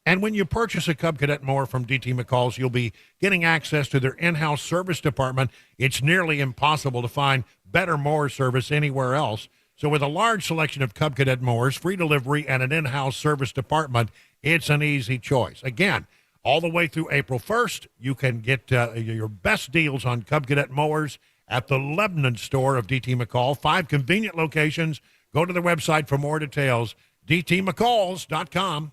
And when you purchase a Cub Cadet mower from DT McCall's, you'll be getting access to their in-house service department. It's nearly impossible to find better mower service anywhere else. So with a large selection of Cub Cadet mowers, free delivery, and an in-house service department, it's an easy choice. Again, all the way through April 1st, you can get your best deals on Cub Cadet mowers at the Lebanon store of DT McCall. 5 convenient locations. Go to their website for more details, dtmccalls.com.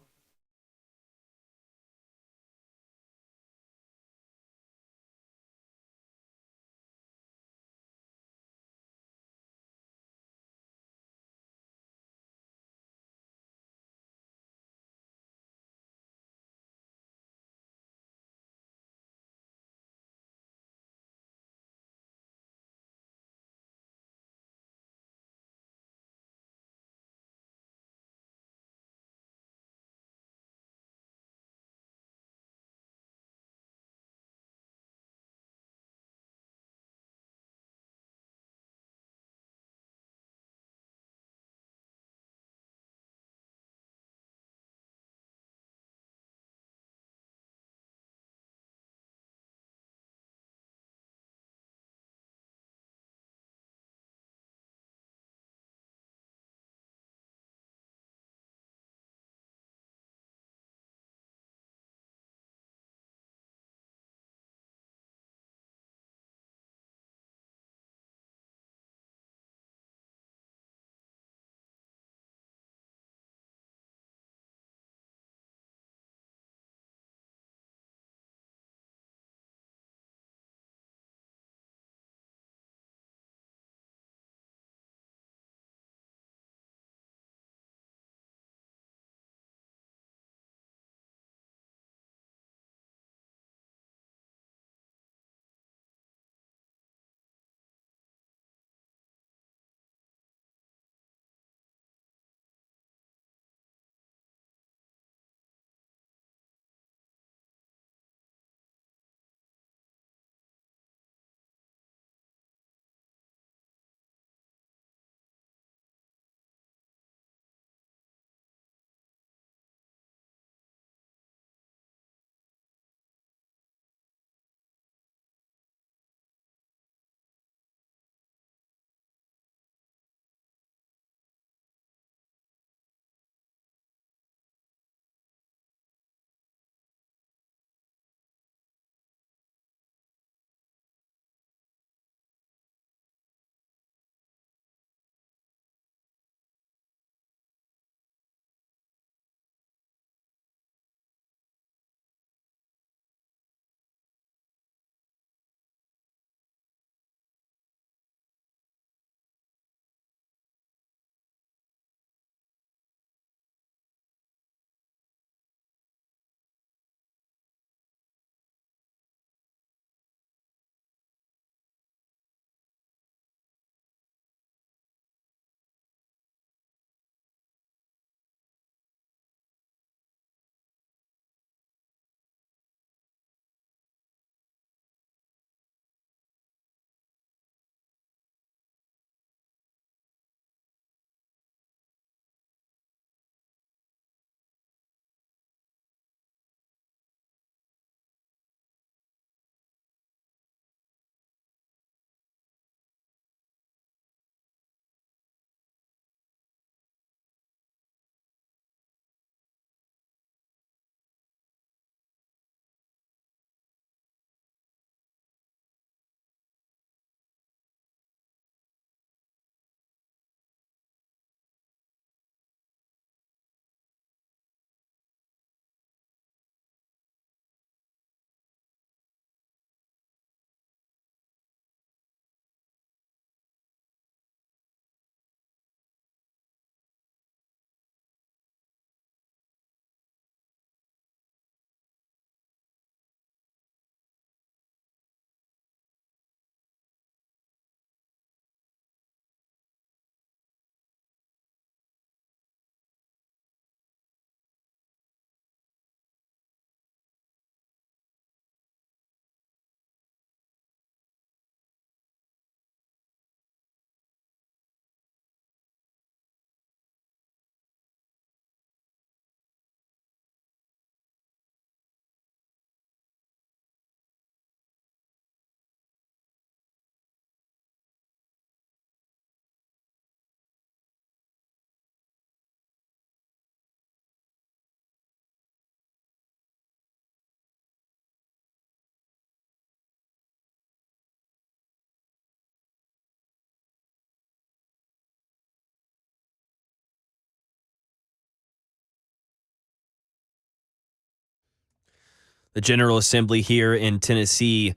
the General Assembly here in Tennessee.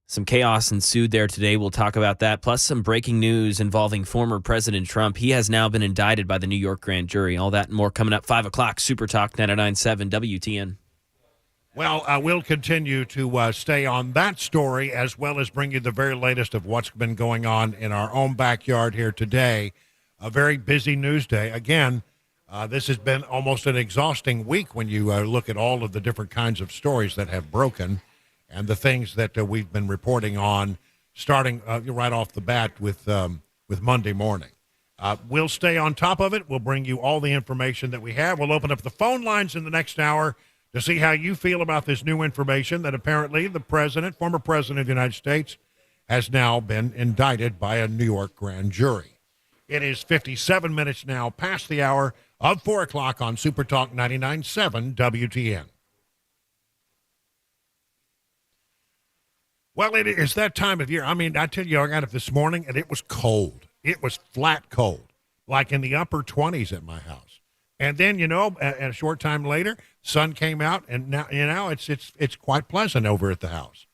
Some chaos ensued there today. We'll talk about that, plus some breaking news involving former President Trump. He has now been indicted by the New York grand jury. All that and more coming up 5 o'clock. Super Talk 99.7 WTN. Well, we'll continue to stay on that story as well as bring you the very latest of what's been going on in our own backyard here today. A very busy news day. Again, this has been almost an exhausting week when you look at all of the different kinds of stories that have broken and the things that we've been reporting on, starting right off the bat with Monday morning. We'll stay on top of it. We'll bring you all the information that we have. We'll open up the phone lines in the next hour to see how you feel about this new information that apparently the president, former president of the United States, has now been indicted by a New York grand jury. It is 57 minutes now past the hour of 4 o'clock on Super Talk 99.7 WTN. Well, it is that time of year. I mean, I tell you, I got up this morning, and it was cold. It was flat cold, like in the upper 20s at my house. And then, a short time later, sun came out, and now, it's quite pleasant over at the house.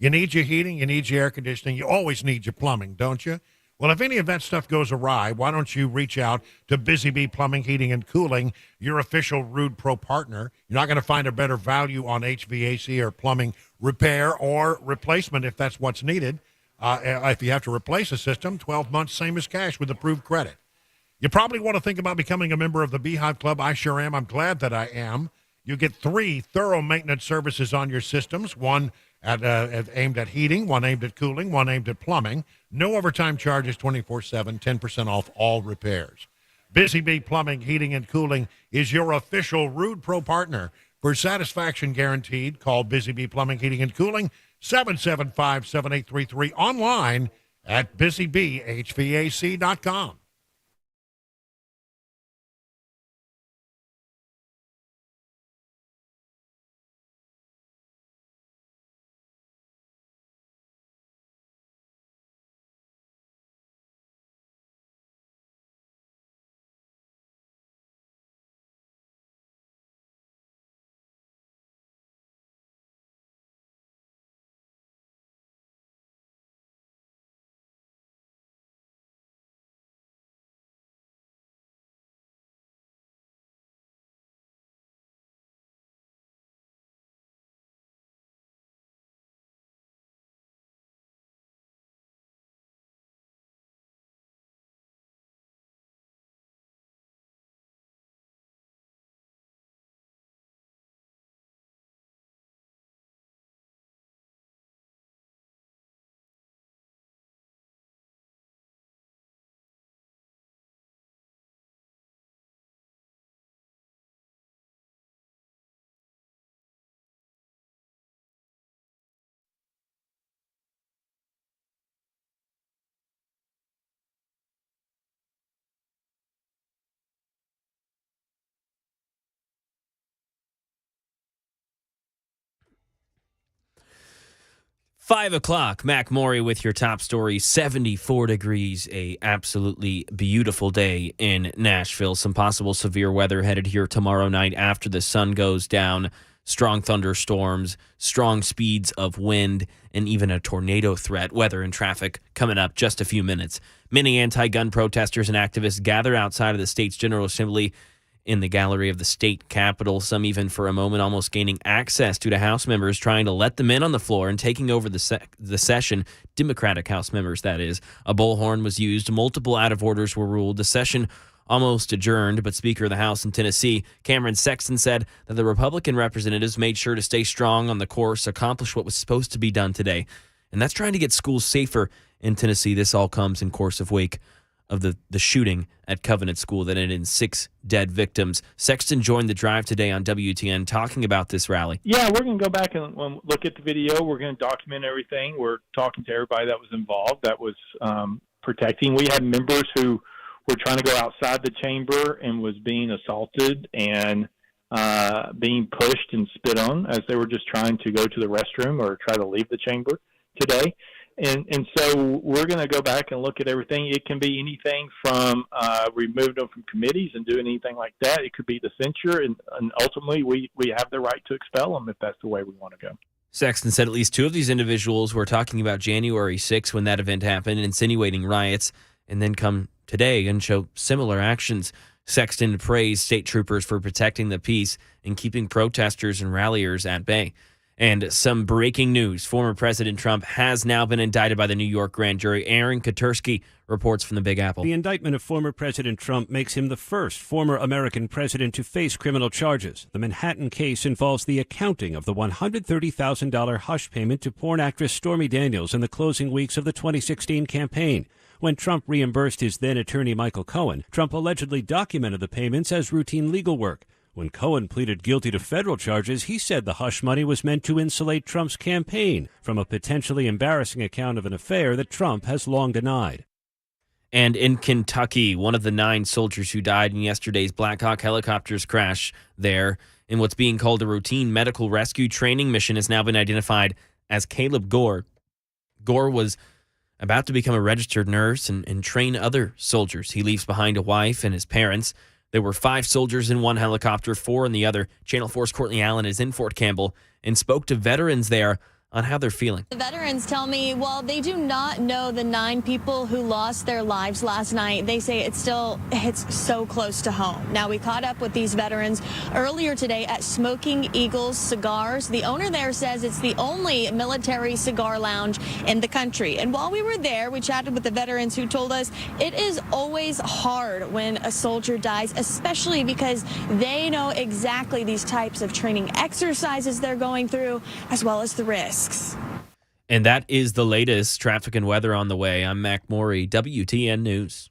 You need your heating, you need your air conditioning, you always need your plumbing, don't you? Well, if any of that stuff goes awry, why don't you reach out to Busy Bee Plumbing, Heating, and Cooling, your official Rude Pro partner. You're not going to find a better value on HVAC or plumbing repair or replacement if that's what's needed. If you have to replace a system, 12 months, same as cash with approved credit. You probably want to think about becoming a member of the Beehive Club. I sure am. I'm glad that I am. You get 3 thorough maintenance services on your systems, one aimed at heating, one aimed at cooling, one aimed at plumbing. No overtime charges 24/7, 10% off all repairs. Busy Bee Plumbing, Heating, and Cooling is your official Rude Pro partner. For satisfaction guaranteed, call Busy Bee Plumbing, Heating, and Cooling, 775-7833, online at busybeehvac.com. Five o'clock, Mac Maury with your top story. 74 degrees, a absolutely beautiful day in Nashville. Some possible severe weather headed here tomorrow night after the sun goes down. Strong thunderstorms, strong speeds of wind, and even a tornado threat. Weather and traffic coming up just a few minutes. Many anti-gun protesters and activists gather outside of the state's General Assembly in the gallery of the state capitol, some even for a moment almost gaining access to House members trying to let them in on the floor and taking over the session, Democratic House members, that is. A bullhorn was used, multiple out-of orders were ruled, the session almost adjourned, but Speaker of the House in Tennessee, Cameron Sexton, said that the Republican representatives made sure to stay strong on the course, accomplish what was supposed to be done today, and that's trying to get schools safer in Tennessee. This all comes in course of wake of the shooting at Covenant School that ended in 6 dead victims. Sexton joined the drive today on WTN talking about this rally. Yeah, we're going to go back and look at the video. We're going to document everything. We're talking to everybody that was involved, that was protecting. We had members who were trying to go outside the chamber and was being assaulted and being pushed and spit on as they were just trying to go to the restroom or try to leave the chamber today. And so we're going to go back and look at everything. It can be anything from remove them from committees and do anything like that. It could be the censure, and ultimately we have the right to expel them if that's the way we want to go. Sexton said at least two of these individuals were talking about January 6th when that event happened, insinuating riots, and then come today and show similar actions. Sexton praised state troopers for protecting the peace and keeping protesters and ralliers at bay. And some breaking news. Former President Trump has now been indicted by the New York grand jury. Aaron Katursky reports from the Big Apple. The indictment of former President Trump makes him the first former American president to face criminal charges. The Manhattan case involves the accounting of the $130,000 hush payment to porn actress Stormy Daniels in the closing weeks of the 2016 campaign. When Trump reimbursed his then attorney Michael Cohen, Trump allegedly documented the payments as routine legal work. When Cohen pleaded guilty to federal charges, he said the hush money was meant to insulate Trump's campaign from a potentially embarrassing account of an affair that Trump has long denied. And in Kentucky, one of the 9 soldiers who died in yesterday's Black Hawk helicopters crash there in what's being called a routine medical rescue training mission has now been identified as Caleb Gore. Gore was about to become a registered nurse and train other soldiers. He leaves behind a wife and his parents. There were 5 soldiers in one helicopter, 4 in the other. Channel 4's Courtney Allen is in Fort Campbell and spoke to veterans there on how they're feeling. The veterans tell me, well, they do not know the 9 people who lost their lives last night. They say it's so close to home. Now, we caught up with these veterans earlier today at Smoking Eagles Cigars. The owner there says it's the only military cigar lounge in the country. And while we were there, we chatted with the veterans who told us it is always hard when a soldier dies, especially because they know exactly these types of training exercises they're going through, as well as the risks. And that is the latest traffic and weather on the way. I'm Mac Morey, WTN News.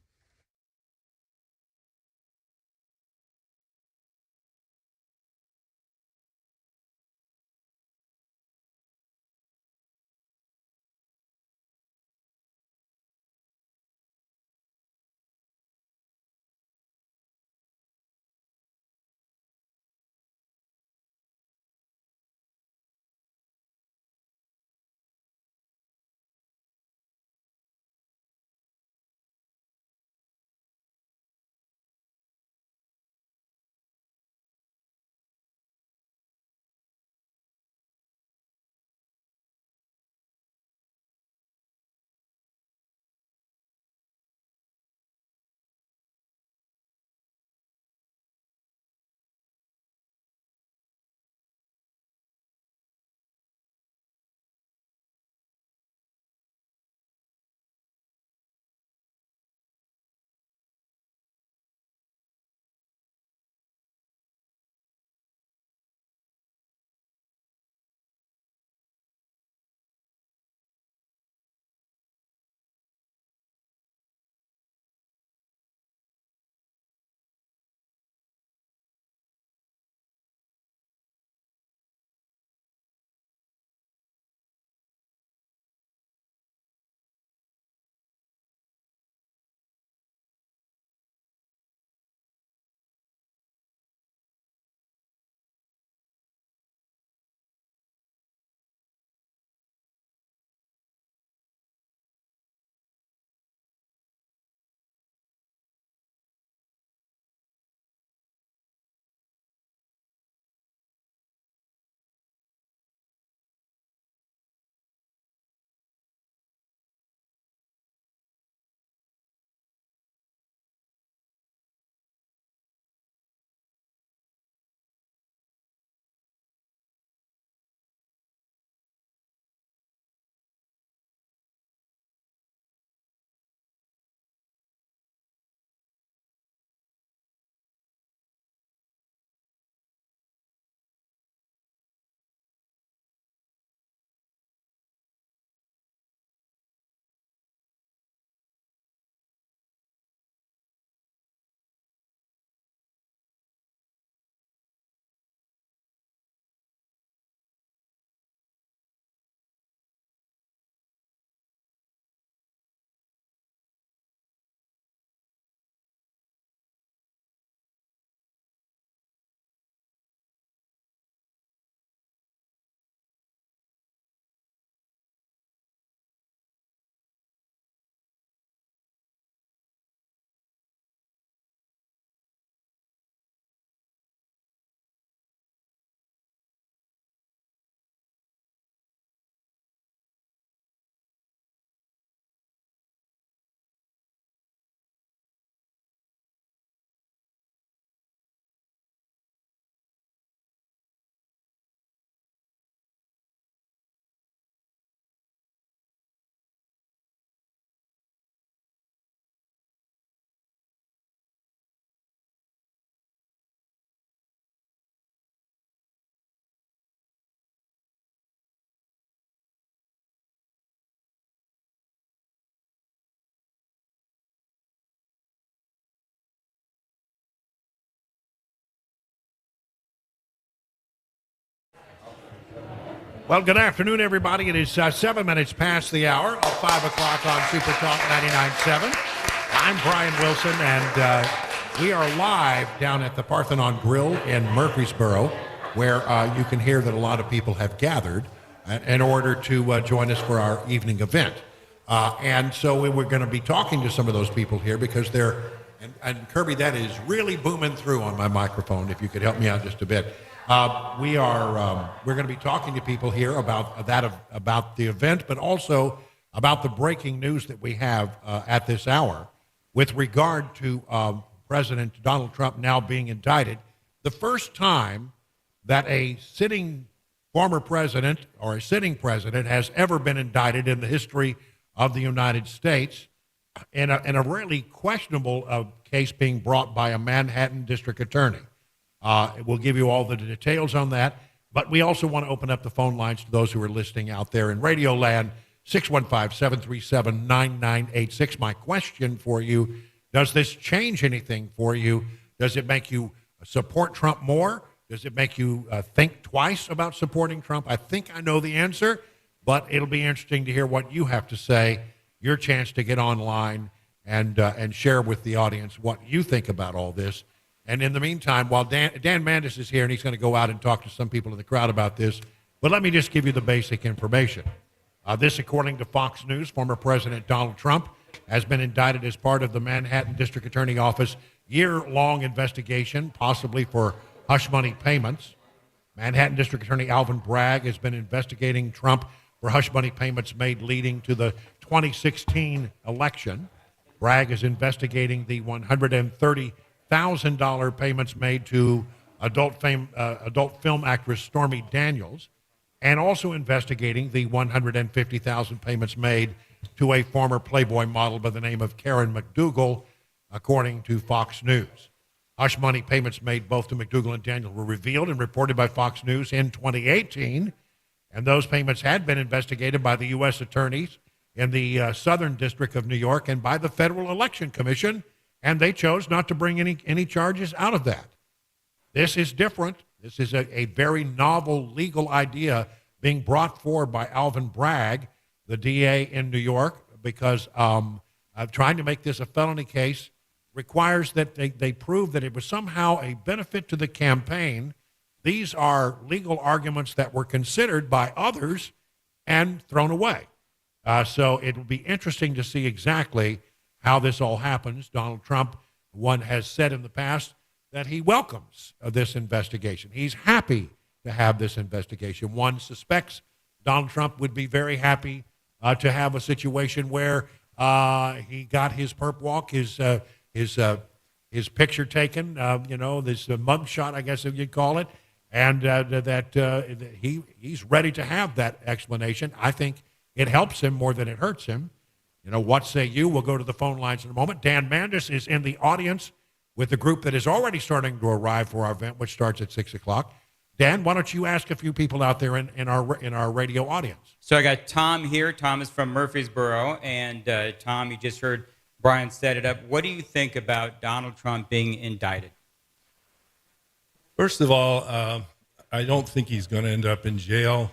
Well, good afternoon, everybody. It is 7 minutes past the hour of 5 o'clock on Super Talk 99.7. I'm Brian Wilson, and we are live down at the Parthenon Grill in Murfreesboro, where you can hear that a lot of people have gathered in order to join us for our evening event. And so we're going to be talking to some of those people here because they're, and Kirby, that is really booming through on my microphone, if you could help me out just a bit. We're going to be talking to people here about the event, but also about the breaking news that we have at this hour with regard to President Donald Trump now being indicted. The first time that a sitting former president or a sitting president has ever been indicted in the history of the United States in a really questionable case being brought by a Manhattan district attorney. We'll give you all the details on that, but we also want to open up the phone lines to those who are listening out there in Radio Land, 615-737-9986. My question for you, does this change anything for you? Does it make you support Trump more? Does it make you think twice about supporting Trump? I think I know the answer, but it'll be interesting to hear what you have to say, your chance to get online and share with the audience what you think about all this. And in the meantime, while Dan Mandis is here, and he's going to go out and talk to some people in the crowd about this, but let me just give you the basic information. This, according to Fox News, former President Donald Trump has been indicted as part of the Manhattan District Attorney Office year-long investigation, possibly for hush money payments. Manhattan District Attorney Alvin Bragg has been investigating Trump for hush money payments made leading to the 2016 election. Bragg is investigating the $130,000 payments made to adult film actress Stormy Daniels, and also investigating the $150,000 payments made to a former Playboy model by the name of Karen McDougal, according to Fox News. Hush money payments made both to McDougal and Daniels were revealed and reported by Fox News in 2018, and those payments had been investigated by the U.S. attorneys in the Southern District of New York and by the Federal Election Commission, and they chose not to bring any charges out of that. This is different. This is a very novel legal idea being brought forward by Alvin Bragg, the DA in New York, because trying to make this a felony case requires that they prove that it was somehow a benefit to the campaign. These are legal arguments that were considered by others and thrown away. So it will be interesting to see exactly how this all happens. Donald Trump, one has said in the past that he welcomes this investigation. He's happy to have this investigation. One suspects Donald Trump would be very happy to have a situation where he got his perp walk, his picture taken, this mug shot, I guess if you'd call it, and that he's ready to have that explanation. I think it helps him more than it hurts him. What say you? We'll go to the phone lines in a moment. Dan Mandis is in the audience with the group that is already starting to arrive for our event, which starts at 6 o'clock. Dan, why don't you ask a few people out there in our radio audience? So I got Tom here. Tom is from Murfreesboro. And Tom, you just heard Brian set it up. What do you think about Donald Trump being indicted? First of all, I don't think he's going to end up in jail.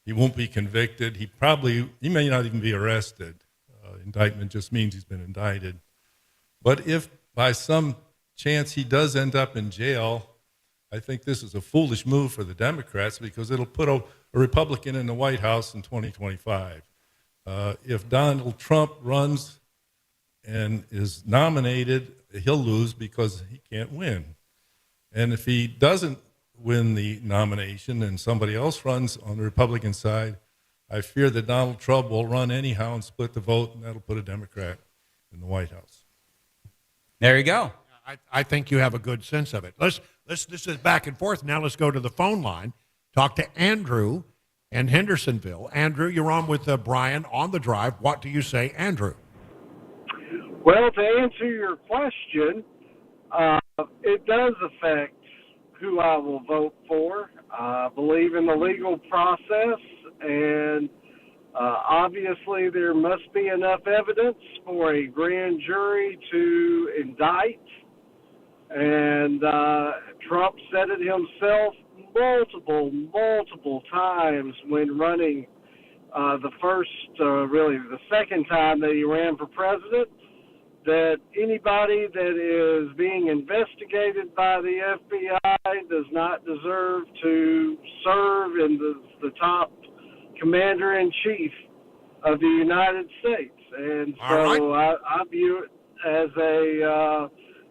He won't be convicted. He may not even be arrested. Indictment just means he's been indicted. But if by some chance he does end up in jail, I think this is a foolish move for the Democrats because it'll put a Republican in the White House in 2025. If Donald Trump runs and is nominated, he'll lose because he can't win. And if he doesn't win the nomination and somebody else runs on the Republican side, I fear that Donald Trump will run anyhow and split the vote, and that'll put a Democrat in the White House. There you go. I think you have a good sense of it. This is back and forth. Now let's go to the phone line. Talk to Andrew in Hendersonville. Andrew, you're on with Brian on the drive. What do you say, Andrew? Well, to answer your question, it does affect who I will vote for. I believe in the legal process, and obviously there must be enough evidence for a grand jury to indict. And Trump said it himself multiple times when running the second time that he ran for president, that anybody that is being investigated by the FBI does not deserve to serve in the top commander-in-chief of the United States. And so I view it as a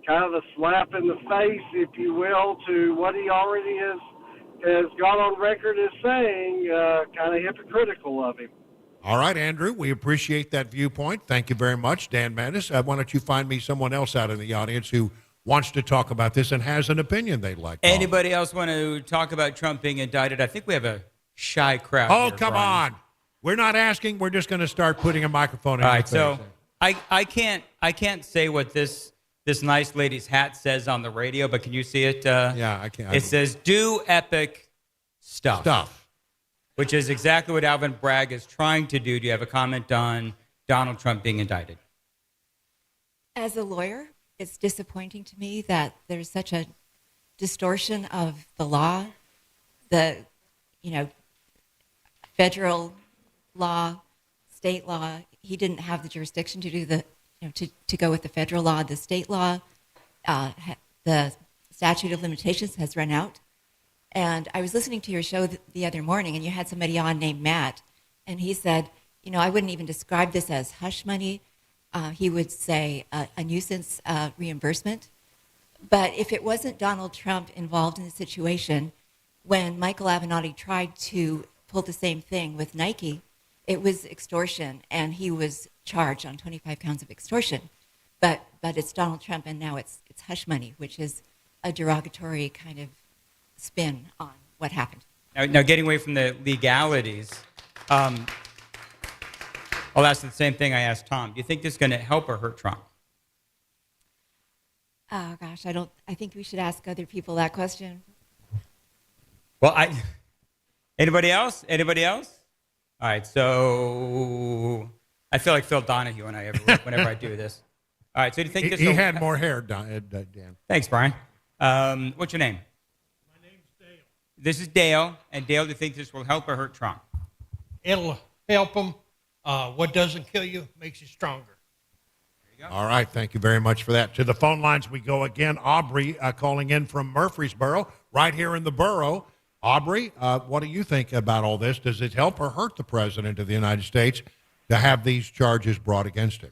kind of a slap in the face, if you will, to what he already has gone on record as saying, kind of hypocritical of him. All right, Andrew, we appreciate that viewpoint. Thank you very much. Dan Mattis, why don't you find me someone else out in the audience who wants to talk about this and has an opinion they'd like to offer. Anybody else want to talk about Trump being indicted? I think we have a shy crowd. Oh, here, come Brian. on. We're not asking. We're just going to start putting a microphone in All your right, face. so I can't say what this nice lady's hat says on the radio, but can you see it? Yeah, I can. It says, "Do epic stuff." Which is exactly what Alvin Bragg is trying to do. Do you have a comment on Donald Trump being indicted? As a lawyer, it's disappointing to me that there's such a distortion of the law. Federal law, state law. He didn't have the jurisdiction to do to go with the federal law. The state law, the statute of limitations has run out. And I was listening to your show the other morning, and you had somebody on named Matt, and he said, I wouldn't even describe this as hush money. He would say a nuisance reimbursement. But if it wasn't Donald Trump involved in the situation, when Michael Avenatti tried to pull the same thing with Nike, it was extortion, and he was charged on 25 counts of extortion. But it's Donald Trump, and now it's hush money, which is a derogatory kind of spin on what happened. Now getting away from the legalities, I'll ask the same thing I asked Tom. Do you think this is going to help or hurt Trump? Oh gosh, I think we should ask other people that question. Well, anybody else? All right, so I feel like Phil Donahue whenever I do this. All right, so do you think this he will... had more hair, Dan. Thanks, Brian. What's your name? This is Dale. And Dale, do you think this will help or hurt Trump? It'll help him. What doesn't kill you makes you stronger. All right. Thank you very much for that. To the phone lines we go again. Aubrey calling in from Murfreesboro, right here in the borough. Aubrey, what do you think about all this? Does it help or hurt the president of the United States to have these charges brought against him?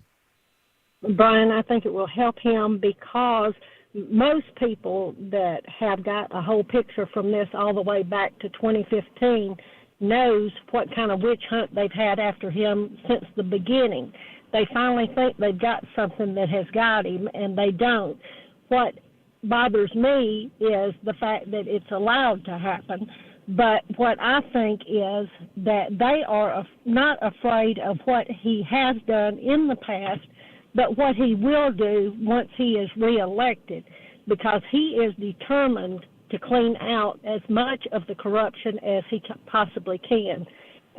Brian, I think it will help him because most people that have got a whole picture from this all the way back to 2015 knows what kind of witch hunt they've had after him since the beginning. They finally think they've got something that has got him, and they don't. What bothers me is the fact that it's allowed to happen. But what I think is that they are not afraid of what he has done in the past, but what he will do once he is reelected, because he is determined to clean out as much of the corruption as he possibly can.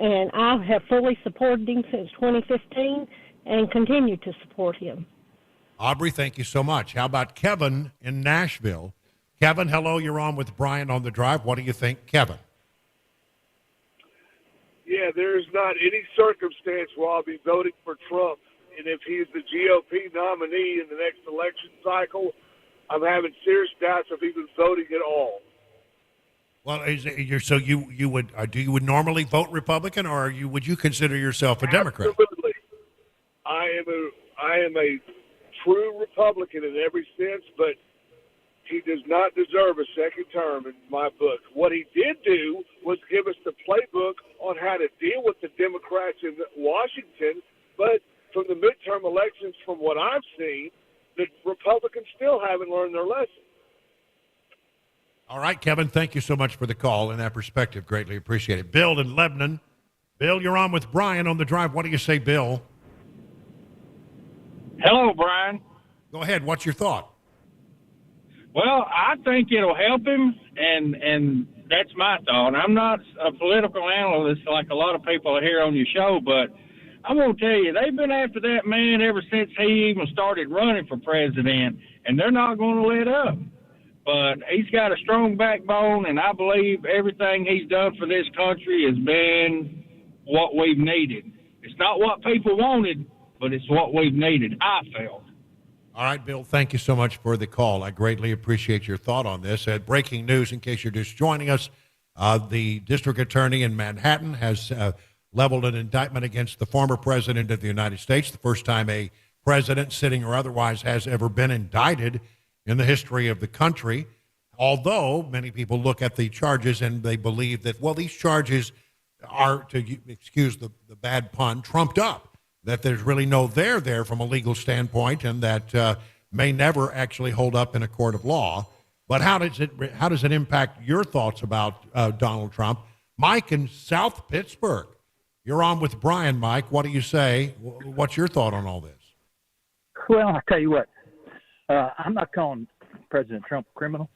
And I have fully supported him since 2015 and continue to support him. Aubrey, thank you so much. How about Kevin in Nashville? Kevin, hello, you're on with Brian on the Drive. What do you think, Kevin? Yeah, there's not any circumstance where I'll be voting for Trump. And if he's the GOP nominee in the next election cycle, I'm having serious doubts of even voting at all. Well, you would normally vote Republican, or would you consider yourself a Democrat? Absolutely. I am a true Republican in every sense, but he does not deserve a second term in my book. What he did do was give us the playbook on how to deal with the Democrats in Washington, but from the midterm elections, from what I've seen, the Republicans still haven't learned their lesson. All right, Kevin, thank you so much for the call and that perspective. Greatly appreciate it. Bill in Lebanon. Bill, you're on with Brian on the Drive. What do you say, Bill? Hello, Brian. Go ahead. What's your thought? Well, I think it'll help him, and that's my thought. I'm not a political analyst like a lot of people here on your show, but I'm going to tell you, they've been after that man ever since he even started running for president, and they're not going to let up. but he's got a strong backbone, and I believe everything he's done for this country has been what we've needed. It's not what people wanted, but it's what we've needed, I felt. All right, Bill, thank you so much for the call. I greatly appreciate your thought on this. Breaking news, in case you're just joining us, the district attorney in Manhattan has leveled an indictment against the former president of the United States, the first time a president, sitting or otherwise, has ever been indicted in the history of the country. Although many people look at the charges and they believe that, well, these charges are, to excuse the bad pun, trumped up, that there's really no there from a legal standpoint, and that may never actually hold up in a court of law. But how does it impact your thoughts about Donald Trump? Mike in South Pittsburgh, you're on with Brian. Mike, what do you say? What's your thought on all this? Well, I tell you what, I'm not calling President Trump a criminal,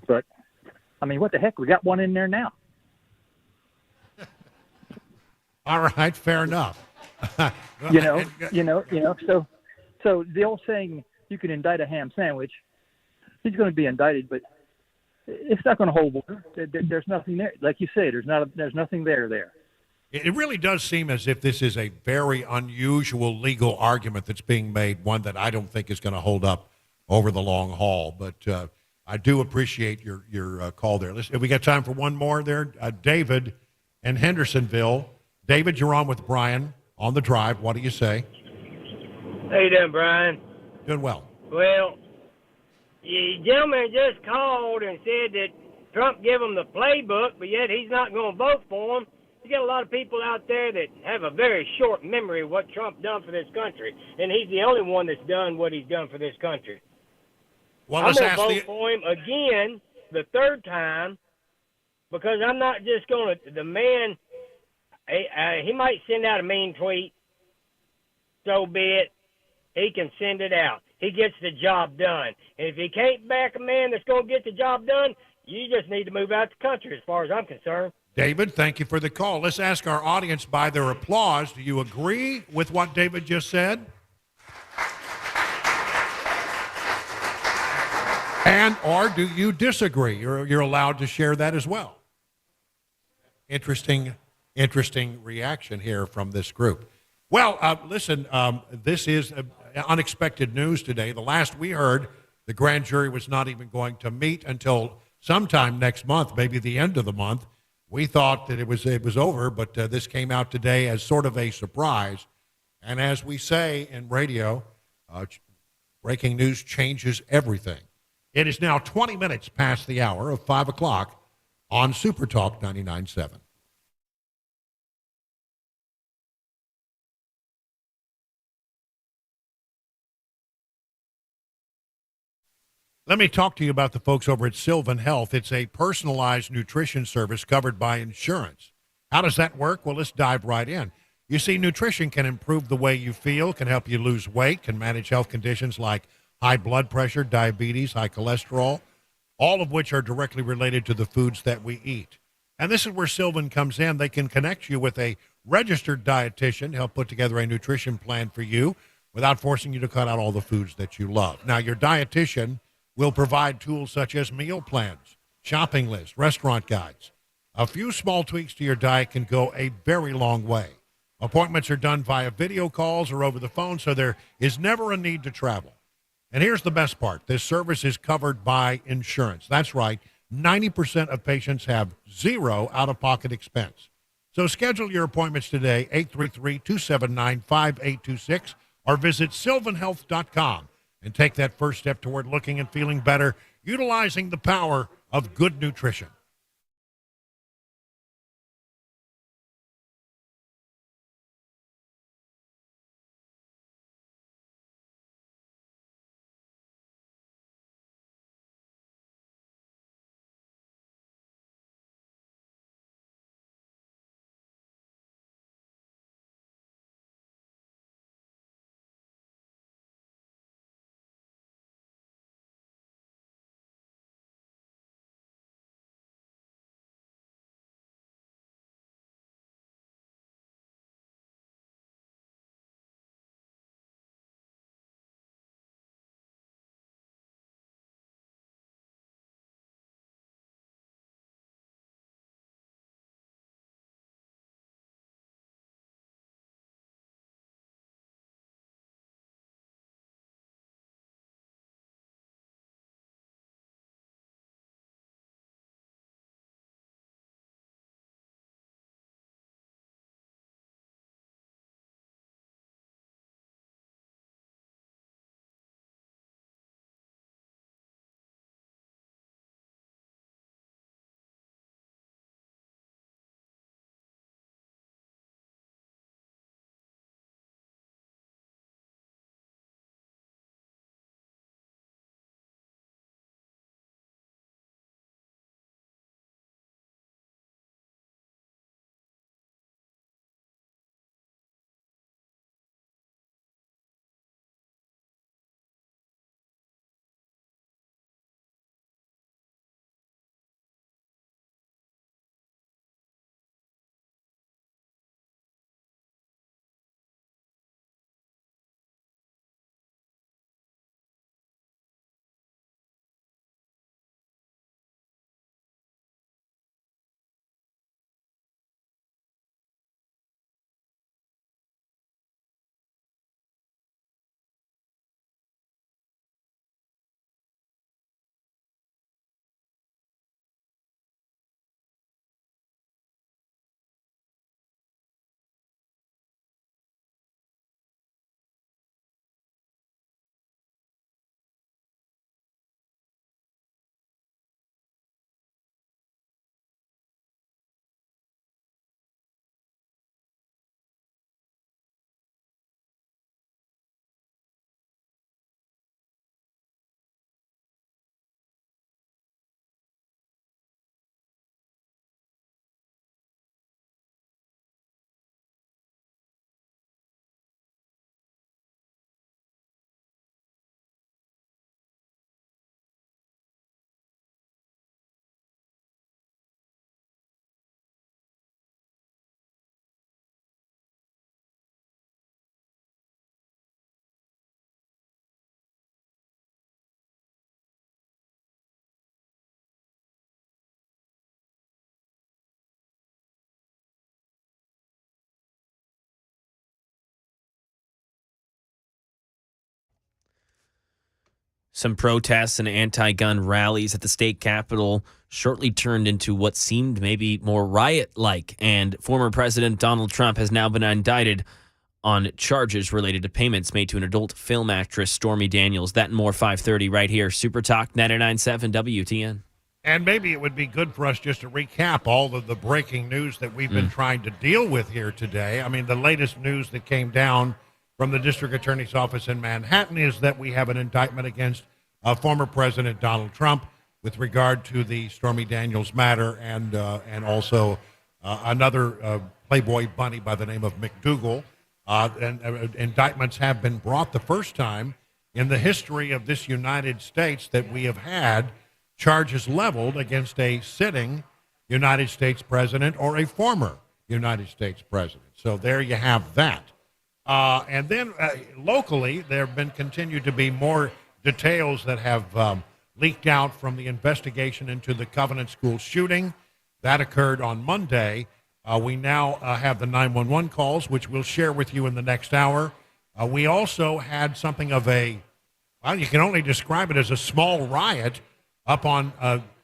but I mean, what the heck? We got one in there now. All right, fair enough. So the old saying, you can indict a ham sandwich. He's going to be indicted, but it's not going to hold water. There's nothing there. Like you say, there's nothing there. It really does seem as if this is a very unusual legal argument that's being made, one that I don't think is going to hold up over the long haul. But I do appreciate your call there. Listen, we got time for one more there. David in Hendersonville. David, you're on with Brian on the drive. What do you say? How you doing, Brian? Doing well. Well, the gentleman just called and said that Trump gave him the playbook, but yet he's not going to vote for him. You got a lot of people out there that have a very short memory of what Trump done for this country, and he's the only one that's done what he's done for this country. Well, I'm going to vote for him again the third time, because I'm not just going to, the man, he might send out a mean tweet, so be it. He can send it out. He gets the job done. And if he can't back a man that's going to get the job done, you just need to move out the country as far as I'm concerned. David, thank you for the call. Let's ask our audience by their applause. Do you agree with what David just said? And or do you disagree? You're allowed to share that as well. Interesting reaction here from this group. Well, listen, this is unexpected news today. The last we heard, the grand jury was not even going to meet until sometime next month, maybe the end of the month. We thought that it was over, but this came out today as sort of a surprise. And as we say in radio, breaking news changes everything. It is now 20 minutes past the hour of 5 o'clock on Super Talk 99.7. Let me talk to you about the folks over at Sylvan Health. It's a personalized nutrition service covered by insurance. How does that work? Well, let's dive right in. You see, nutrition can improve the way you feel, can help you lose weight, can manage health conditions like high blood pressure, diabetes, high cholesterol, all of which are directly related to the foods that we eat. And this is where Sylvan comes in. They can connect you with a registered dietitian, help put together a nutrition plan for you without forcing you to cut out all the foods that you love. Now, your dietitian will provide tools such as meal plans, shopping lists, restaurant guides. A few small tweaks to your diet can go a very long way. Appointments are done via video calls or over the phone, so there is never a need to travel. And here's the best part. This service is covered by insurance. That's right. 90% of patients have zero out-of-pocket expense. So schedule your appointments today, 833-279-5826, or visit sylvanhealth.com. and take that first step toward looking and feeling better, utilizing the power of good nutrition. Some protests and anti-gun rallies at the state capitol shortly turned into what seemed maybe more riot-like, and former President Donald Trump has now been indicted on charges related to payments made to an adult film actress, Stormy Daniels. That and more 5:30 right here. Super Talk 99.7 WTN. And maybe it would be good for us just to recap all of the breaking news that we've been trying to deal with here today. I mean, the latest news that came down from the district attorney's office in Manhattan is that we have an indictment against former President Donald Trump with regard to the Stormy Daniels matter, and also another Playboy bunny by the name of McDougal. Indictments have been brought the first time in the history of this United States that we have had charges leveled against a sitting United States president or a former United States president. So there you have that. And then locally, there have been continued to be more details that have leaked out from the investigation into the Covenant School shooting. That occurred on Monday. We now have the 911 calls, which we'll share with you in the next hour. We also had something of a, well, you can only describe it as a small riot up on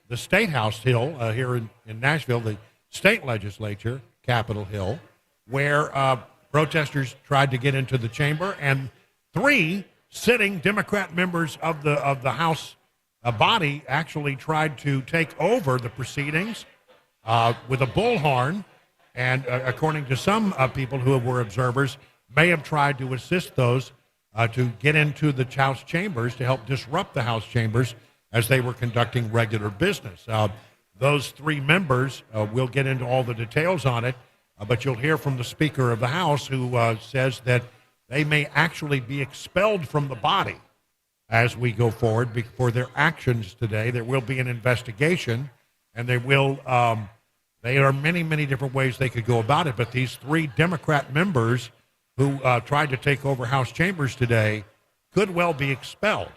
the State House Hill here in Nashville, the state legislature, Capitol Hill, where protesters tried to get into the chamber, and 3 sitting Democrat members of the House body actually tried to take over the proceedings with a bullhorn, and according to some people who were observers, may have tried to assist those to get into the House chambers to help disrupt the House chambers as they were conducting regular business. Those 3 members, we'll get into all the details on it, but you'll hear from the Speaker of the House who says that they may actually be expelled from the body as we go forward for their actions today. There will be an investigation, and there are many, many different ways they could go about it, but these 3 Democrat members who tried to take over House chambers today could well be expelled.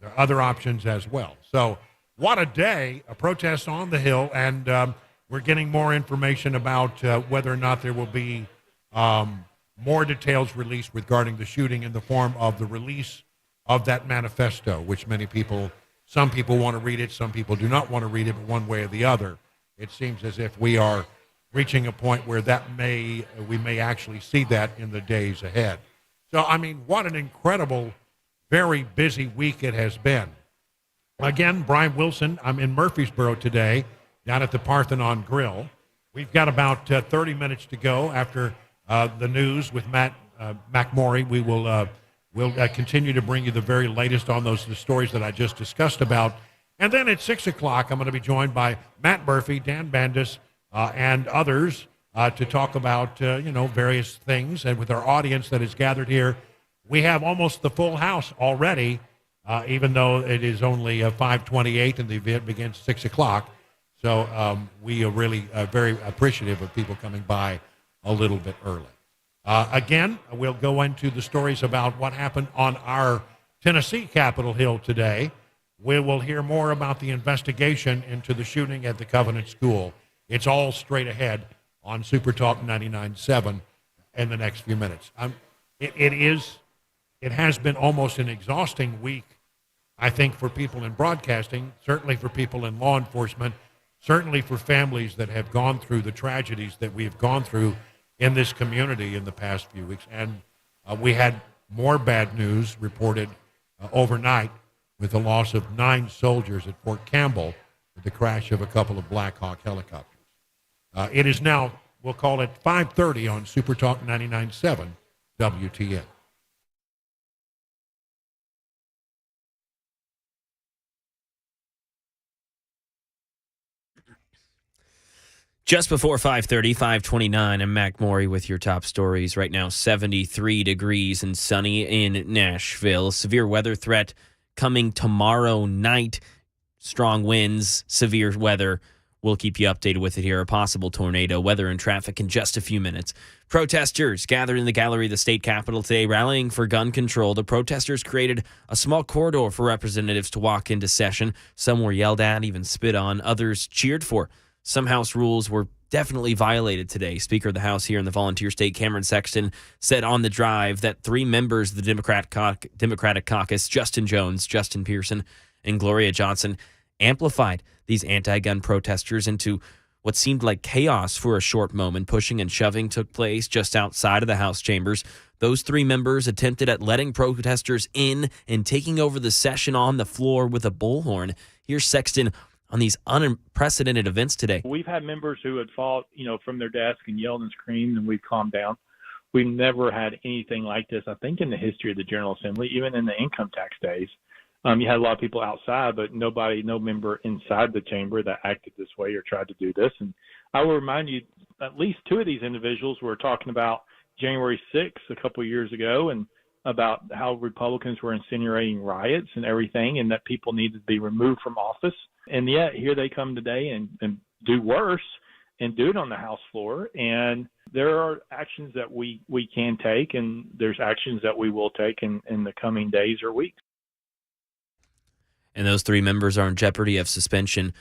There are other options as well. So what a day, a protest on the Hill, and we're getting more information about whether or not there will be more details released regarding the shooting in the form of the release of that manifesto, which some people want to read it, some people do not want to read it, but one way or the other, it seems as if we are reaching a point where we may actually see that in the days ahead. So, I mean, what an incredible, very busy week it has been. Again, Brian Wilson, I'm in Murfreesboro today, down at the Parthenon Grill. We've got about 30 minutes to go after the news with Matt McMorey. We'll continue to bring you the very latest on the stories that I just discussed about. And then at 6 o'clock, I'm going to be joined by Matt Murphy, Dan Bandis, and others to talk about, various things. And with our audience that is gathered here, we have almost the full house already, even though it is only 5:28 and the event begins 6 o'clock. So we are really very appreciative of people coming by a little bit early. Again, we'll go into the stories about what happened on our Tennessee Capitol Hill today. We will hear more about the investigation into the shooting at the Covenant School. It's all straight ahead on Super Talk 99.7 in the next few minutes. It has been almost an exhausting week, I think, for people in broadcasting, certainly for people in law enforcement, certainly for families that have gone through the tragedies that we have gone through in this community in the past few weeks. And we had more bad news reported overnight with the loss of 9 soldiers at Fort Campbell with the crash of a couple of Black Hawk helicopters. It is now, we'll call it 5:30 on Super Talk 99.7 WTN. Just before 5:30, 5:29, I'm Mac Morey with your top stories. Right now, 73 degrees and sunny in Nashville. Severe weather threat coming tomorrow night. Strong winds, severe weather. We'll keep you updated with it here. A possible tornado, weather, and traffic in just a few minutes. Protesters gathered in the gallery of the state capitol today, rallying for gun control. The protesters created a small corridor for representatives to walk into session. Some were yelled at, even spit on. Others cheered for. some House rules were definitely violated today. Speaker of the House here in the volunteer state, Cameron Sexton, said on the drive that 3 members of the Democratic caucus, Justin Jones, Justin Pearson, and Gloria Johnson, amplified these anti-gun protesters into what seemed like chaos for a short moment. Pushing and shoving took place just outside of the House chambers. Those 3 members attempted at letting protesters in and taking over the session on the floor with a bullhorn. Here's Sexton on these unprecedented events today. We've had members who had fought, from their desk and yelled and screamed, and we've calmed down. We've never had anything like this, I think, in the history of the General Assembly, even in the income tax days. You had a lot of people outside, but no member inside the chamber that acted this way or tried to do this. And I will remind you, at least 2 of these individuals were talking about January 6th a couple of years ago, and about how Republicans were insinuating riots and everything, and that people needed to be removed from office. And yet here they come today and do worse and do it on the House floor. And there are actions that we can take, and there's actions that we will take in the coming days or weeks. And those 3 members are in jeopardy of suspension.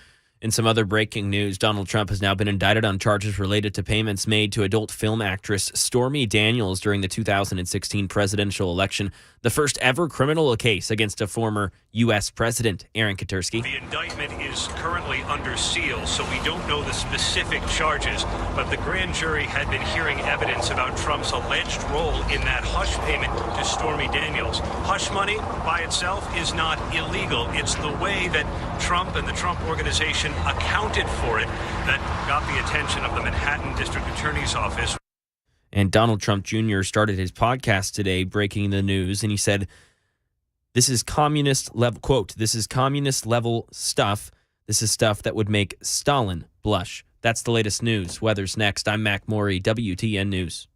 In some other breaking news, Donald Trump has now been indicted on charges related to payments made to adult film actress Stormy Daniels during the 2016 presidential election, the first ever criminal case against a former U.S. president. Aaron Katersky. The indictment is currently under seal, so we don't know the specific charges, but the grand jury had been hearing evidence about Trump's alleged role in that hush payment to Stormy Daniels. Hush money by itself is not illegal. It's the way that Trump and the Trump Organization accounted for it that got the attention of the Manhattan District Attorney's Office. And Donald Trump Jr. started his podcast today breaking the news, and he said, this is communist level, quote, this is communist level stuff. This is stuff that would make Stalin blush. That's the latest news. Weather's next. I'm Mac Morey, WTN News.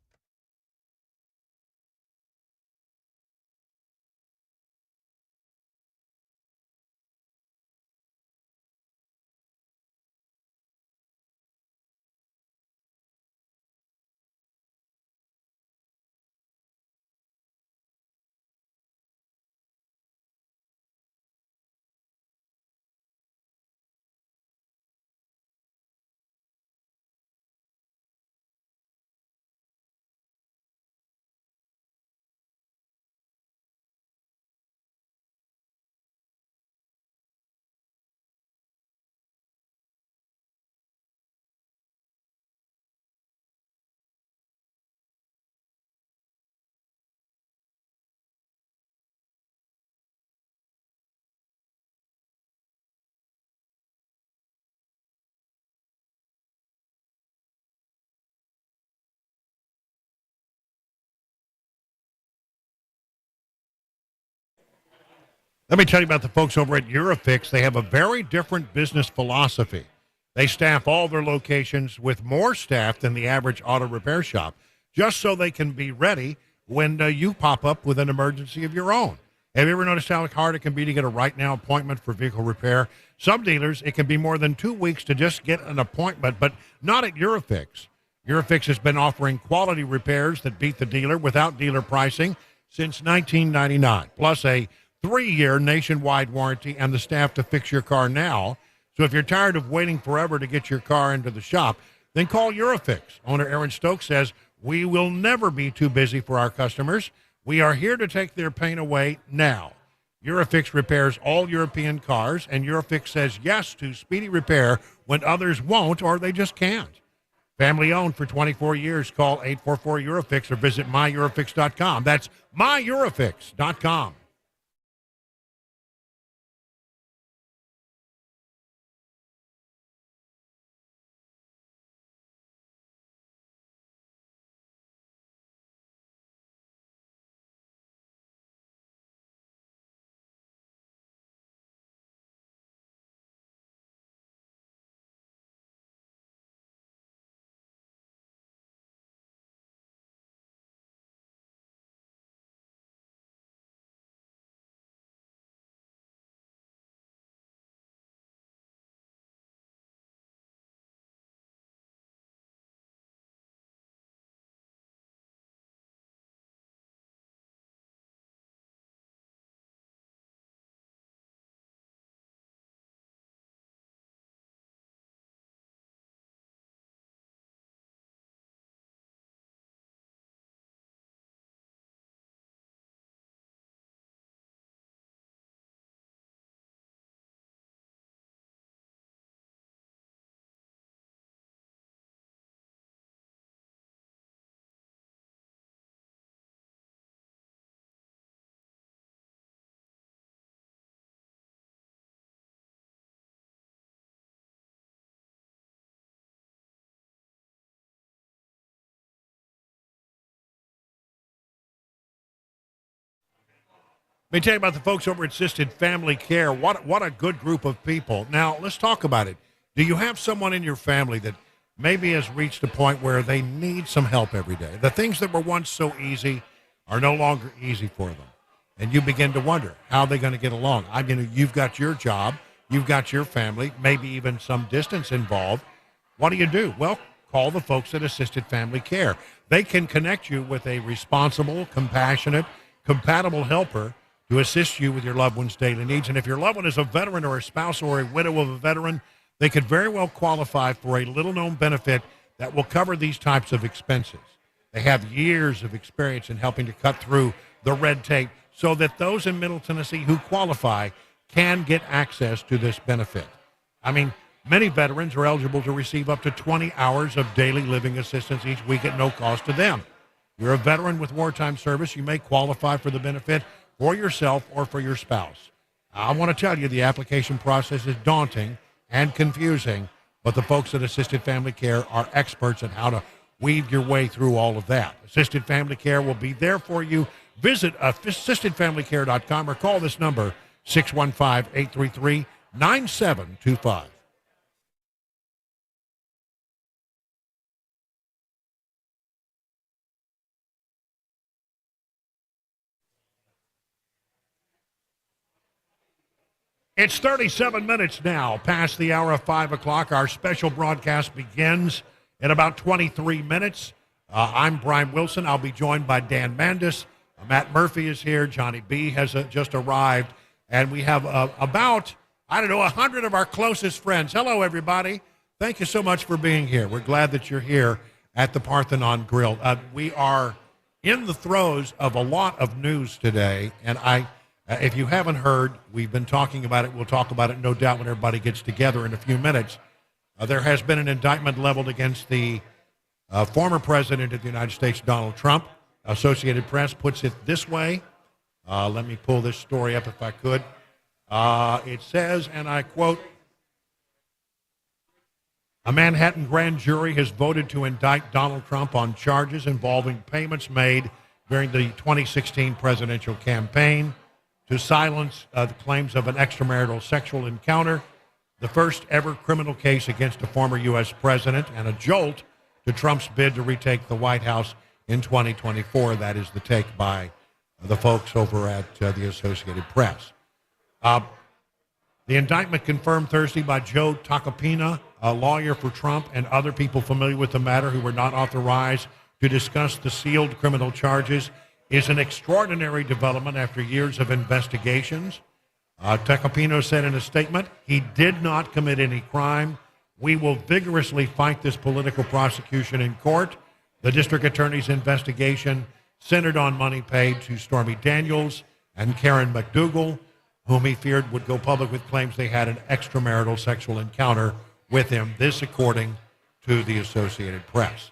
Let me tell you about the folks over at Eurofix. They have a very different business philosophy. They staff all their locations with more staff than the average auto repair shop, just so they can be ready when you pop up with an emergency of your own. Have you ever noticed how hard it can be to get a right-now appointment for vehicle repair? Some dealers, it can be more than 2 weeks to just get an appointment, but not at Eurofix. Eurofix has been offering quality repairs that beat the dealer without dealer pricing since 1999, plus a 3-year nationwide warranty and the staff to fix your car now. So if you're tired of waiting forever to get your car into the shop, then call Eurofix. Owner Aaron Stokes says, we will never be too busy for our customers. We are here to take their pain away now. Eurofix repairs all European cars, and Eurofix says yes to speedy repair when others won't or they just can't. Family owned for 24 years. Call 844-EUROFIX or visit myEurofix.com. That's myEurofix.com. Let me tell you about the folks over at Assisted Family Care. What a good group of people. Now, let's talk about it. Do you have someone in your family that maybe has reached a point where they need some help every day? The things that were once so easy are no longer easy for them. And you begin to wonder, how are they going to get along? I mean, you've got your job, you've got your family, maybe even some distance involved. What do you do? Well, call the folks at Assisted Family Care. They can connect you with a responsible, compassionate, compatible helper to assist you with your loved one's daily needs. And if your loved one is a veteran or a spouse or a widow of a veteran, they could very well qualify for a little-known benefit that will cover these types of expenses. They have years of experience in helping to cut through the red tape so that those in Middle Tennessee who qualify can get access to this benefit. I mean, many veterans are eligible to receive up to 20 hours of daily living assistance each week at no cost to them. You're a veteran with wartime service, you may qualify for the benefit for yourself or for your spouse. I want to tell you the application process is daunting and confusing, but the folks at Assisted Family Care are experts in how to weave your way through all of that. Assisted Family Care will be there for you. Visit assistedfamilycare.com or call this number, 615-833-9725. It's 37 minutes now past the hour of 5 o'clock. Our special broadcast begins in about 23 minutes. I'm Brian Wilson. I'll be joined by Dan Mandis. Matt Murphy is here. Johnny B. has just arrived. And we have about, 100 of our closest friends. Hello, everybody. Thank you so much for being here. We're glad that you're here at the Parthenon Grill. We are in the throes of a lot of news today, and if you haven't heard, we've been talking about it. We'll talk about it, no doubt, when everybody gets together in a few minutes. There has been an indictment leveled against the former president of the United States, Donald Trump. Associated Press puts it this way. Let me pull this story up if I could. It says, and I quote, "A Manhattan grand jury has voted to indict Donald Trump on charges involving payments made during the 2016 presidential campaign to silence the claims of an extramarital sexual encounter, the first ever criminal case against a former U.S. president, and a jolt to Trump's bid to retake the White House in 2024. That is the take by the folks over at the Associated Press. The indictment confirmed Thursday by Joe Tacopina, a lawyer for Trump, and other people familiar with the matter who were not authorized to discuss the sealed criminal charges, is an extraordinary development after years of investigations. Tacopino said in a statement, "He did not commit any crime. We will vigorously fight this political prosecution in court." The district attorney's investigation centered on money paid to Stormy Daniels and Karen McDougal, whom he feared would go public with claims they had an extramarital sexual encounter with him. This according to the Associated Press.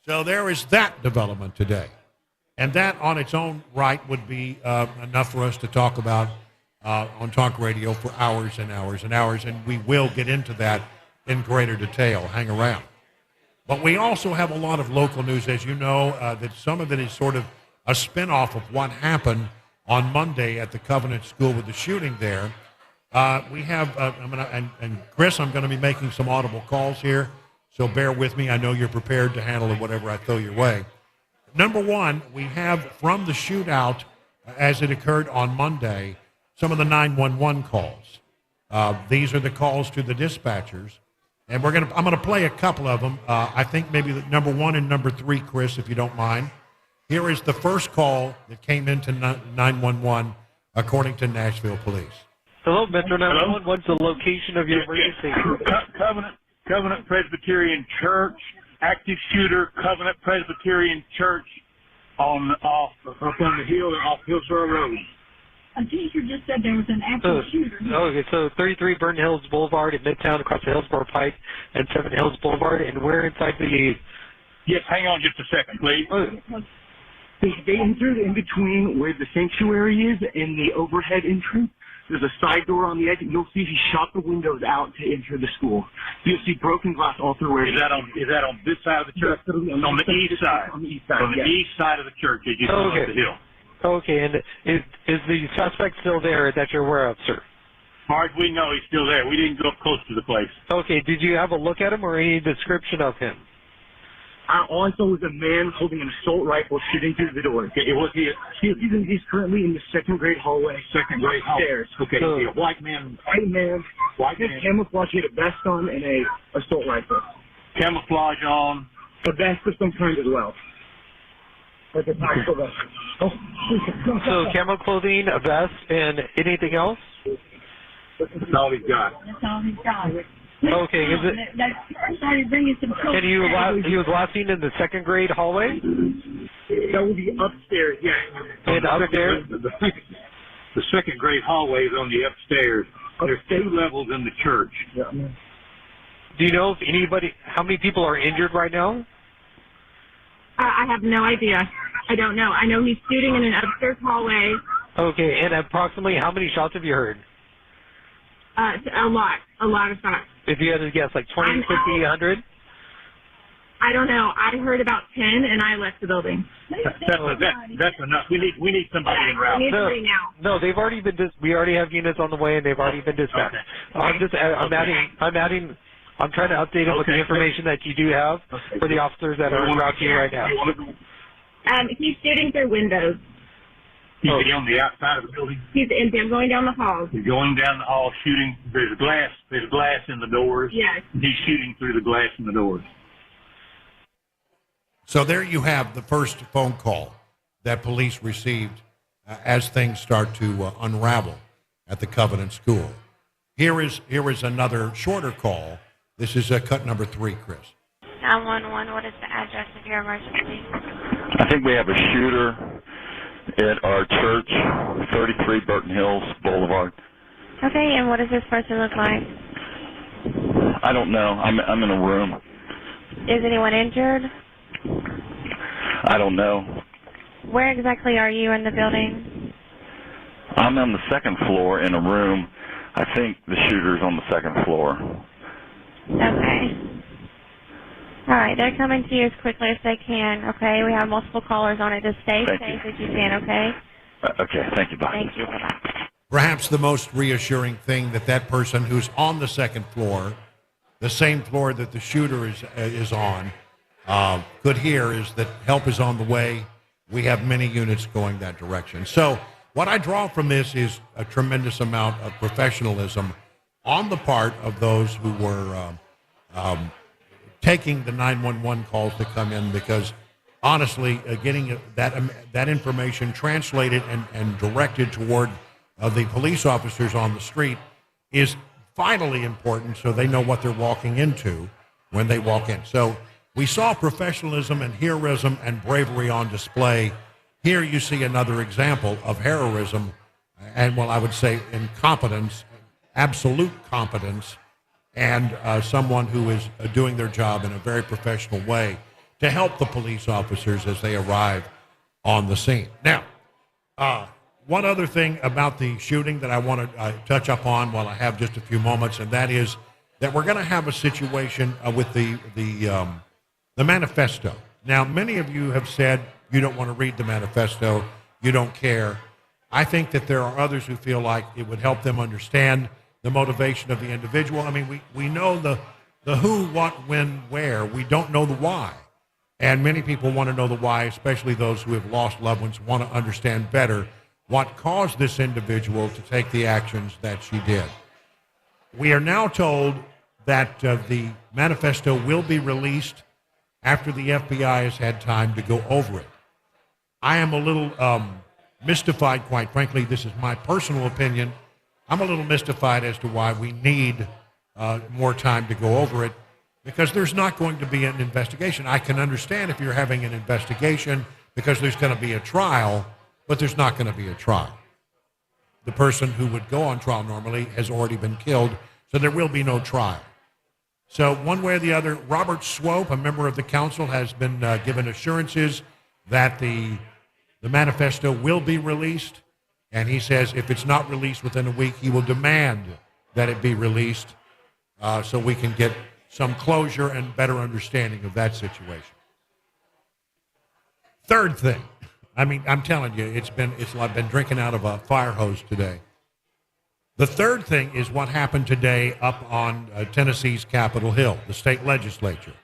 So there is that development today. And that on its own right would be enough for us to talk about on talk radio for hours and hours and hours, and we will get into that in greater detail. Hang around. But we also have a lot of local news, as you know, that some of it is sort of a spinoff of what happened on Monday at the Covenant School with the shooting there. We have, and Chris, I'm going to be making some audible calls here, so bear with me. I know you're prepared to handle whatever I throw your way. Number one, we have from the shootout, as it occurred on Monday, some of the 911 calls. These are the calls to the dispatchers, and I'm going to play a couple of them. I think maybe number one and number three, Chris, if you don't mind. Here is the first call that came into 911, according to Nashville Police. Hello, Metro 911. What's the location of your emergency? Covenant Presbyterian Church, active shooter, Covenant Presbyterian Church up on the hill off Hillsboro Road. A teacher just said there was an active shooter. Okay, so 33 Burton Hills Boulevard in Midtown across the Hillsboro Pike and 7 Hills Boulevard, and we're inside the... Yes, hang on just a second, please. They entered in between where the sanctuary is and the overhead entrance. There's a side door on the edge. You'll see he shot the windows out to enter the school. You'll see broken glass all through where... Is that on this side of the church? Yes, on the east side. On the east side. On the east side of the church as you come up the hill. Okay, and is the suspect still there that you're aware of, sir? As far as we know, he's still there. We didn't go up close to the place. Okay, did you have a look at him or any description of him? All I saw was a man holding an assault rifle shooting through the door. Okay, He's currently in the second grade hallway. Second grade upstairs. Okay, So, a white man. White man. Camouflage, he had a vest on and a assault rifle. Camouflage on. A vest of some kind as well. Like a tactical vest. Oh, So camo clothing, a vest, and anything else? That's all he's got. That's all he's got. Okay, is it? I started bringing some coke. And he was last seen in the second grade hallway? That would be upstairs, yeah. And upstairs? The second grade hallway is on the upstairs. There's 2 levels in the church. Yeah. Do you know if how many people are injured right now? I have no idea. I don't know. I know he's shooting in an upstairs hallway. Okay, and approximately how many shots have you heard? A lot of shots. If you had to guess, like 20, 50, 100? I don't know. I heard about 10 and I left the building. That's enough. We need somebody in route. We need somebody now. No, they've already been. We already have units on the way, and they've already been dispatched. Okay. I'm trying to update them with the information that you do have for the officers that are en route to you right now. He's shooting through windows. He's on the outside of the building. He's going down the hall. He's going down the hall shooting. There's glass in the doors. Yes. He's shooting through the glass in the doors. So there you have the first phone call that police received as things start to unravel at the Covenant School. Here is another shorter call. This is cut number 3, Chris. 911, what is the address of your emergency? I think we have a shooter at our church, 33 Burton Hills Boulevard. Okay, and what does this person look like? I don't know. I'm in a room. Is anyone injured? I don't know. Where exactly are you in the building? I'm on the second floor in a room. I think the shooter's on the second floor. Okay. All right, they're coming to you as quickly as they can, okay? We have multiple callers on it. Just stay safe as you can, okay? Okay, thank you, bye. Thank you, bye-bye. Perhaps the most reassuring thing that person who's on the second floor, the same floor that the shooter is on, could hear is that help is on the way. We have many units going that direction. So what I draw from this is a tremendous amount of professionalism on the part of those who were taking the 911 calls that come in, because honestly, getting that information translated and directed toward the police officers on the street is vitally important, so they know what they're walking into when they walk in. So we saw professionalism and heroism and bravery on display. Here you see another example of heroism and, well, I would say incompetence, absolute competence, and someone who is doing their job in a very professional way to help the police officers as they arrive on the scene. Now, one other thing about the shooting that I want to touch up on while I have just a few moments, and that is that we're going to have a situation with the manifesto. Now, many of you have said you don't want to read the manifesto, you don't care. I think that there are others who feel like it would help them understand the motivation of the individual. I mean, we know the who, what, when, where. We don't know the why. And many people want to know the why, especially those who have lost loved ones, want to understand better what caused this individual to take the actions that she did. We are now told that the manifesto will be released after the FBI has had time to go over it. I am a little mystified, quite frankly. This is my personal opinion. I'm a little mystified as to why we need more time to go over it, because there's not going to be an investigation. I can understand if you're having an investigation because there's going to be a trial, but there's not going to be a trial. The person who would go on trial normally has already been killed, so there will be no trial. So one way or the other, Robert Swope, a member of the council, has been given assurances that the manifesto will be released. And he says if it's not released within a week, he will demand that it be released so we can get some closure and better understanding of that situation. Third thing, I mean, I'm telling you, I've been drinking out of a fire hose today. The third thing is what happened today up on Tennessee's Capitol Hill, the state legislature.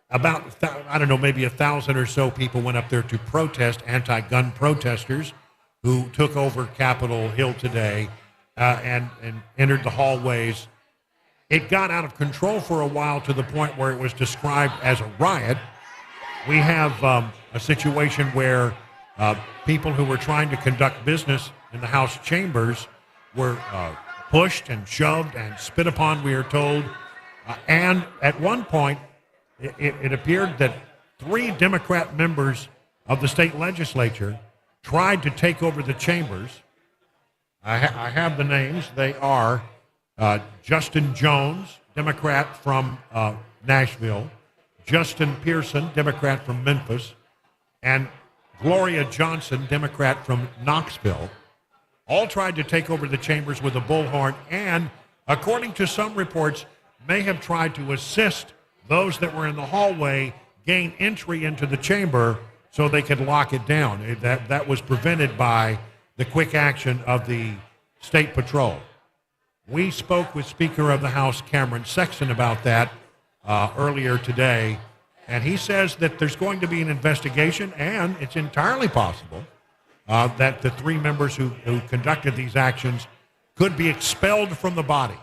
About, I don't know, maybe 1,000 or so people went up there to protest, anti-gun protesters who took over Capitol Hill today and entered the hallways. It got out of control for a while to the point where it was described as a riot. We have a situation where people who were trying to conduct business in the House chambers were pushed and shoved and spit upon, we are told. And at one point, it appeared that 3 Democrat members of the state legislature tried to take over the chambers. I have the names. They are Justin Jones, Democrat from Nashville, Justin Pearson, Democrat from Memphis, and Gloria Johnson, Democrat from Knoxville, all tried to take over the chambers with a bullhorn and, according to some reports, may have tried to assist those that were in the hallway gain entry into the chamber so they could lock it down. That was prevented by the quick action of the State Patrol. We spoke with Speaker of the House Cameron Sexton about that earlier today, and he says that there's going to be an investigation, and it's entirely possible that the 3 members who conducted these actions could be expelled from the body.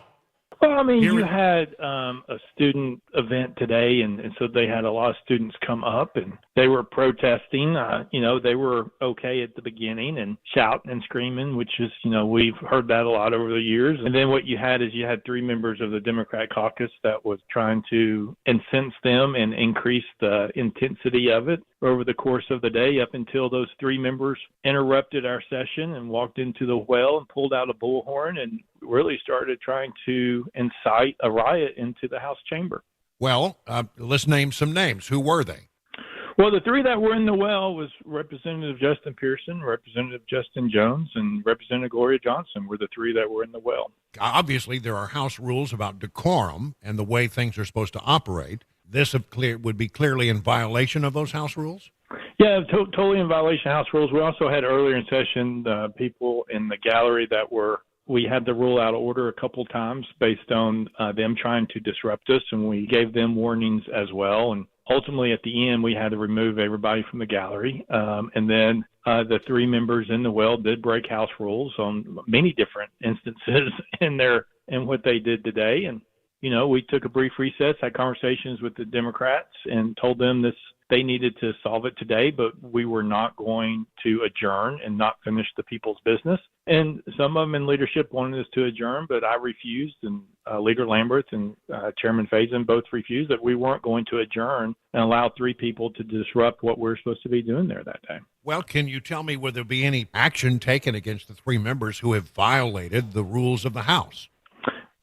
Well, I mean, you had a student event today, and so they had a lot of students come up, and they were protesting. They were okay at the beginning and shouting and screaming, which is, we've heard that a lot over the years. And then what you had is you had 3 members of the Democrat caucus that was trying to incense them and increase the intensity of it over the course of the day, up until those 3 members interrupted our session and walked into the well and pulled out a bullhorn and really started trying to incite a riot into the House chamber. Well, let's name some names. Who were they? Well, the 3 that were in the well was Representative Justin Pearson, Representative Justin Jones, and Representative Gloria Johnson were the 3 that were in the well. Obviously, there are House rules about decorum and the way things are supposed to operate. This would be clearly in violation of those House rules? Yeah, totally in violation of House rules. We also had earlier in session people in the gallery that we had to rule out order a couple times based on them trying to disrupt us, and we gave them warnings as well. And ultimately, at the end, we had to remove everybody from the gallery. And then the 3 members in the well did break House rules on many different instances in what they did today. And, we took a brief recess, had conversations with the Democrats, and told them they needed to solve it today, but we were not going to adjourn and not finish the people's business. And some of them in leadership wanted us to adjourn, but I refused, and Leader Lamberth and Chairman Faison both refused, that we weren't going to adjourn and allow 3 people to disrupt what we're supposed to be doing there that day. Well, can you tell me, will there be any action taken against the 3 members who have violated the rules of the House?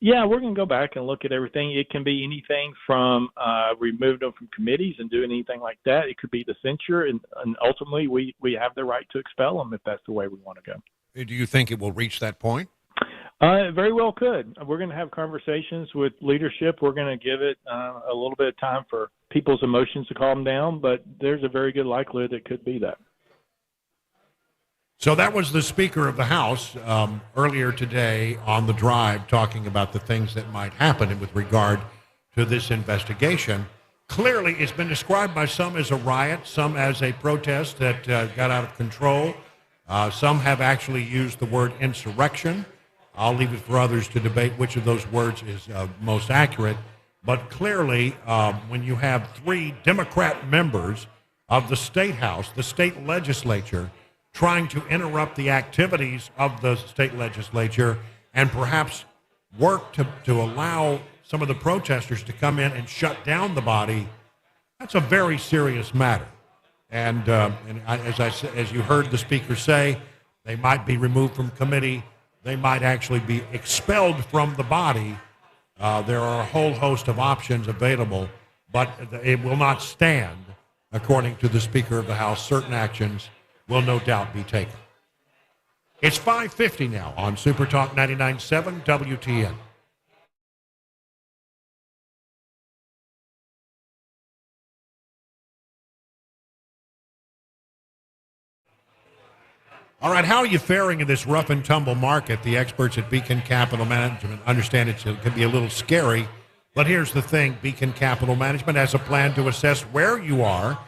Yeah, we're going to go back and look at everything. It can be anything from remove them from committees and do anything like that. It could be the censure, and ultimately we have the right to expel them if that's the way we want to go. Do you think it will reach that point? It very well could. We're going to have conversations with leadership. We're going to give it a little bit of time for people's emotions to calm down, but there's a very good likelihood it could be that. So that was the Speaker of the House earlier today on the drive talking about the things that might happen with regard to this investigation. Clearly, it's been described by some as a riot, some as a protest that got out of control. Some have actually used the word insurrection. I'll leave it for others to debate which of those words is most accurate. But clearly, when you have 3 Democrat members of the State House, the state legislature, trying to interrupt the activities of the state legislature and perhaps work to allow some of the protesters to come in and shut down the body, that's a very serious matter. And as you heard the speaker say, they might be removed from committee. They might actually be expelled from the body. There are a whole host of options available, but it will not stand, according to the Speaker of the House. Certain actions will no doubt be taken. It's 5:50 now on Super Talk 99.7 WTN. All right, how are you faring in this rough and tumble market? The experts at Beacon Capital Management understand it can be a little scary, but here's the thing. Beacon Capital Management has a plan to assess where you are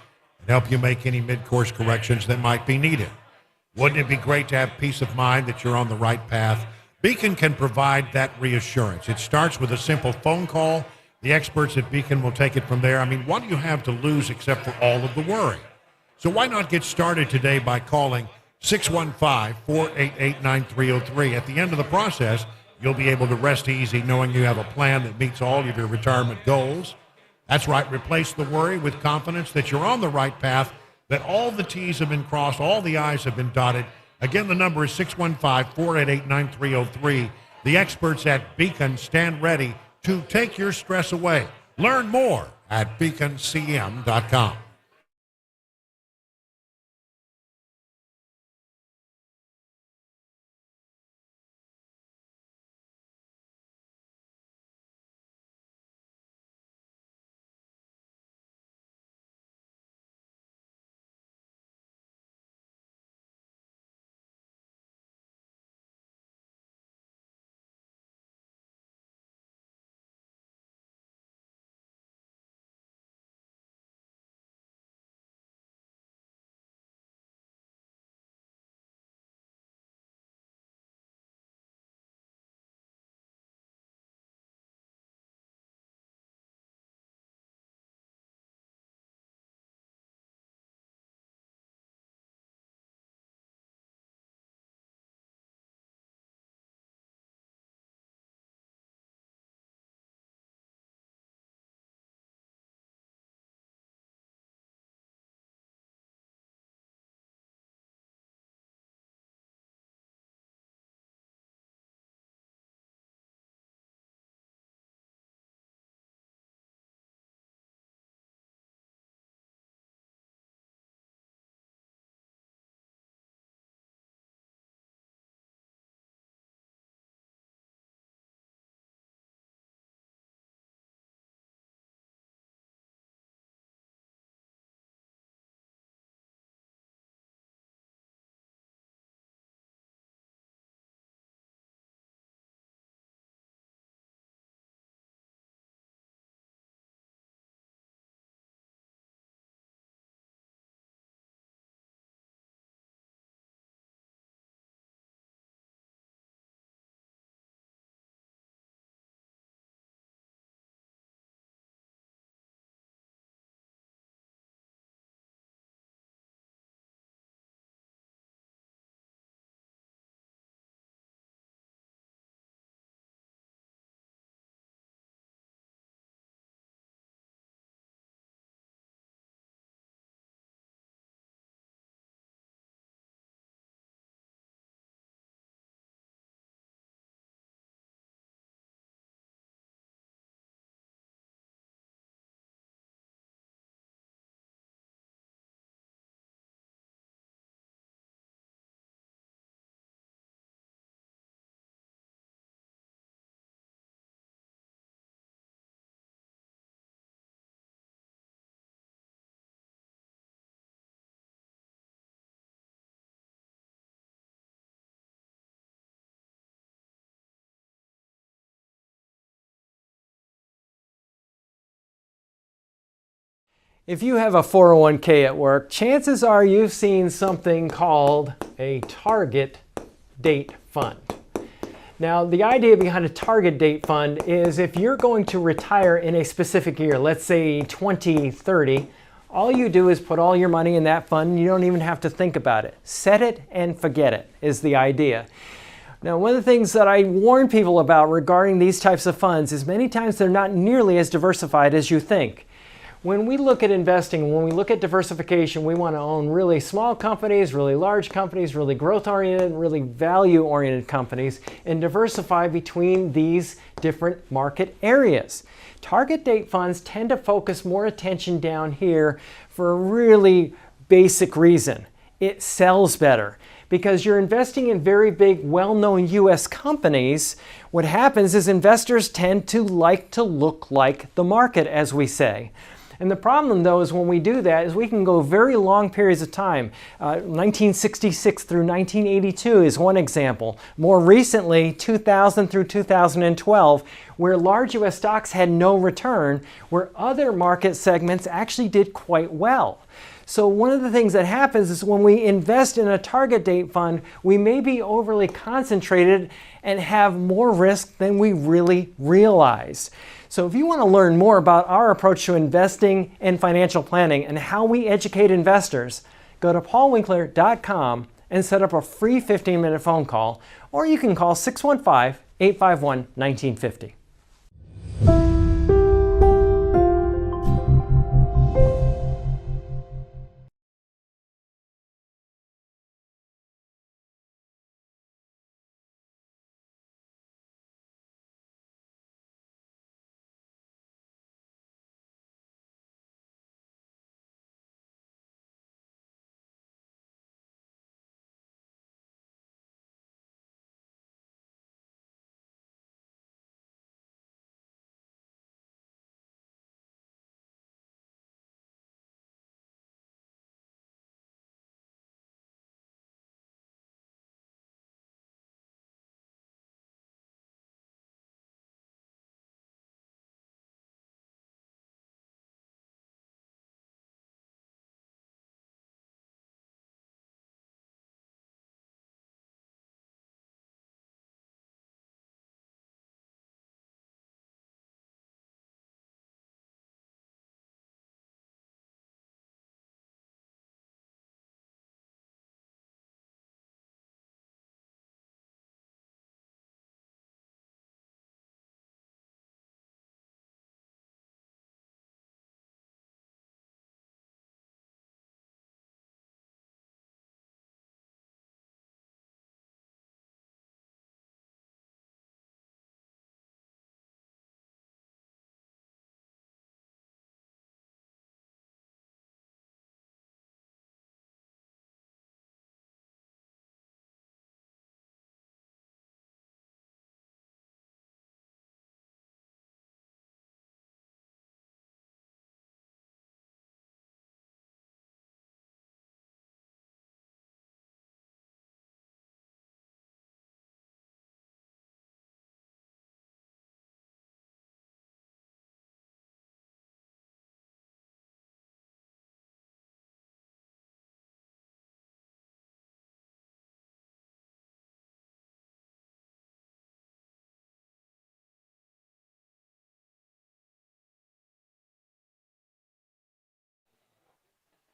and help you make any mid-course corrections that might be needed. Wouldn't it be great to have peace of mind that you're on the right path? Beacon can provide that reassurance. It starts with a simple phone call. The experts at Beacon will take it from there. I mean, what do you have to lose except for all of the worry? So why not get started today by calling 615-488-9303. At the end of the process, you'll be able to rest easy knowing you have a plan that meets all of your retirement goals. That's right, replace the worry with confidence that you're on the right path, that all the T's have been crossed, all the I's have been dotted. Again, the number is 615-488-9303. The experts at Beacon stand ready to take your stress away. Learn more at beaconcm.com. If you have a 401k at work, chances are you've seen something called a target date fund. Now, the idea behind a target date fund is if you're going to retire in a specific year, let's say 2030, all you do is put all your money in that fund and you don't even have to think about it. Set it and forget it is the idea. Now, one of the things that I warn people about regarding these types of funds is many times they're not nearly as diversified as you think. When we look at investing, when we look at diversification, we want to own really small companies, really large companies, really growth-oriented, really value-oriented companies, and diversify between these different market areas. Target date funds tend to focus more attention down here for a really basic reason. It sells better. Because you're investing in very big, well-known U.S. companies, what happens is investors tend to like to look like the market, as we say. And the problem, though, is when we do that is we can go very long periods of time. 1966 through 1982 is one example. More recently, 2000 through 2012, where large U.S. stocks had no return, where other market segments actually did quite well. So one of the things that happens is when we invest in a target date fund, we may be overly concentrated and have more risk than we really realize. So if you want to learn more about our approach to investing and financial planning and how we educate investors, go to paulwinkler.com and set up a free 15-minute phone call, or you can call 615-851-1950.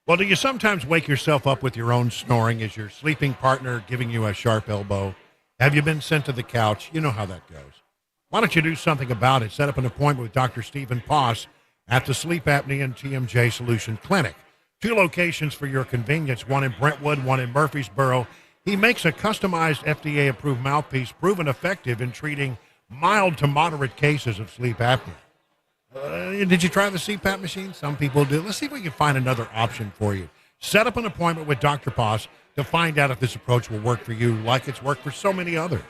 Well, do you sometimes wake yourself up with your own snoring? Is your sleeping partner giving you a sharp elbow? Have you been sent to the couch? You know how that goes. Why don't you do something about it? Set up an appointment with Dr. Stephen Poss at the Sleep Apnea TMJ Solutions Clinic. 2 locations for your convenience, one in Brentwood, one in Murfreesboro. He makes a customized FDA-approved mouthpiece proven effective in treating mild to moderate cases of sleep apnea. Did you try the CPAP machine? Some people do. Let's see if we can find another option for you. Set up an appointment with Dr. Poss to find out if this approach will work for you like it's worked for so many others.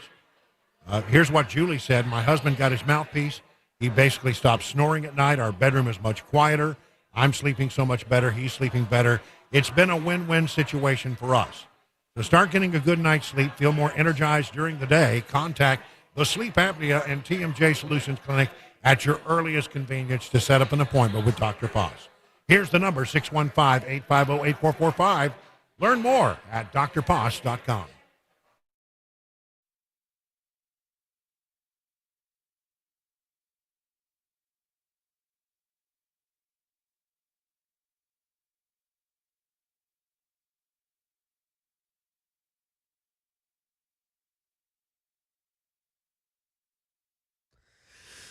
Here's what Julie said. My husband got his mouthpiece. He basically stopped snoring at night. Our bedroom is much quieter. I'm sleeping so much better. He's sleeping better. It's been a win-win situation for us. To start getting a good night's sleep, feel more energized during the day, contact the Sleep Apnea and TMJ Solutions Clinic at your earliest convenience to set up an appointment with Dr. Poss. Here's the number, 615-850-8445. Learn more at drposs.com.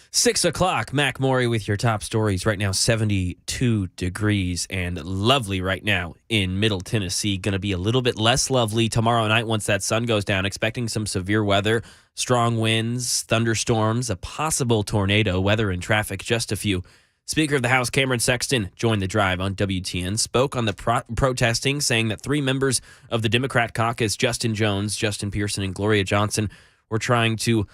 Six o'clock, Mac Maury with your top stories. Right now, 72 degrees and lovely right now in Middle Tennessee. Going to be a little bit less lovely tomorrow night once that sun goes down. Expecting some severe weather, strong winds, thunderstorms, a possible tornado, weather and traffic, just a few. Speaker of the House Cameron Sexton joined the drive on WTN, spoke on the protesting, saying that 3 members of the Democrat caucus, Justin Jones, Justin Pearson, and Gloria Johnson, were trying to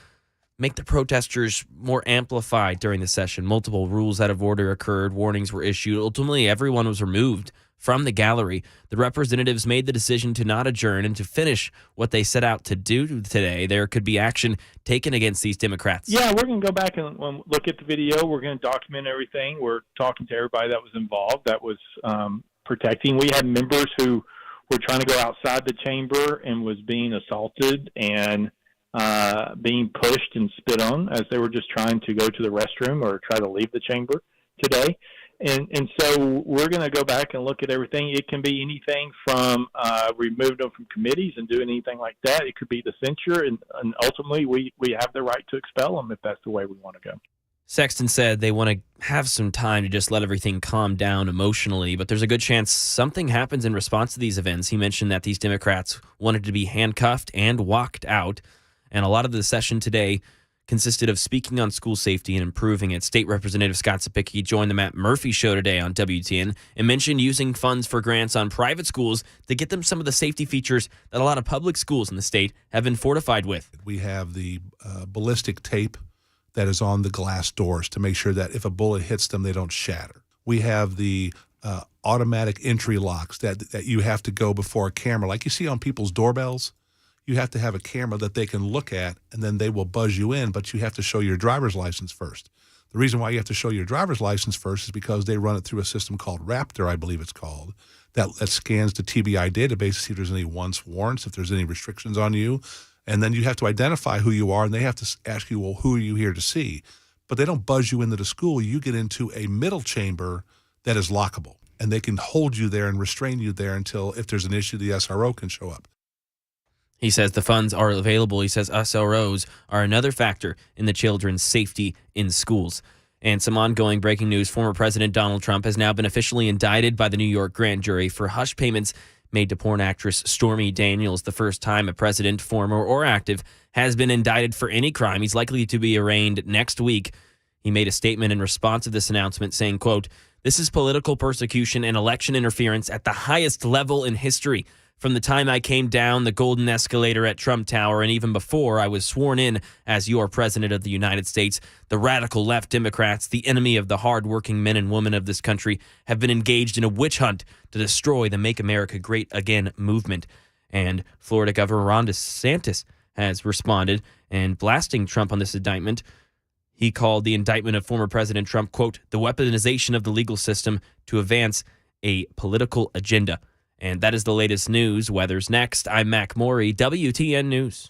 make the protesters more amplified during the session. Multiple rules out of order occurred. Warnings were issued. Ultimately, everyone was removed from the gallery. The representatives made the decision to not adjourn and to finish what they set out to do today. There could be action taken against these Democrats. Yeah, we're going to go back and look at the video. We're going to document everything. We're talking to everybody that was involved, that was protecting. We had members who were trying to go outside the chamber and was being assaulted and being pushed and spit on as they were just trying to go to the restroom or try to leave the chamber today. And so we're going to go back and look at everything. It can be anything from remove them from committees and doing anything like that. It could be the censure, and ultimately we have the right to expel them if that's the way we want to go. Sexton said they want to have some time to just let everything calm down emotionally, but there's a good chance something happens in response to these events. He mentioned that these Democrats wanted to be handcuffed and walked out, and a lot of the session today consisted of speaking on school safety and improving it. State Representative Scott Sapicki joined the Matt Murphy Show today on WTN and mentioned using funds for grants on private schools to get them some of the safety features that a lot of public schools in the state have been fortified with. We have the ballistic tape that is on the glass doors to make sure that if a bullet hits them, they don't shatter. We have the automatic entry locks that you have to go before a camera, like you see on people's doorbells. You have to have a camera that they can look at, and then they will buzz you in, but you have to show your driver's license first. The reason why you have to show your driver's license first is because they run it through a system called Raptor, I believe it's called, that scans the TBI database to see if there's any once warrants, if there's any restrictions on you. And then you have to identify who you are, and they have to ask you, well, who are you here to see? But they don't buzz you into the school. You get into a middle chamber that is lockable, and they can hold you there and restrain you there until, if there's an issue, the SRO can show up. He says the funds are available. He says SROs are another factor in the children's safety in schools. And some ongoing breaking news, former President Donald Trump has now been officially indicted by the New York grand jury for hush payments made to porn actress Stormy Daniels, the first time a president, former or active, has been indicted for any crime. He's likely to be arraigned next week. He made a statement in response to this announcement saying, quote, "This is political persecution and election interference at the highest level in history. From the time I came down the golden escalator at Trump Tower and even before I was sworn in as your president of the United States, the radical left Democrats, the enemy of the hardworking men and women of this country, have been engaged in a witch hunt to destroy the Make America Great Again movement." And Florida Governor Ron DeSantis has responded and blasting Trump on this indictment. He called the indictment of former President Trump, quote, "the weaponization of the legal system to advance a political agenda." And that is the latest news. Weather's next. I'm Mac Morey, WTN News.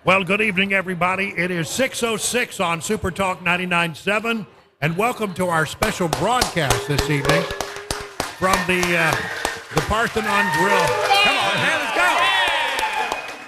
Well, good evening, everybody. It is 6:06 on Super Talk 99.7, and welcome to our special broadcast this evening from the Parthenon Grill. Come on, man, let's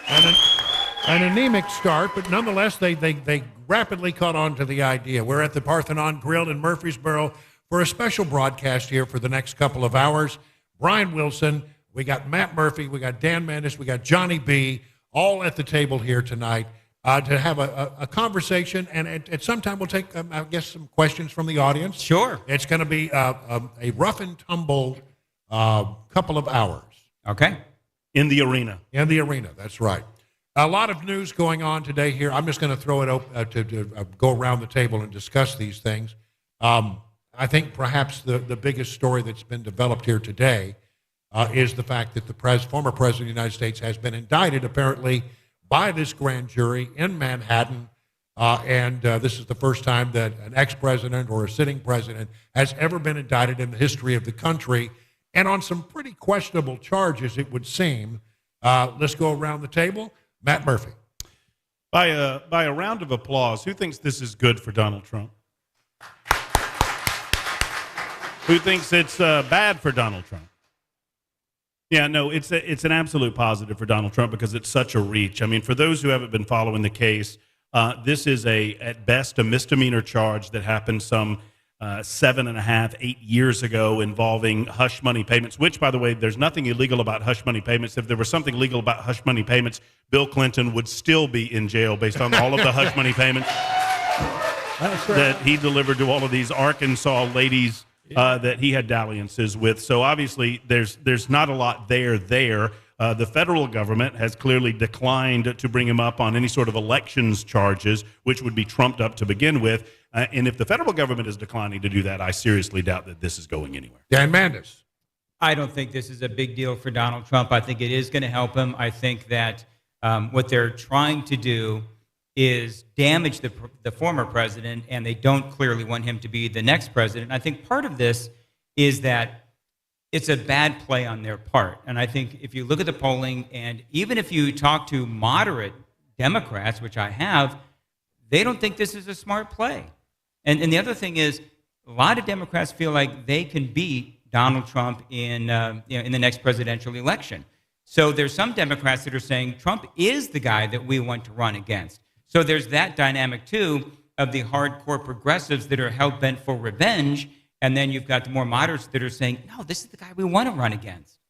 go! An anemic start, but nonetheless, they rapidly caught on to the idea. We're at the Parthenon Grill in Murfreesboro for a special broadcast here for the next couple of hours. Brian Wilson, we got Matt Murphy, we got Dan Mandis, we got Johnny B., all at the table here tonight to have a conversation, and at some time we'll take, I guess, some questions from the audience. Sure. It's going to be a rough and tumble couple of hours. Okay. In the arena. In the arena, that's right. A lot of news going on today here. I'm just going to throw it open to go around the table and discuss these things. I think perhaps the biggest story that's been developed here today is the fact that the former president of the United States has been indicted, apparently, by this grand jury in Manhattan. And this is the first time that an ex-president or a sitting president has ever been indicted in the history of the country, and on some pretty questionable charges, it would seem. Let's go around the table. Matt Murphy. By a round of applause, who thinks this is good for Donald Trump? Who thinks it's bad for Donald Trump? Yeah, no, it's an absolute positive for Donald Trump because it's such a reach. I mean, for those who haven't been following the case, this is at best a misdemeanor charge that happened some 8 years ago involving hush money payments, which, by the way, there's nothing illegal about hush money payments. If there was something legal about hush money payments, Bill Clinton would still be in jail based on all of the hush money payments that he delivered to all of these Arkansas ladies that he had dalliances with. So obviously there's not a lot there. The federal government has clearly declined to bring him up on any sort of elections charges, which would be trumped up to begin with. And if the federal government is declining to do that, I seriously doubt that this is going anywhere. Dan Mandis. I don't think this is a big deal for Donald Trump. I think it is going to help him. I think that what they're trying to do is damage the former president, and they don't clearly want him to be the next president. I think part of this is that it's a bad play on their part. And I think if you look at the polling, and even if you talk to moderate Democrats, which I have, they don't think this is a smart play. And the other thing is, a lot of Democrats feel like they can beat Donald Trump in the next presidential election. So there's some Democrats that are saying Trump is the guy that we want to run against. So there's that dynamic, too, of the hardcore progressives that are hell-bent for revenge, and then you've got the more moderates that are saying, no, this is the guy we want to run against.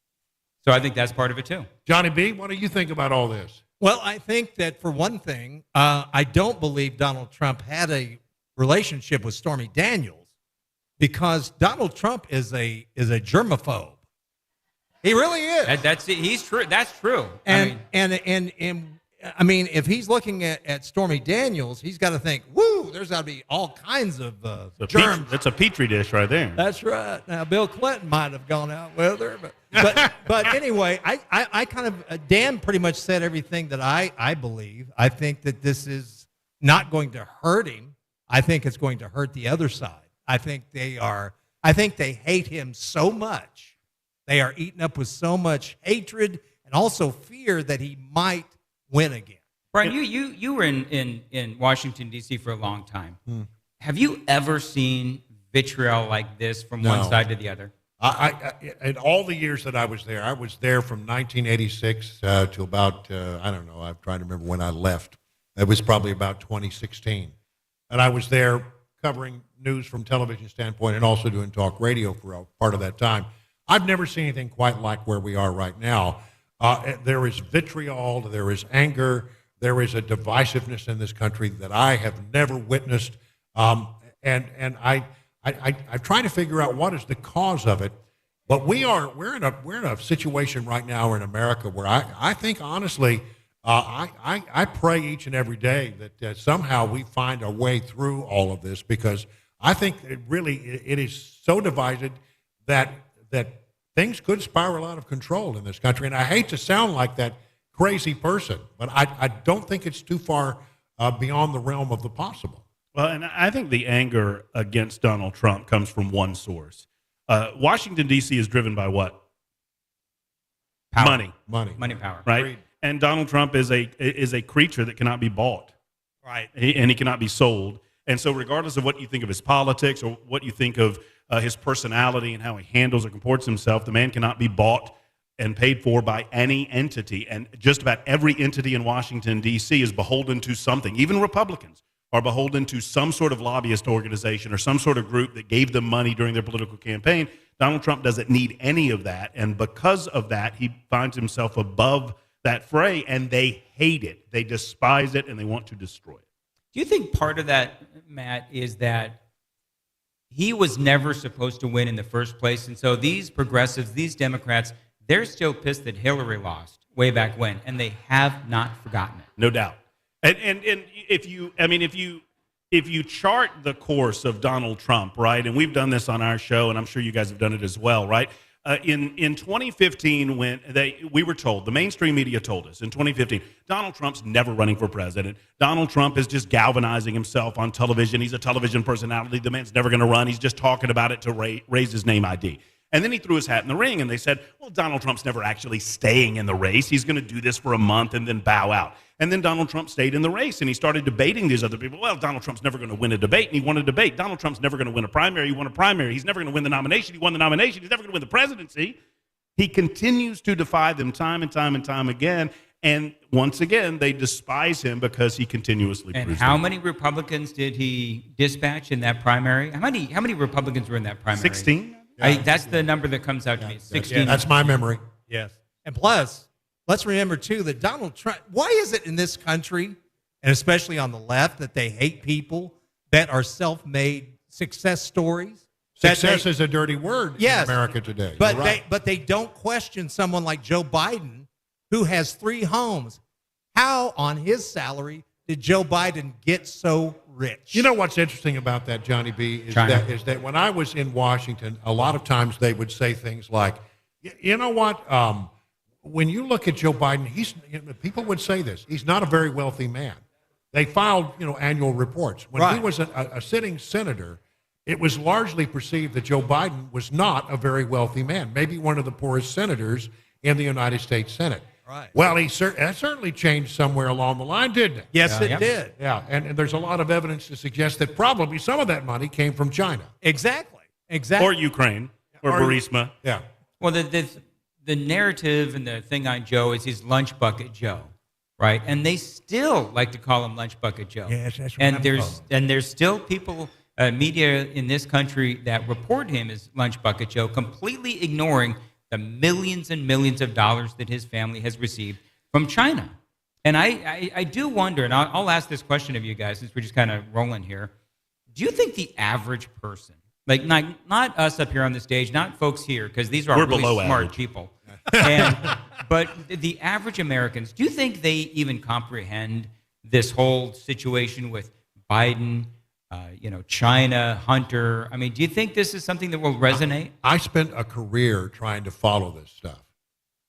So I think that's part of it, too. Johnny B., what do you think about all this? Well, I think that, for one thing, I don't believe Donald Trump had a relationship with Stormy Daniels because Donald Trump is a germaphobe. He really is. That's it. He's true. That's true. And I mean, if he's looking at Stormy Daniels, he's got to think, woo, there's got to be all kinds of germs. That's a petri dish right there. That's right. Now, Bill Clinton might have gone out with her, but anyway, I kind of, Dan pretty much said everything that I believe. I think that this is not going to hurt him. I think it's going to hurt the other side. I think they hate him so much. They are eaten up with so much hatred and also fear that he might win again. Brian, you were in Washington, D.C. for a long time. Have you ever seen vitriol like this from one side to the other? In all the years that I was there from 1986 to about, I don't know, I'm trying to remember when I left. It was probably about 2016. And I was there covering news from television standpoint and also doing talk radio for a part of that time. I've never seen anything quite like where we are right now. There is vitriol, there is anger, there is a divisiveness in this country that I have never witnessed. And I'm trying to figure out what is the cause of it. But we're in a situation right now in America where I think honestly, I pray each and every day that somehow we find a way through all of this, because I think it is so divided that things could spiral out of control in this country. And I hate to sound like that crazy person, but I don't think it's too far beyond the realm of the possible. Well, and I think the anger against Donald Trump comes from one source. Washington, D.C. is driven by what? Power. Money, power. Right? Agreed. And Donald Trump is a creature that cannot be bought. Right. And he cannot be sold. And so regardless of what you think of his politics or what you think of his personality and how he handles or comports himself, the man cannot be bought and paid for by any entity. And just about every entity in Washington, D.C. is beholden to something. Even Republicans are beholden to some sort of lobbyist organization or some sort of group that gave them money during their political campaign. Donald Trump doesn't need any of that. And because of that, he finds himself above that fray, and they hate it. They despise it, and they want to destroy it. Do you think part of that, Matt, is that he was never supposed to win in the first place? And so these progressives, these Democrats, they're still pissed that Hillary lost way back when, and they have not forgotten it. No doubt. And if you chart the course of Donald Trump, right, and we've done this on our show, and I'm sure you guys have done it as well, right? In 2015, when we were told, the mainstream media told us in 2015, Donald Trump's never running for president. Donald Trump is just galvanizing himself on television. He's a television personality. The man's never going to run. He's just talking about it to raise his name ID. And then he threw his hat in the ring, and they said, well, Donald Trump's never actually staying in the race. He's going to do this for a month and then bow out. And then Donald Trump stayed in the race, and he started debating these other people. Well, Donald Trump's never going to win a debate, and he won a debate. Donald Trump's never going to win a primary. He won a primary. He's never going to win the nomination. He won the nomination. He's never going to win the presidency. He continues to defy them time and time and time again. And once again, they despise him because he continuously And proves how them. many Republicans did he dispatch in that primary? How many Republicans were in that primary? 16. That's the number that comes out to me. 16. Yeah, that's my memory. Yes. And plus, let's remember, too, that Donald Trump, why is it in this country, and especially on the left, that they hate people that are self-made success stories? Success is a dirty word Yes. in America today. But You're right. they don't question someone like Joe Biden, who has 3 homes. How, on his salary, did Joe Biden get so rich? You know what's interesting about that, Johnny B, is that when I was in Washington, a lot of times they would say things like, you know what, when you look at Joe Biden, people would say this, he's not a very wealthy man. They filed, annual reports. When he was a sitting senator, it was largely perceived that Joe Biden was not a very wealthy man, maybe one of the poorest senators in the United States Senate. Right. Well, that certainly changed somewhere along the line, didn't it? Yes, it did. Yeah, and there's a lot of evidence to suggest that probably some of that money came from China. Exactly. Or Ukraine, or Burisma. Yeah. Well, the narrative and the thing on Joe is he's Lunch Bucket Joe, right? And they still like to call him Lunch Bucket Joe. Yes, that's and there's still people, media in this country that report him as Lunch Bucket Joe, completely ignoring the millions and millions of dollars that his family has received from China. And I do wonder, and I'll ask this question of you guys since we're just kind of rolling here. Do you think the average person, like not us up here on the stage, not folks here, because these are really smart average people, but the average Americans, do you think they even comprehend this whole situation with Biden, China, Hunter? I mean, do you think this is something that will resonate? I spent a career trying to follow this stuff.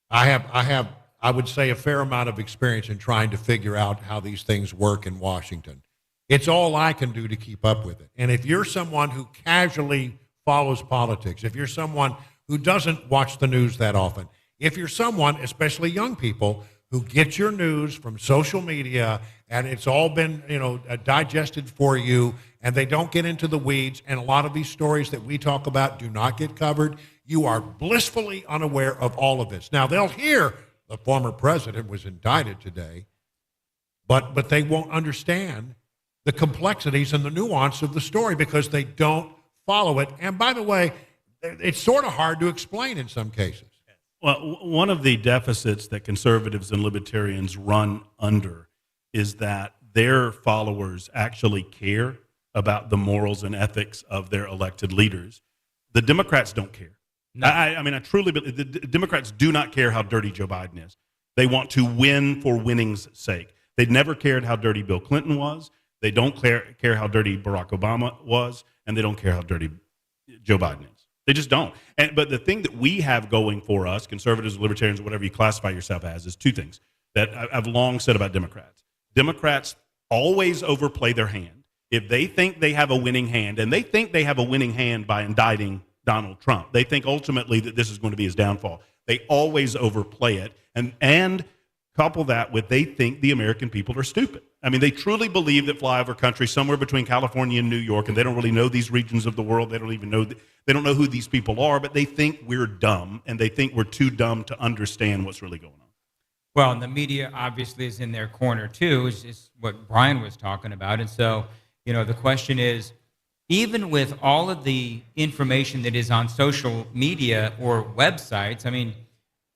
I have, I would say, a fair amount of experience in trying to figure out how these things work in Washington. It's all I can do to keep up with it. And if you're someone who casually follows politics, if you're someone who doesn't watch the news that often, if you're someone, especially young people, who get your news from social media and it's all been, digested for you, and they don't get into the weeds, and a lot of these stories that we talk about do not get covered, you are blissfully unaware of all of this. Now, they'll hear the former president was indicted today, but they won't understand the complexities and the nuance of the story because they don't follow it. And by the way, it's sort of hard to explain in some cases. Well, one of the deficits that conservatives and libertarians run under is that their followers actually care about the morals and ethics of their elected leaders. The Democrats don't care. No. I truly believe the Democrats do not care how dirty Joe Biden is. They want to win for winning's sake. They never cared how dirty Bill Clinton was. They don't care how dirty Barack Obama was, and they don't care how dirty Joe Biden is. They just don't. But the thing that we have going for us, conservatives, libertarians, whatever you classify yourself as, is 2 things that I've long said about Democrats. Democrats always overplay their hand. If they think they have a winning hand, and they think they have a winning hand by indicting Donald Trump, they think ultimately that this is going to be his downfall. They always overplay it. And Couple that with they think the American people are stupid. I mean, they truly believe that flyover country somewhere between California and New York, and they don't really know these regions of the world. They don't even know they don't know who these people are, but they think we're dumb, and they think we're too dumb to understand what's really going on. Well, and the media obviously is in their corner too, is what Brian was talking about. And so, the question is, even with all of the information that is on social media or websites, I mean,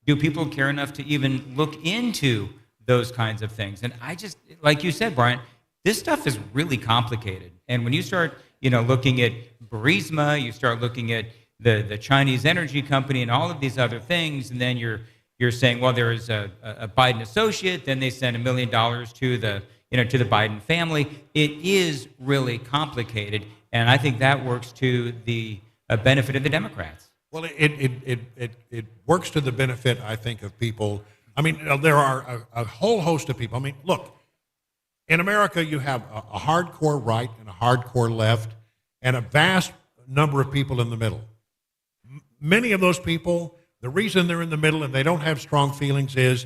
do people care enough to even look into those kinds of things? And I just, like you said, Brian, this stuff is really complicated. And when you start, looking at Burisma, you start looking at the Chinese energy company and all of these other things, and then you're saying, well, there is a Biden associate, then they send $1 million to the Biden family. It is really complicated, and I think that works to the benefit of the Democrats. Well, it works to the benefit, I think, of people. I mean, there are a whole host of people. I mean, look, in America, you have a hardcore right and a hardcore left, and a vast number of people in the middle. Many of those people, the reason they're in the middle and they don't have strong feelings is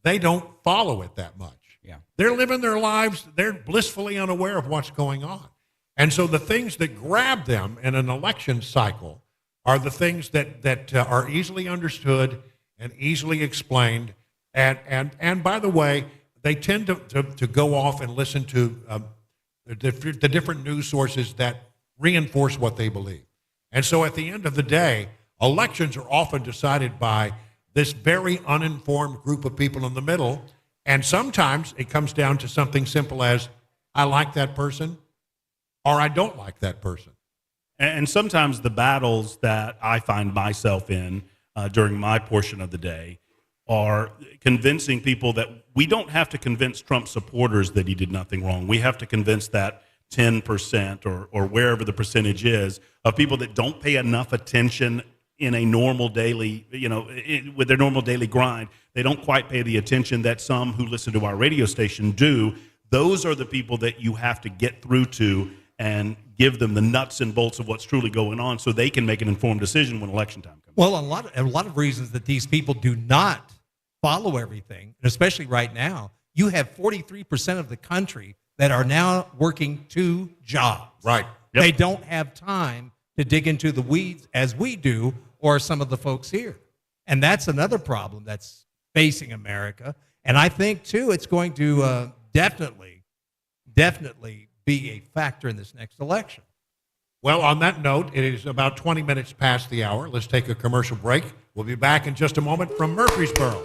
they don't follow it that much. Yeah. They're living their lives. They're blissfully unaware of what's going on. And so the things that grab them in an election cycle are the things that are easily understood and easily explained. And by the way, they tend to go off and listen to the different news sources that reinforce what they believe. And so at the end of the day, elections are often decided by this very uninformed group of people in the middle. And sometimes it comes down to something simple as, I like that person or I don't like that person. And sometimes the battles that I find myself in during my portion of the day are convincing people that we don't have to convince Trump supporters that he did nothing wrong. We have to convince that 10% or wherever the percentage is of people that don't pay enough attention in a normal daily, with their normal daily grind. They don't quite pay the attention that some who listen to our radio station do. Those are the people that you have to get through to and give them the nuts and bolts of what's truly going on so they can make an informed decision when election time comes. Well, a lot of reasons that these people do not follow everything, and especially right now, you have 43% of the country that are now working 2 jobs. Right. Yep. They don't have time to dig into the weeds as we do, or some of the folks here. And that's another problem that's facing America. And I think, too, it's going to definitely be a factor in this next election. Well, on that note, it is about 20 minutes past the hour. Let's take a commercial break. We'll be back in just a moment from Murfreesboro.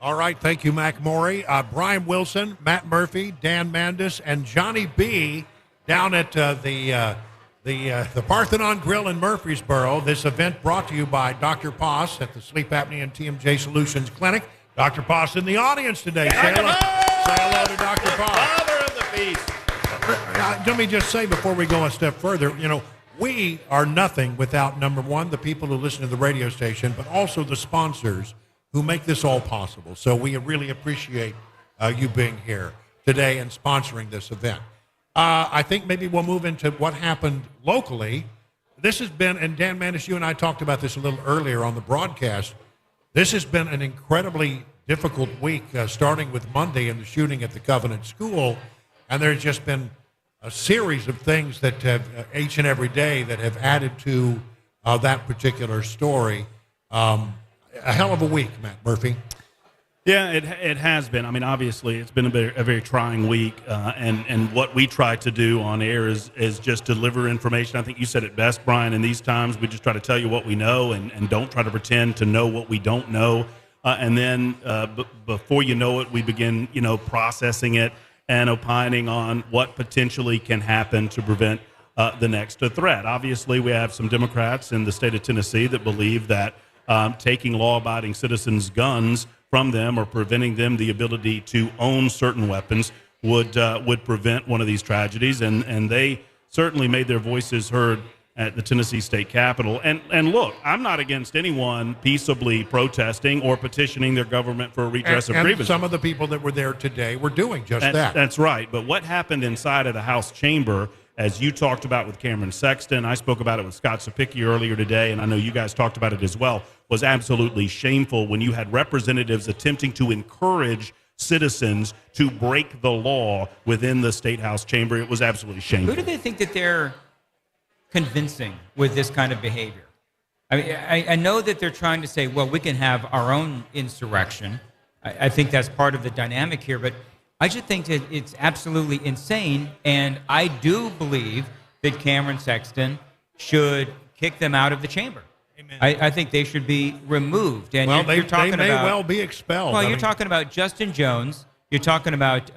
All right, thank you, Mac Morey. Brian Wilson, Matt Murphy, Dan Mandis, and Johnny B. down at the Parthenon Grill in Murfreesboro. This event brought to you by Dr. Poss at the Sleep Apnea TMJ Solutions Clinic. Dr. Poss in the audience today. Say hello to Dr. Poss. Father of the beast. Let me just say before we go a step further, we are nothing without, number one, the people who listen to the radio station, but also the sponsors who make this all possible. So we really appreciate you being here today and sponsoring this event. I think maybe we'll move into what happened locally. This has been, and Dan Mandis, you and I talked about this a little earlier on the broadcast, this has been an incredibly difficult week, starting with Monday and the shooting at the Covenant School, and there's just been a series of things that have, each and every day, that have added to that particular story. A hell of a week, Matt Murphy. Yeah, it has been. I mean, obviously, it's been a very trying week, and what we try to do on air is just deliver information. I think you said it best, Brian. In these times, we just try to tell you what we know and don't try to pretend to know what we don't know. And then before you know it, we begin, processing it and opining on what potentially can happen to prevent the next threat. Obviously, we have some Democrats in the state of Tennessee that believe that taking law-abiding citizens' guns from them or preventing them the ability to own certain weapons would prevent one of these tragedies, and they certainly made their voices heard at the Tennessee State Capitol. And look, I'm not against anyone peaceably protesting or petitioning their government for a redress of grievances. Some of the people that were there today were doing just that. That's right. But what happened inside of the House chamber, as you talked about with Cameron Sexton, I spoke about it with Scott Sapicki earlier today, and I know you guys talked about it as well, was absolutely shameful when you had representatives attempting to encourage citizens to break the law within the State House chamber. It was absolutely shameful. Who do they think that they're convincing with this kind of behavior? I mean, I know that they're trying to say, well, we can have our own insurrection. I think that's part of the dynamic here, but I just think that it's absolutely insane, and I do believe that Cameron Sexton should kick them out of the chamber. I think they should be removed. And you're talking they may about, well be expelled. Well, you're talking about Justin Jones. You're talking about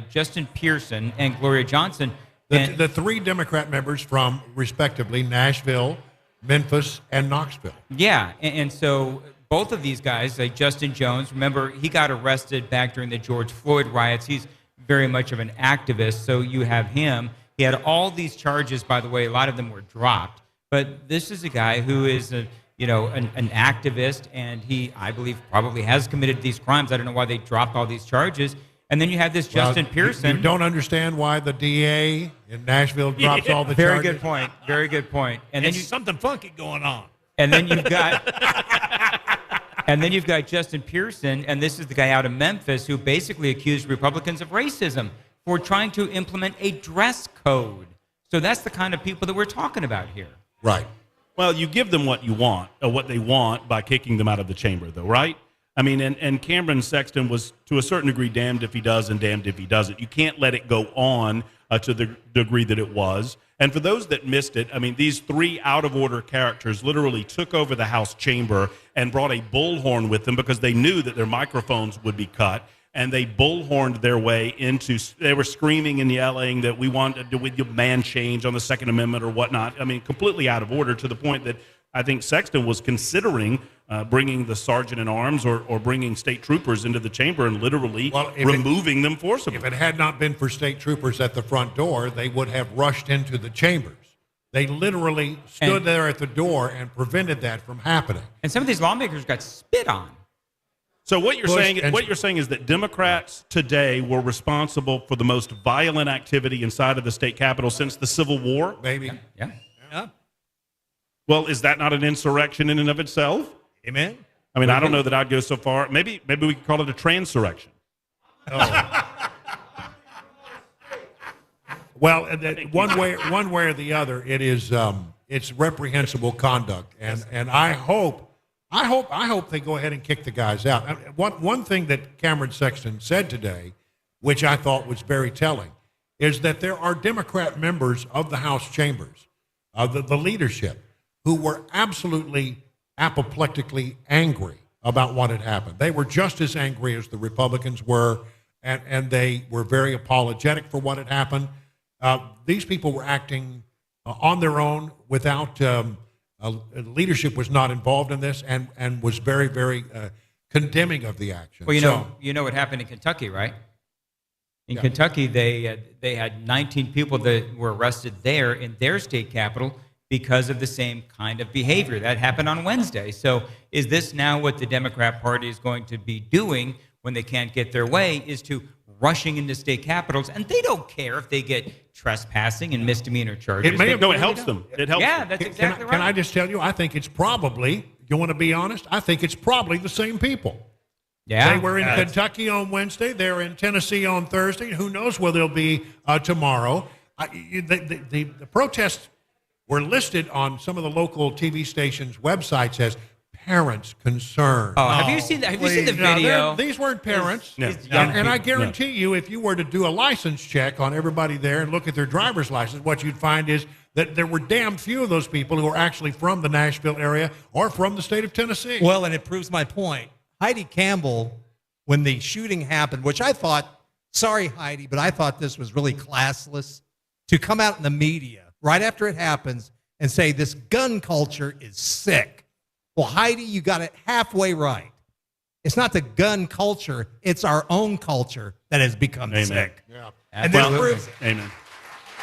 Justin Pearson and Gloria Johnson. The three Democrat members from, respectively, Nashville, Memphis, and Knoxville. Yeah, and so both of these guys, like Justin Jones, remember, he got arrested back during the George Floyd riots. He's very much of an activist, so you have him. He had all these charges, by the way. A lot of them were dropped. But this is a guy who is an activist, and he, I believe, probably has committed these crimes. I don't know why they dropped all these charges. And then you have this Justin Pearson. You don't understand why the DA in Nashville drops all the Very charges? good point. Very good point. And then something funky going on. And then you've got Justin Pearson, and this is the guy out of Memphis who basically accused Republicans of racism for trying to implement a dress code. So that's the kind of people that we're talking about here. Right. Well, you give them what you want, or what they want, by kicking them out of the chamber, though, right? I mean, and Cameron Sexton was, to a certain degree, damned if he does and damned if he doesn't. You can't let it go on to the degree that it was. And for those that missed it, I mean, these three out-of-order characters literally took over the House chamber and brought a bullhorn with them because they knew that their microphones would be cut. And they bullhorned their way into, they were screaming and yelling that we want to demand change on the Second Amendment or whatnot. I mean, completely out of order, to the point that I think Sexton was considering bringing the sergeant in arms or bringing state troopers into the chamber and literally removing them forcibly. If it had not been for state troopers at the front door, they would have rushed into the chambers. They literally stood there at the door and prevented that from happening. And some of these lawmakers got spit on. So what you're saying is that Democrats today were responsible for the most violent activity inside of the state capitol since the Civil War? Maybe. Yeah. Well, is that not an insurrection in and of itself? Amen. I mean, I don't know that I'd go so far. Maybe we could call it a transurrection. Oh. Well, one way or the other, it is it's reprehensible conduct, and I hope they go ahead and kick the guys out. One thing that Cameron Sexton said today, which I thought was very telling, is that there are Democrat members of the House chambers, the leadership, who were absolutely apoplectically angry about what had happened. They were just as angry as the Republicans were, and they were very apologetic for what had happened. These people were acting on their own without leadership was not involved in this and was very, very condemning of the action. Well, you know what happened in Kentucky, right? In Kentucky, they had 19 people that were arrested there in their state capital because of the same kind of behavior. That happened on Wednesday. So is this now what the Democrat Party is going to be doing when they can't get their way, is to rushing into state capitals? And they don't care if they get trespassing and misdemeanor charges. It helps them. It helps them. That's exactly right. Can I just tell you, I think it's probably, you want to be honest, I think it's probably the same people. Yeah. They were in Kentucky on Wednesday. They're in Tennessee on Thursday. Who knows where they'll be tomorrow. The protests were listed on some of the local TV stations' websites as parents concerned. Oh, have you seen that? Have you seen the video? These weren't parents. No. And I guarantee you, if you were to do a license check on everybody there and look at their driver's license, what you'd find is that there were damn few of those people who were actually from the Nashville area or from the state of Tennessee. Well, and it proves my point. Heidi Campbell, when the shooting happened, which I thought, sorry, Heidi, but I thought this was really classless, to come out in the media right after it happens and say this gun culture is sick. Well, Heidi, you got it halfway right. It's not the gun culture, it's our own culture that has become sick. Yeah. And this proves it. Amen.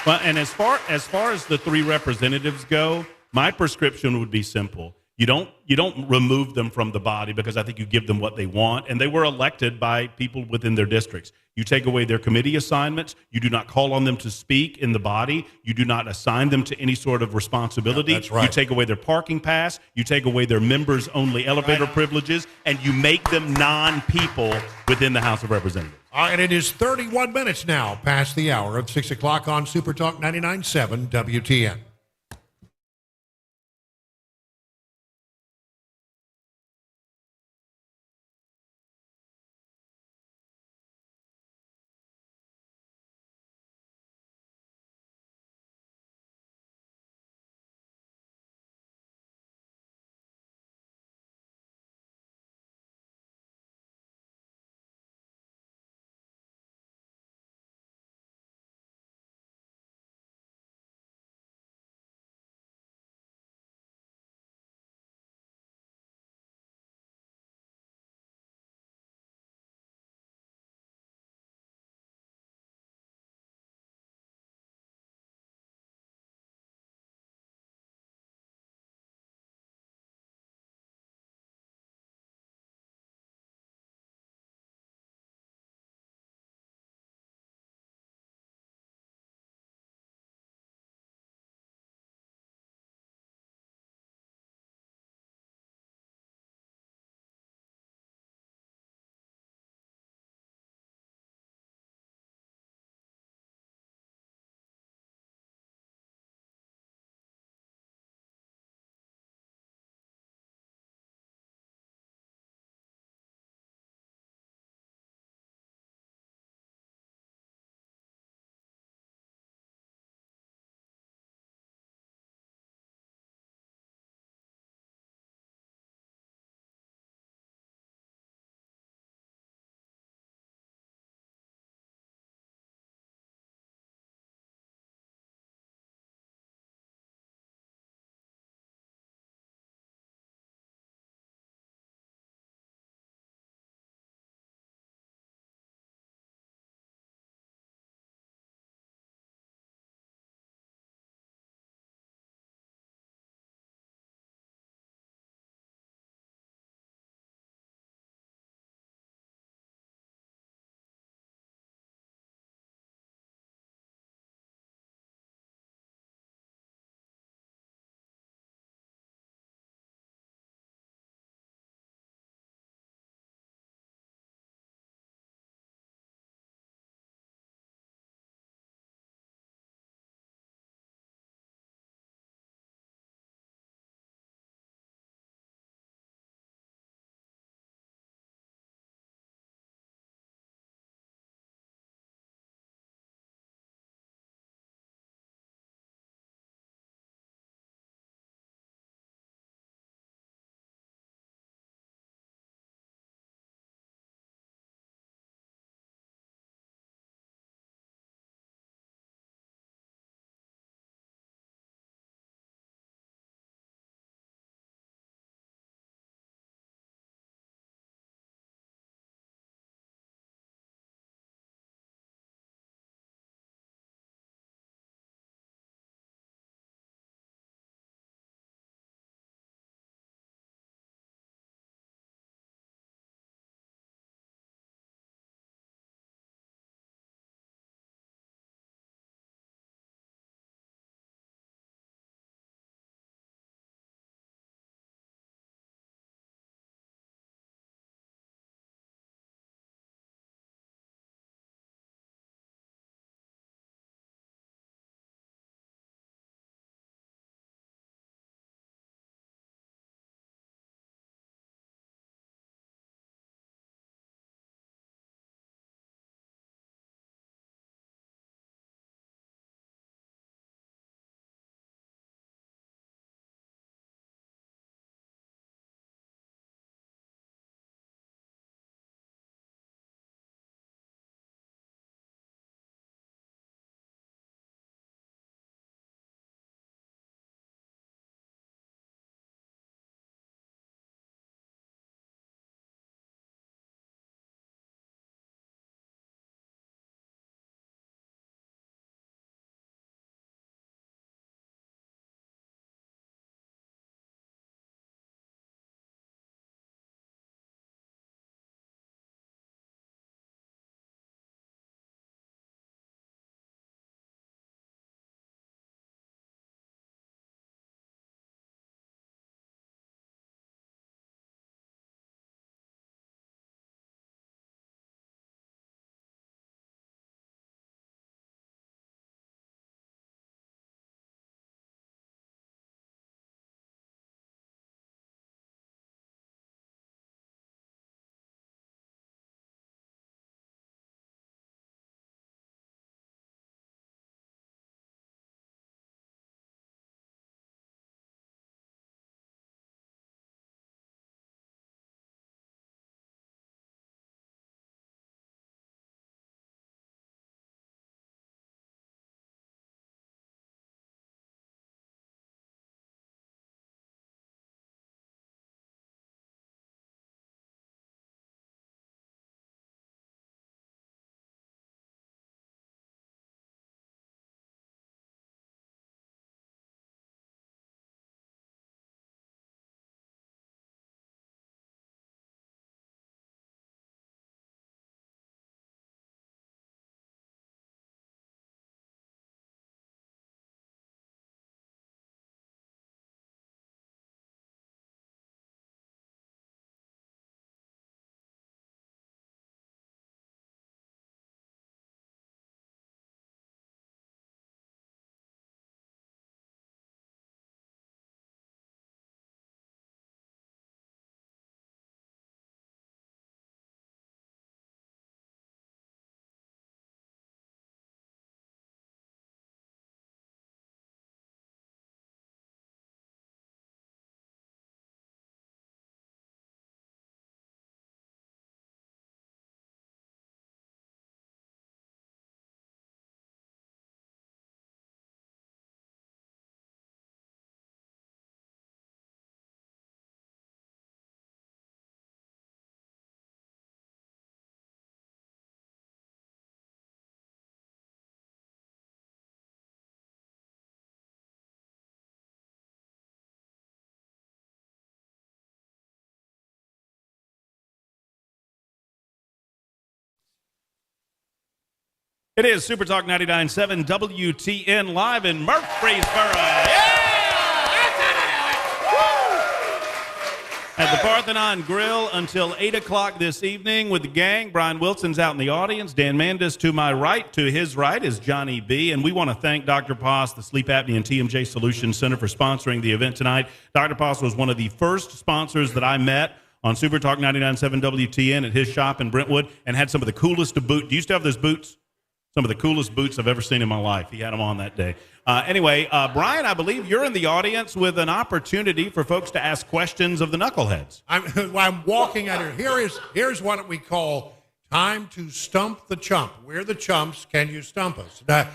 Well, and as far as the three representatives go, my prescription would be simple. You don't remove them from the body, because I think you give them what they want, and they were elected by people within their districts. You take away their committee assignments. You do not call on them to speak in the body. You do not assign them to any sort of responsibility. Yeah, that's right. You take away their parking pass. You take away their members-only elevator privileges, and you make them non-people within the House of Representatives. All right, it is 31 minutes now past the hour of 6 o'clock on Super Talk 99.7 WTN. It is Super Talk 99.7 WTN live in Murfreesboro. At the Parthenon Grill until 8 o'clock this evening with the gang. Brian Wilson's out in the audience. Dan Mandis to my right. To his right is Johnny B. And we want to thank Dr. Poss, the Sleep Apnea TMJ Solutions Center, for sponsoring the event tonight. Dr. Poss was one of the first sponsors that I met on Super Talk 99.7 WTN at his shop in Brentwood and had some of the coolest of boots. Do you still have those boots? Some of the coolest boots I've ever seen in my life. He had them on that day. Anyway, Brian, I believe you're in the audience with an opportunity for folks to ask questions of the knuckleheads. I'm walking out here. Here's what we call time to stump the chump. We're the chumps. Can you stump us? The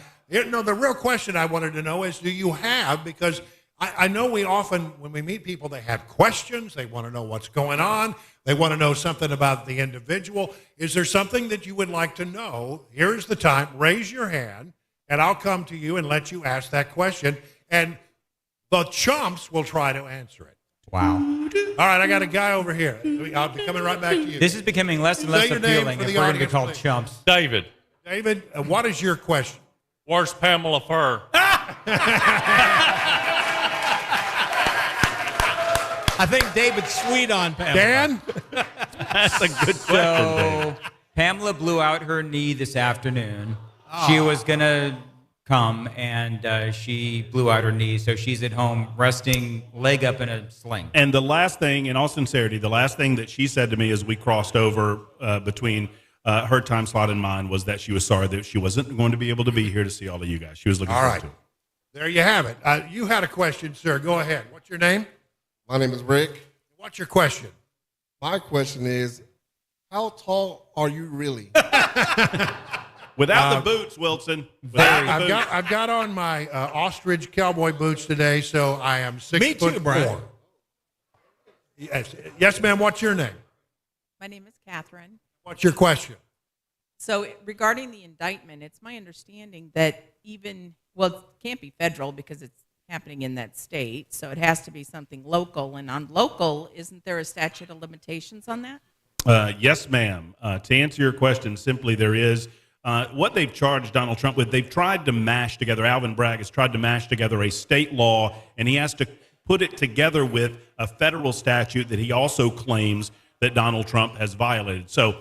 real question I wanted to know is, do you have, because I know we often, when we meet people, they have questions. They want to know what's going on. They want to know something about the individual. Is there something that you would like to know? Here's the time. Raise your hand, and I'll come to you and let you ask that question. And the chumps will try to answer it. Wow. All right, I got a guy over here. I'll be coming right back to you. This is becoming less and less appealing if we're going to be called chumps. David. David, what is your question? Where's Pamela Furr? I think David's sweet on Pamela. Dan? That's a good question, So, Pamela blew out her knee this afternoon. She was going to come, and she blew out her knee, so she's at home resting, leg up in a sling. And the last thing, in all sincerity, the last thing that she said to me as we crossed over between her time slot and mine was that she was sorry that she wasn't going to be able to be here to see all of you guys. She was looking forward to it. There you have it. You had a question, sir. Go ahead. What's your name? My name is Rick. What's your question? My question is, how tall are you really? Without the boots, Wilson. Without the boots. I've got on my ostrich cowboy boots today, so I am 6'4". Brian. Yes, ma'am. What's your name? My name is Catherine. What's your question? So regarding the indictment, it's my understanding that it can't be federal because it's happening in that state, so it has to be something local. And on local, isn't there a statute of limitations on that? Yes, ma'am. To answer your question, simply there is. What they've charged Donald Trump with, they've tried to mash together, Alvin Bragg has tried to mash together a state law, and he has to put it together with a federal statute that he also claims that Donald Trump has violated. So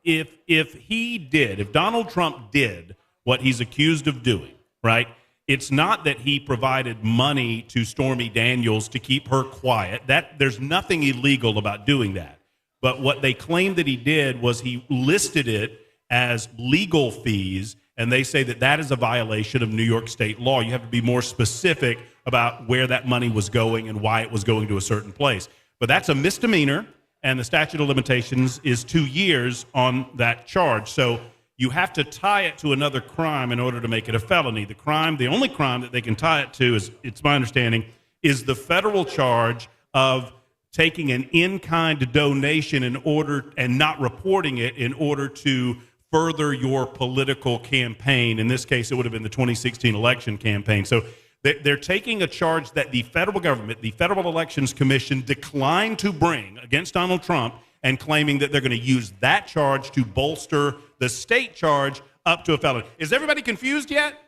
if Donald Trump did what he's accused of doing, right, it's not that he provided money to Stormy Daniels to keep her quiet. There's nothing illegal about doing that. But what they claim that he did was he listed it as legal fees, and they say that is a violation of New York state law. You have to be more specific about where that money was going and why it was going to a certain place. But that's a misdemeanor, and the statute of limitations is 2 years on that charge. So you have to tie it to another crime in order to make it a felony. The only crime that they can tie it to, it's my understanding, is the federal charge of taking an in-kind donation and not reporting it in order to further your political campaign. In this case, it would have been the 2016 election campaign. So they're taking a charge that the federal government, the Federal Elections Commission, declined to bring against Donald Trump, and claiming that they're going to use that charge to bolster the state charge up to a felony. Is everybody confused yet?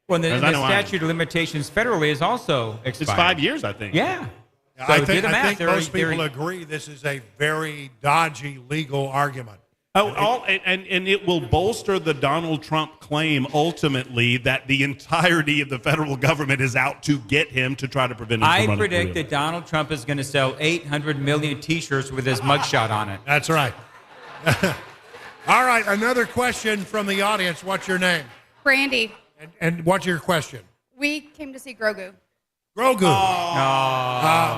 Well, the statute of limitations federally is also expired. It's 5 years, I think. Yeah. So I think most people agree this is a very dodgy legal argument. And it will bolster the Donald Trump claim ultimately that the entirety of the federal government is out to get him to try to prevent him from running. I predict that Donald Trump is going to sell 800 million T-shirts with his mugshot on it. That's right. All right, another question from the audience. What's your name? Brandy. And what's your question? We came to see Grogu. Grogu.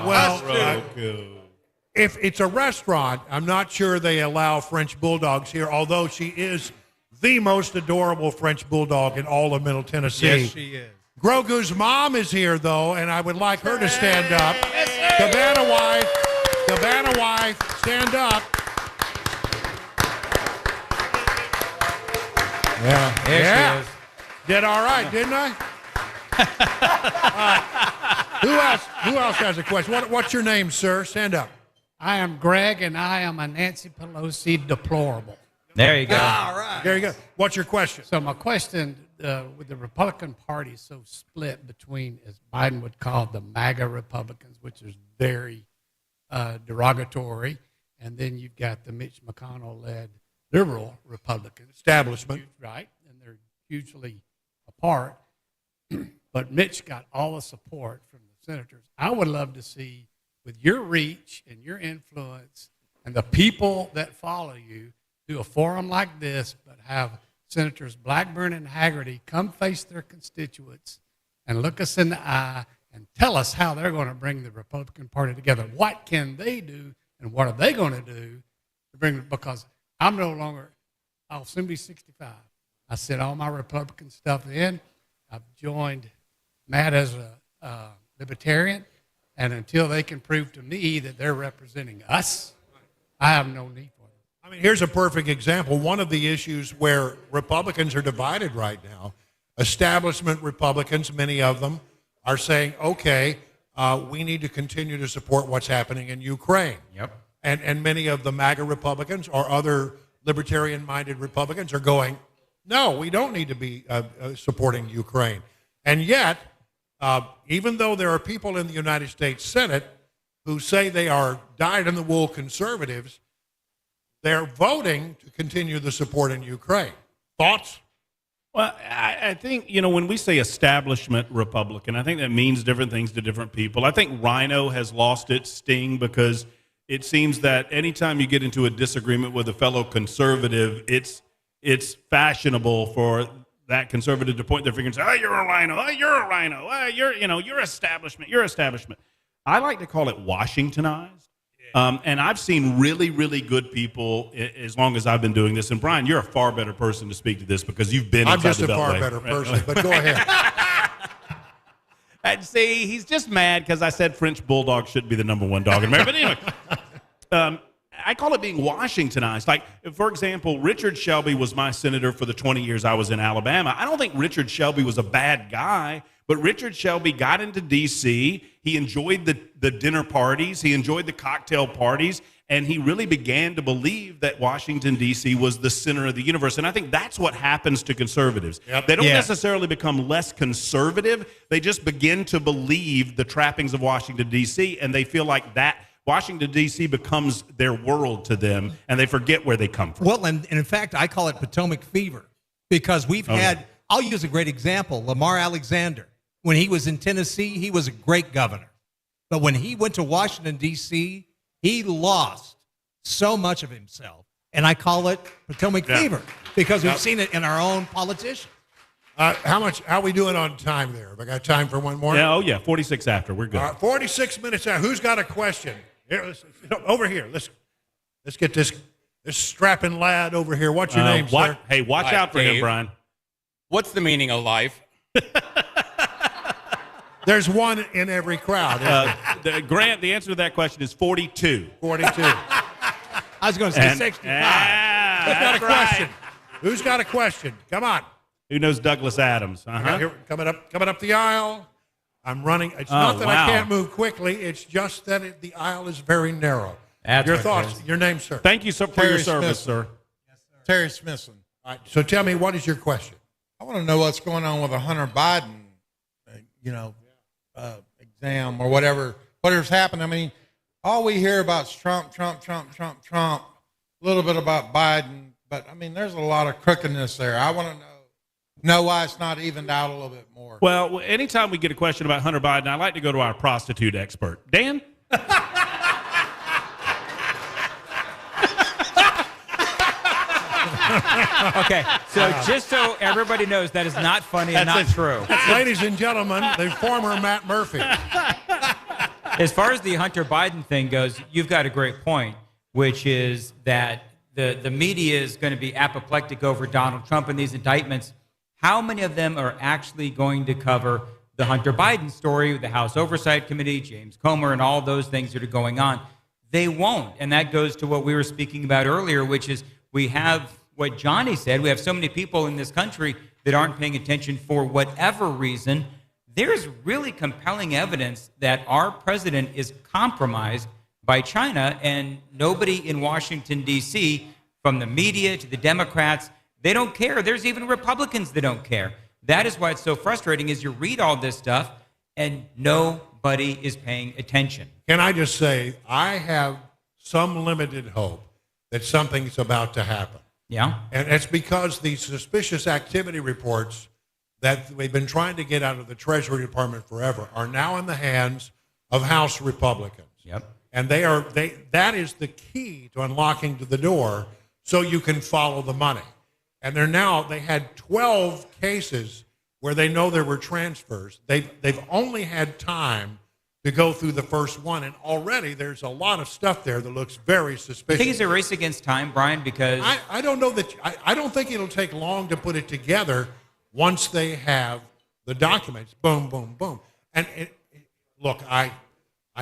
Grogu. If it's a restaurant, I'm not sure they allow French bulldogs here, although she is the most adorable French bulldog in all of Middle Tennessee. Yes, she is. Grogu's mom is here, though, and I would like her to stand up. Cabana wife, stand up. Yeah, there she is. Did all right, didn't I? Who else has a question? What's your name, sir? Stand up. I am Greg, and I am a Nancy Pelosi deplorable. There you go. All right. There you go. What's your question? So my question, with the Republican Party so split between, as Biden would call the MAGA Republicans, which is very derogatory, and then you've got the Mitch McConnell-led liberal Republicans. Establishment. Right, and they're hugely apart. But Mitch got all the support from the senators. I would love to see, with your reach and your influence and the people that follow you, do a forum like this, but have Senators Blackburn and Haggerty come face their constituents and look us in the eye and tell us how they're going to bring the Republican Party together. What can they do, and what are they going to do to bring it? Because I'm no longer, I'll soon be 65. I sent all my Republican stuff in. I've joined Matt as a libertarian, and until they can prove to me that they're representing us, I have no need for them. I mean, here's a perfect example. One of the issues where Republicans are divided right now, establishment Republicans, many of them, are saying, okay, we need to continue to support what's happening in Ukraine. Yep. And many of the MAGA Republicans or other libertarian-minded Republicans are going, no, we don't need to be supporting Ukraine. And yet, even though there are people in the United States Senate who say they are dyed-in-the-wool conservatives, they're voting to continue the support in Ukraine. Thoughts? Well, I think, when we say establishment Republican, I think that means different things to different people. I think Rhino has lost its sting because it seems that anytime you get into a disagreement with a fellow conservative, it's fashionable for that conservative to point their finger and say, oh, you're a Rhino, oh, you're a Rhino, oh, you're establishment, you're establishment. I like to call it Washingtonized. And I've seen really, really good people as long as I've been doing this. And Brian, you're a far better person to speak to this because you've been inside the Beltway. I'm just a far better person, but go ahead. And see, he's just mad because I said French Bulldog shouldn't be the number one dog in America. But anyway, I call it being Washingtonized. Like, for example, Richard Shelby was my senator for the 20 years I was in Alabama. I don't think Richard Shelby was a bad guy, but Richard Shelby got into D.C., he enjoyed the dinner parties, he enjoyed the cocktail parties, and he really began to believe that Washington, D.C. was the center of the universe. And I think that's what happens to conservatives. Yep. They don't necessarily become less conservative. They just begin to believe the trappings of Washington, D.C., and they feel like that Washington, D.C. becomes their world to them, and they forget where they come from. Well, and in fact, I call it Potomac fever because we've had, I'll use a great example, Lamar Alexander. When he was in Tennessee, he was a great governor. But when he went to Washington, D.C., he lost so much of himself. And I call it Potomac fever because we've seen it in our own politicians. How are we doing on time there? Have I got time for one more? Yeah, 46 after. We're good. 46 minutes out. Who's got a question? Here, over here. Let's get this strapping lad over here. What's your name, sir? Hey, watch out for him, Brian. What's the meaning of life? There's one in every crowd. Grant, the answer to that question is 42. 42. I was going to say 65. Who's got a question? Who's got a question? Come on. Who knows Douglas Adams? Here, coming up the aisle. I'm running. It's not that I can't move quickly. It's just that the aisle is very narrow. Your thoughts? Your name, sir. Thank you for your service, sir. Yes, sir. Terry Smithson. All right. So tell me, what is your question? I want to know what's going on with the Hunter Biden, exam or whatever's happened. I mean, all we hear about is Trump, a little bit about Biden, but I mean, there's a lot of crookedness there. I want to know why it's not evened out a little bit more. Well, anytime we get a question about Hunter Biden, I like to go to our prostitute expert. Dan? Okay, so just so everybody knows, that is not funny and not true. Ladies and gentlemen, the former Matt Murphy. As far as the Hunter Biden thing goes, you've got a great point, which is that the media is going to be apoplectic over Donald Trump and these indictments. How many of them are actually going to cover the Hunter Biden story, the House Oversight Committee, James Comer, and all those things that are going on? They won't. And that goes to what we were speaking about earlier, which is we have what Johnny said. We have so many people in this country that aren't paying attention for whatever reason. There's really compelling evidence that our president is compromised by China, and nobody in Washington, D.C., from the media to the Democrats. They don't care. There's even Republicans that don't care. That is why it's so frustrating is you read all this stuff and nobody is paying attention. Can I just say, I have some limited hope that something's about to happen. Yeah. And it's because these suspicious activity reports that we've been trying to get out of the Treasury Department forever are now in the hands of House Republicans. Yep. And that is the key to unlocking to the door so you can follow the money. And they had 12 cases where they know there were transfers. They've only had time to go through the first one, and already there's a lot of stuff there that looks very suspicious. I think it's a race against time, Brian, because I don't know that I don't think it'll take long to put it together once they have the documents. Boom, boom, boom. And look, I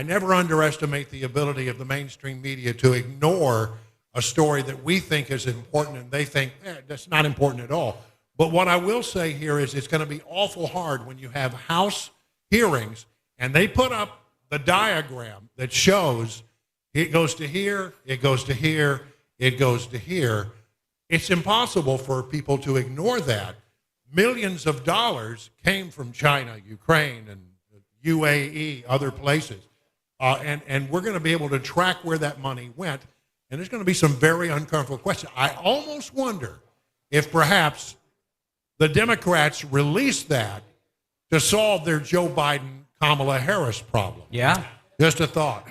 never underestimate the ability of the mainstream media to ignore a story that we think is important and they think that's not important at all. But what I will say here is it's going to be awful hard when you have House hearings and they put up the diagram that shows it goes to here, it goes to here, it goes to here. It's impossible for people to ignore that. Millions of dollars came from China, Ukraine, and UAE, other places. And we're going to be able to track where that money went. And there's going to be some very uncomfortable questions. I almost wonder if perhaps the Democrats release that to solve their Joe Biden, Kamala Harris problem. Yeah. Just a thought.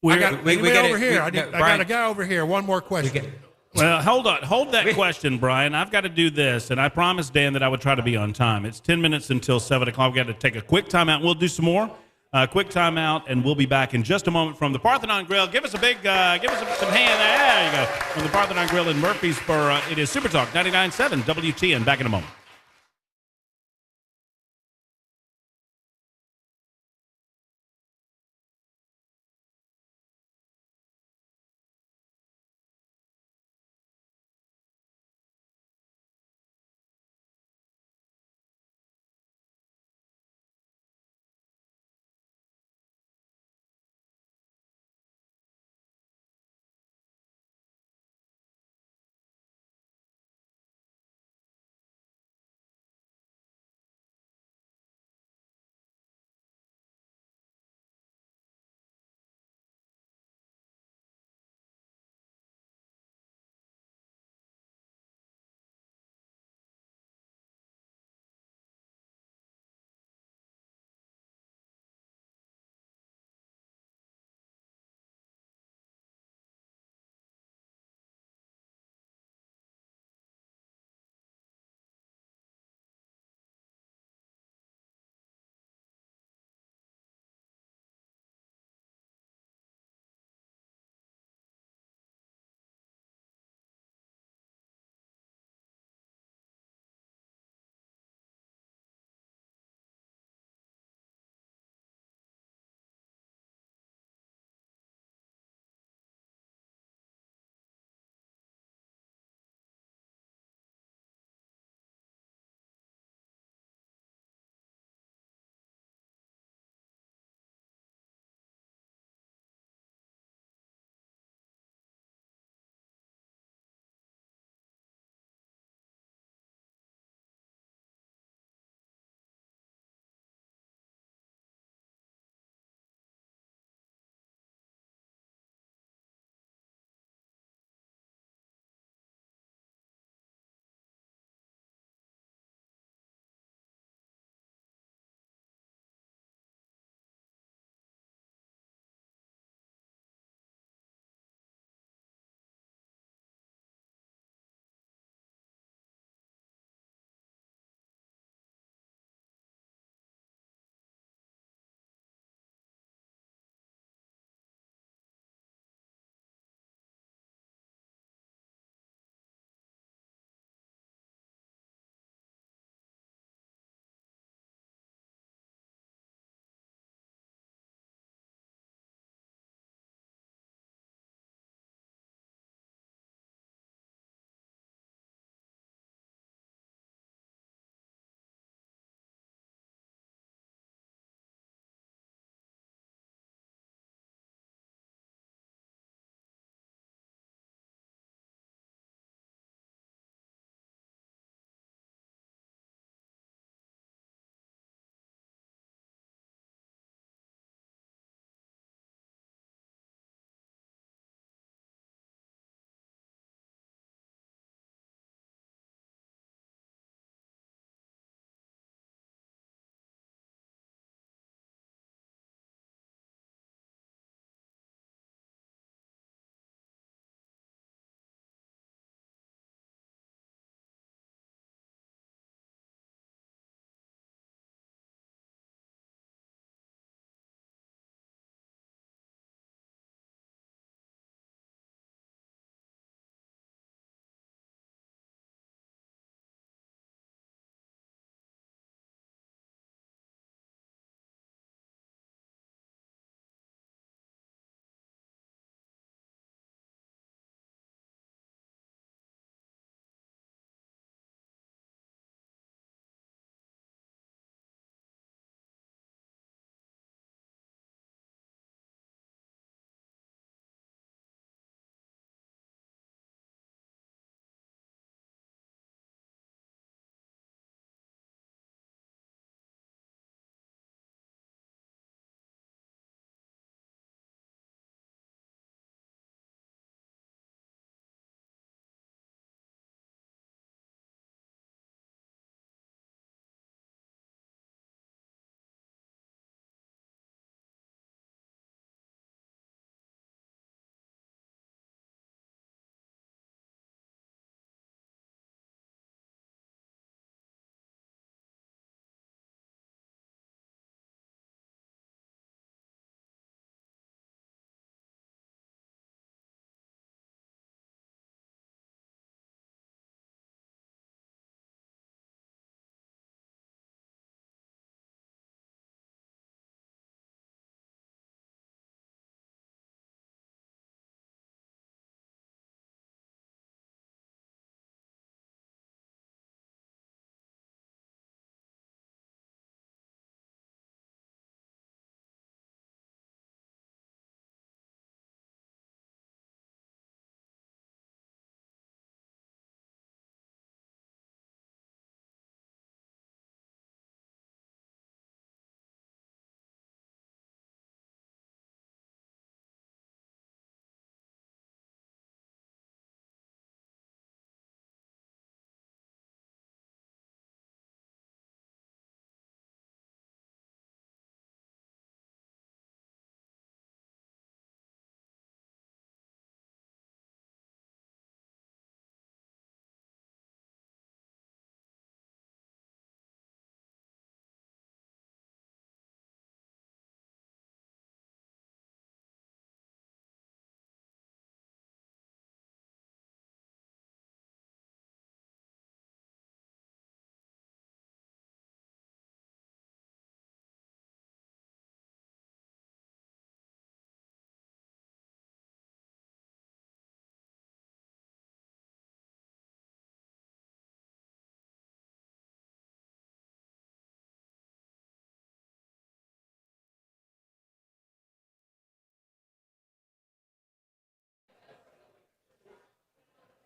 I got a guy over here. One more question. Well, hold on. Hold that question, Brian. I've got to do this, and I promised Dan that I would try to be on time. It's 10 minutes until 7 o'clock. We've got to take a quick timeout. We'll do some more. Quick timeout, and we'll be back in just a moment from the Parthenon Grill. Give us some hand. There you go. From the Parthenon Grill in Murfreesboro, it is Super Talk 99.7 WTN. Back in a moment.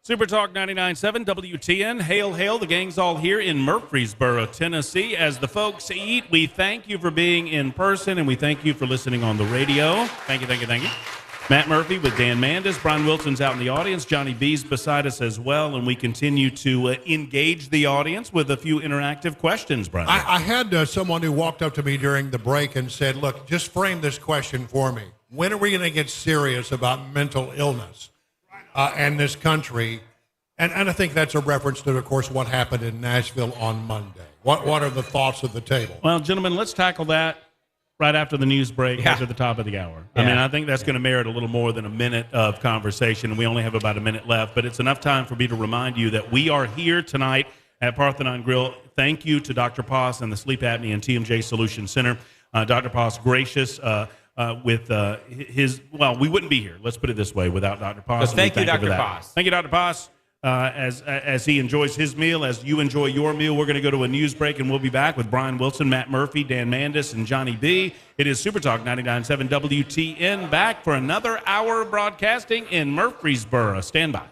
Super Talk 99.7 WTN. Hail, hail. The gang's all here in Murfreesboro, Tennessee. As the folks eat, we thank you for being in person, and we thank you for listening on the radio. Thank you, thank you, thank you. Matt Murphy with Dan Mandis. Brian Wilson's out in the audience. Johnny B's beside us as well, and we continue to engage the audience with a few interactive questions, Brian. I had someone who walked up to me during the break and said, look, just frame this question for me. When are we going to get serious about mental illness and this country? And I think that's a reference to, of course, what happened in Nashville on Monday. What are the thoughts of the table? Well, gentlemen, let's tackle that right after the news break, after the top of the hour. I mean, I think that's going to merit a little more than a minute of conversation. We only have about a minute left, but it's enough time for me to remind you that we are here tonight at Parthenon Grill. Thank you to Dr. Poss and the Sleep Apnea and TMJ Solutions Center. Dr. Poss, gracious with his, well, we wouldn't be here, let's put it this way, without Dr. Poss. So thank you, Dr. Poss. Thank you, Dr. Poss. As he enjoys his meal, as you enjoy your meal, we're going to go to a news break, and we'll be back with Brian Wilson, Matt Murphy, Dan Mandis, and Johnny B. It is Super Talk 99.7 WTN, back for another hour of broadcasting in Murfreesboro. Stand by.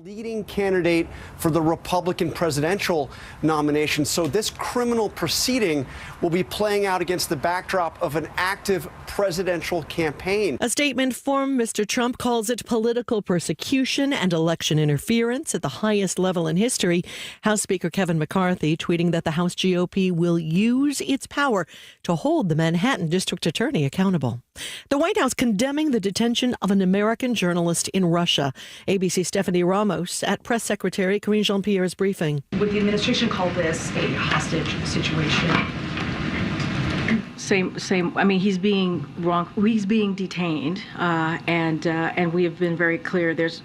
Leading candidate for the Republican presidential nomination. So this criminal proceeding will be playing out against the backdrop of an active presidential campaign. A statement from Mr. Trump calls it political persecution and election interference at the highest level in history. House Speaker Kevin McCarthy tweeting that the House GOP will use its power to hold the Manhattan District Attorney accountable. The White House condemning the detention of an American journalist in Russia. ABC Stephanie Ramos at Press Secretary Karine Jean-Pierre's briefing. Would the administration call this a hostage situation? Same. I mean, he's being wrong. He's being detained, and we have been very clear. There's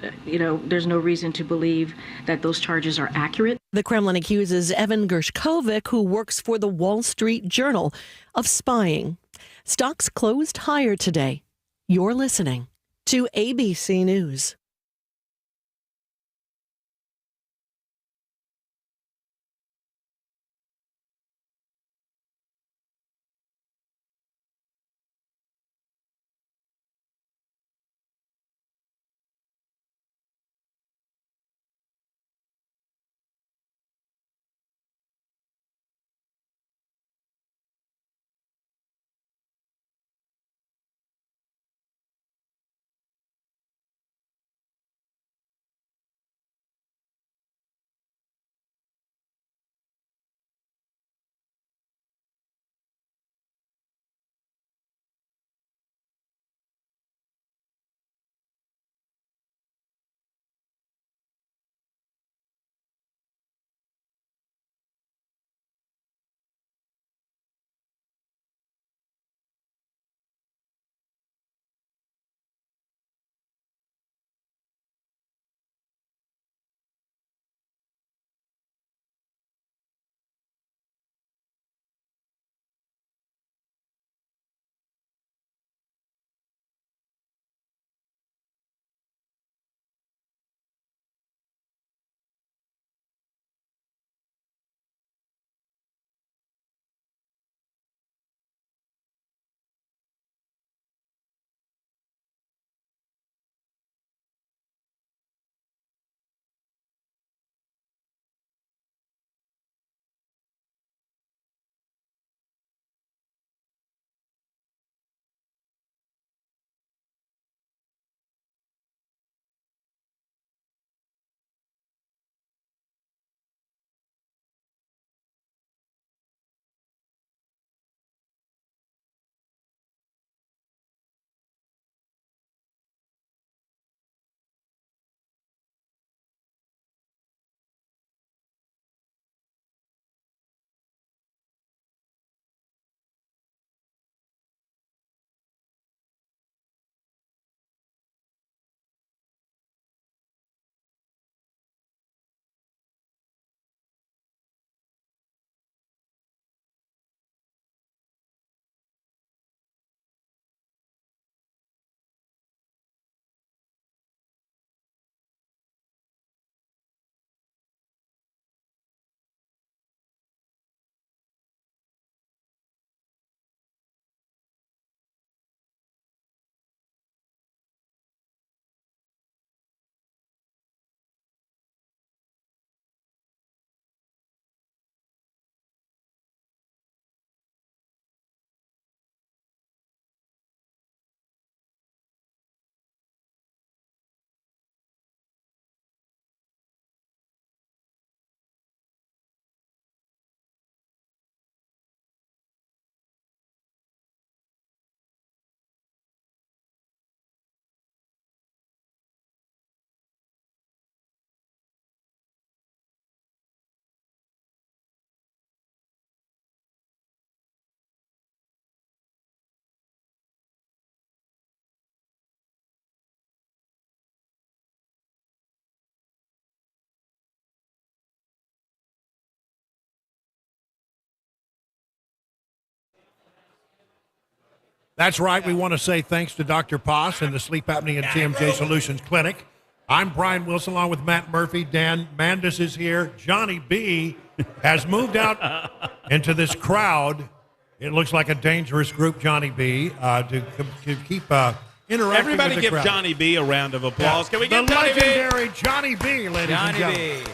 no reason to believe that those charges are accurate. The Kremlin accuses Evan Gershkovich, who works for the Wall Street Journal, of spying. Stocks closed higher today. You're listening to ABC News. That's right. We want to say thanks to Dr. Poss and the Sleep Apnea TMJ Solutions Clinic. I'm Brian Wilson along with Matt Murphy. Dan Mandis is here. Johnny B has moved out into this crowd. It looks like a dangerous group, Johnny B, to keep interacting Everybody with the give crowd. Johnny B a round of applause. Yeah. Can we the get Johnny B? legendary Johnny B, ladies and gentlemen. B.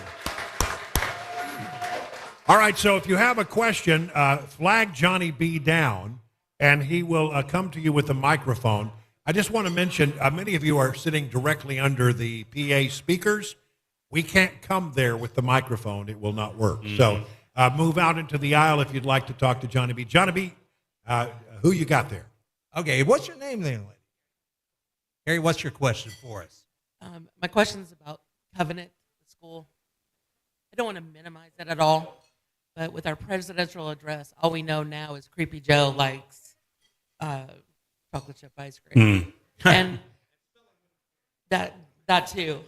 All right, so if you have a question, flag Johnny B down, and he will come to you with a microphone. I just want to mention, many of you are sitting directly under the PA speakers. We can't come there with the microphone. It will not work. So move out into the aisle if you'd like to talk to Johnny B. Johnny B, who you got there? Okay, what's your name then, lady? Harry, what's your question for us? My question is about Covenant School. I don't want to minimize it at all, but with our presidential address, all we know now is Creepy Joe likes chocolate chip ice cream. And that too.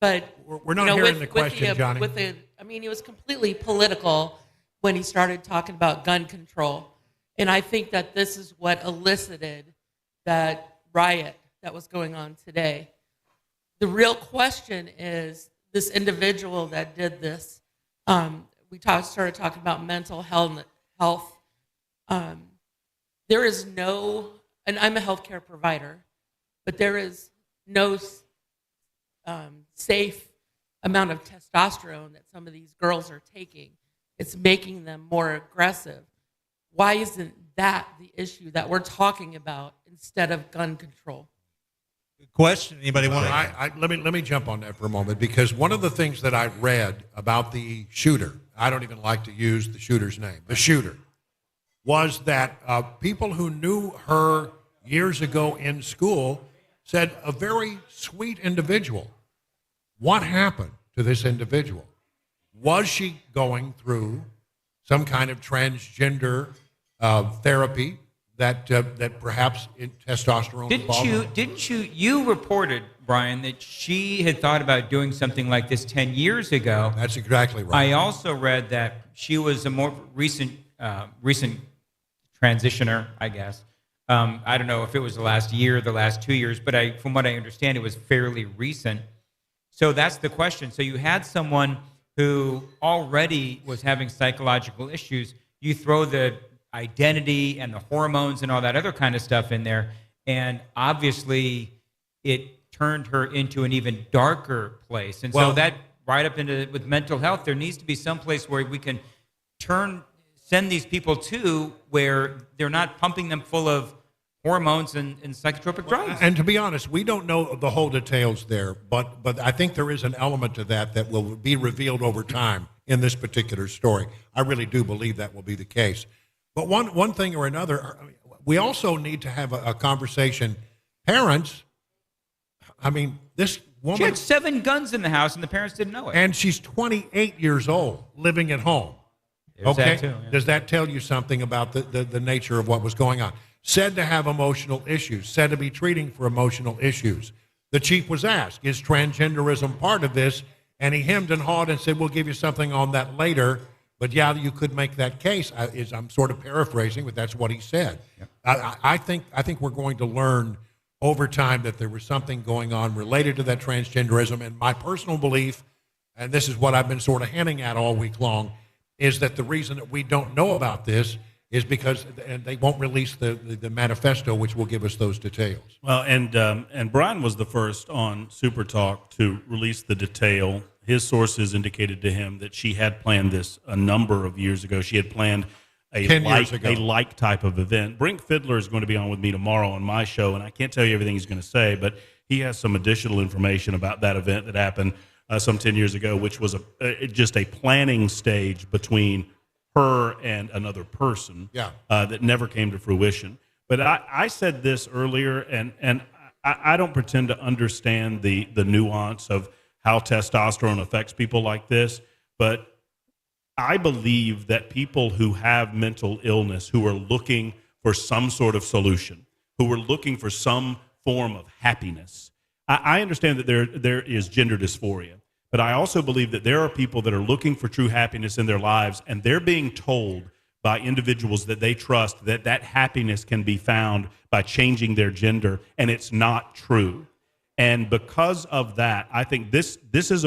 But we're not hearing the question, Johnny. I mean, he was completely political when he started talking about gun control. And I think that this is what elicited that riot that was going on today. The real question is this individual that did this. We started talking about mental health. There is no, and I'm a healthcare provider, but there is no safe amount of testosterone that some of these girls are taking. It's making them more aggressive. Why isn't that the issue that we're talking about instead of gun control? Good question. Anybody want to? Let me jump on that for a moment, because one of the things that I read about the shooter, I don't even like to use the shooter's name, the shooter, was that people who knew her years ago in school said a very sweet individual. What happened to this individual? Was she going through some kind of transgender therapy that perhaps testosterone? Didn't you reported, Brian, that she had thought about doing something like this 10 years ago? That's exactly right. I also read that she was a more recent transitioner, I guess. I don't know if it was the last year, the last 2 years, but from what I understand, it was fairly recent. So that's the question. So you had someone who already was having psychological issues. You throw the identity and the hormones and all that other kind of stuff in there, and obviously it turned her into an even darker place. And so that right up into with mental health, there needs to be some place where we can send these people to where they're not pumping them full of hormones and psychotropic drugs. And to be honest, we don't know the whole details there, but I think there is an element to that will be revealed over time in this particular story. I really do believe that will be the case. But one thing or another, we also need to have a conversation. Parents, I mean, this woman... She had 7 guns in the house, and the parents didn't know it. And she's 28 years old, living at home. There's that too, yeah. Does that tell you something about the nature of what was going on? Said to have emotional issues, said to be treating for emotional issues. The chief was asked, is transgenderism part of this? And he hemmed and hawed and said, we'll give you something on that later. But yeah, you could make that case. I'm sort of paraphrasing, but that's what he said. Yep. I think we're going to learn over time that there was something going on related to that transgenderism. And my personal belief, and this is what I've been sort of hinting at all week long, is that the reason that we don't know about this is because they won't release the manifesto, which will give us those details. Well, and Brian was the first on Super Talk to release the detail. His sources indicated to him that she had planned this a number of years ago. She had planned a like type of event. Brink Fiddler is going to be on with me tomorrow on my show, and I can't tell you everything he's going to say, but he has some additional information about that event that happened some 10 years ago, which was just a planning stage between her and another person that never came to fruition. But I said this earlier, and I don't pretend to understand the nuance of how testosterone affects people like this, but I believe that people who have mental illness, who are looking for some sort of solution, who are looking for some form of happiness, I understand that there is gender dysphoria, but I also believe that there are people that are looking for true happiness in their lives, and they're being told by individuals that they trust that happiness can be found by changing their gender, and it's not true. And because of that, I think this is a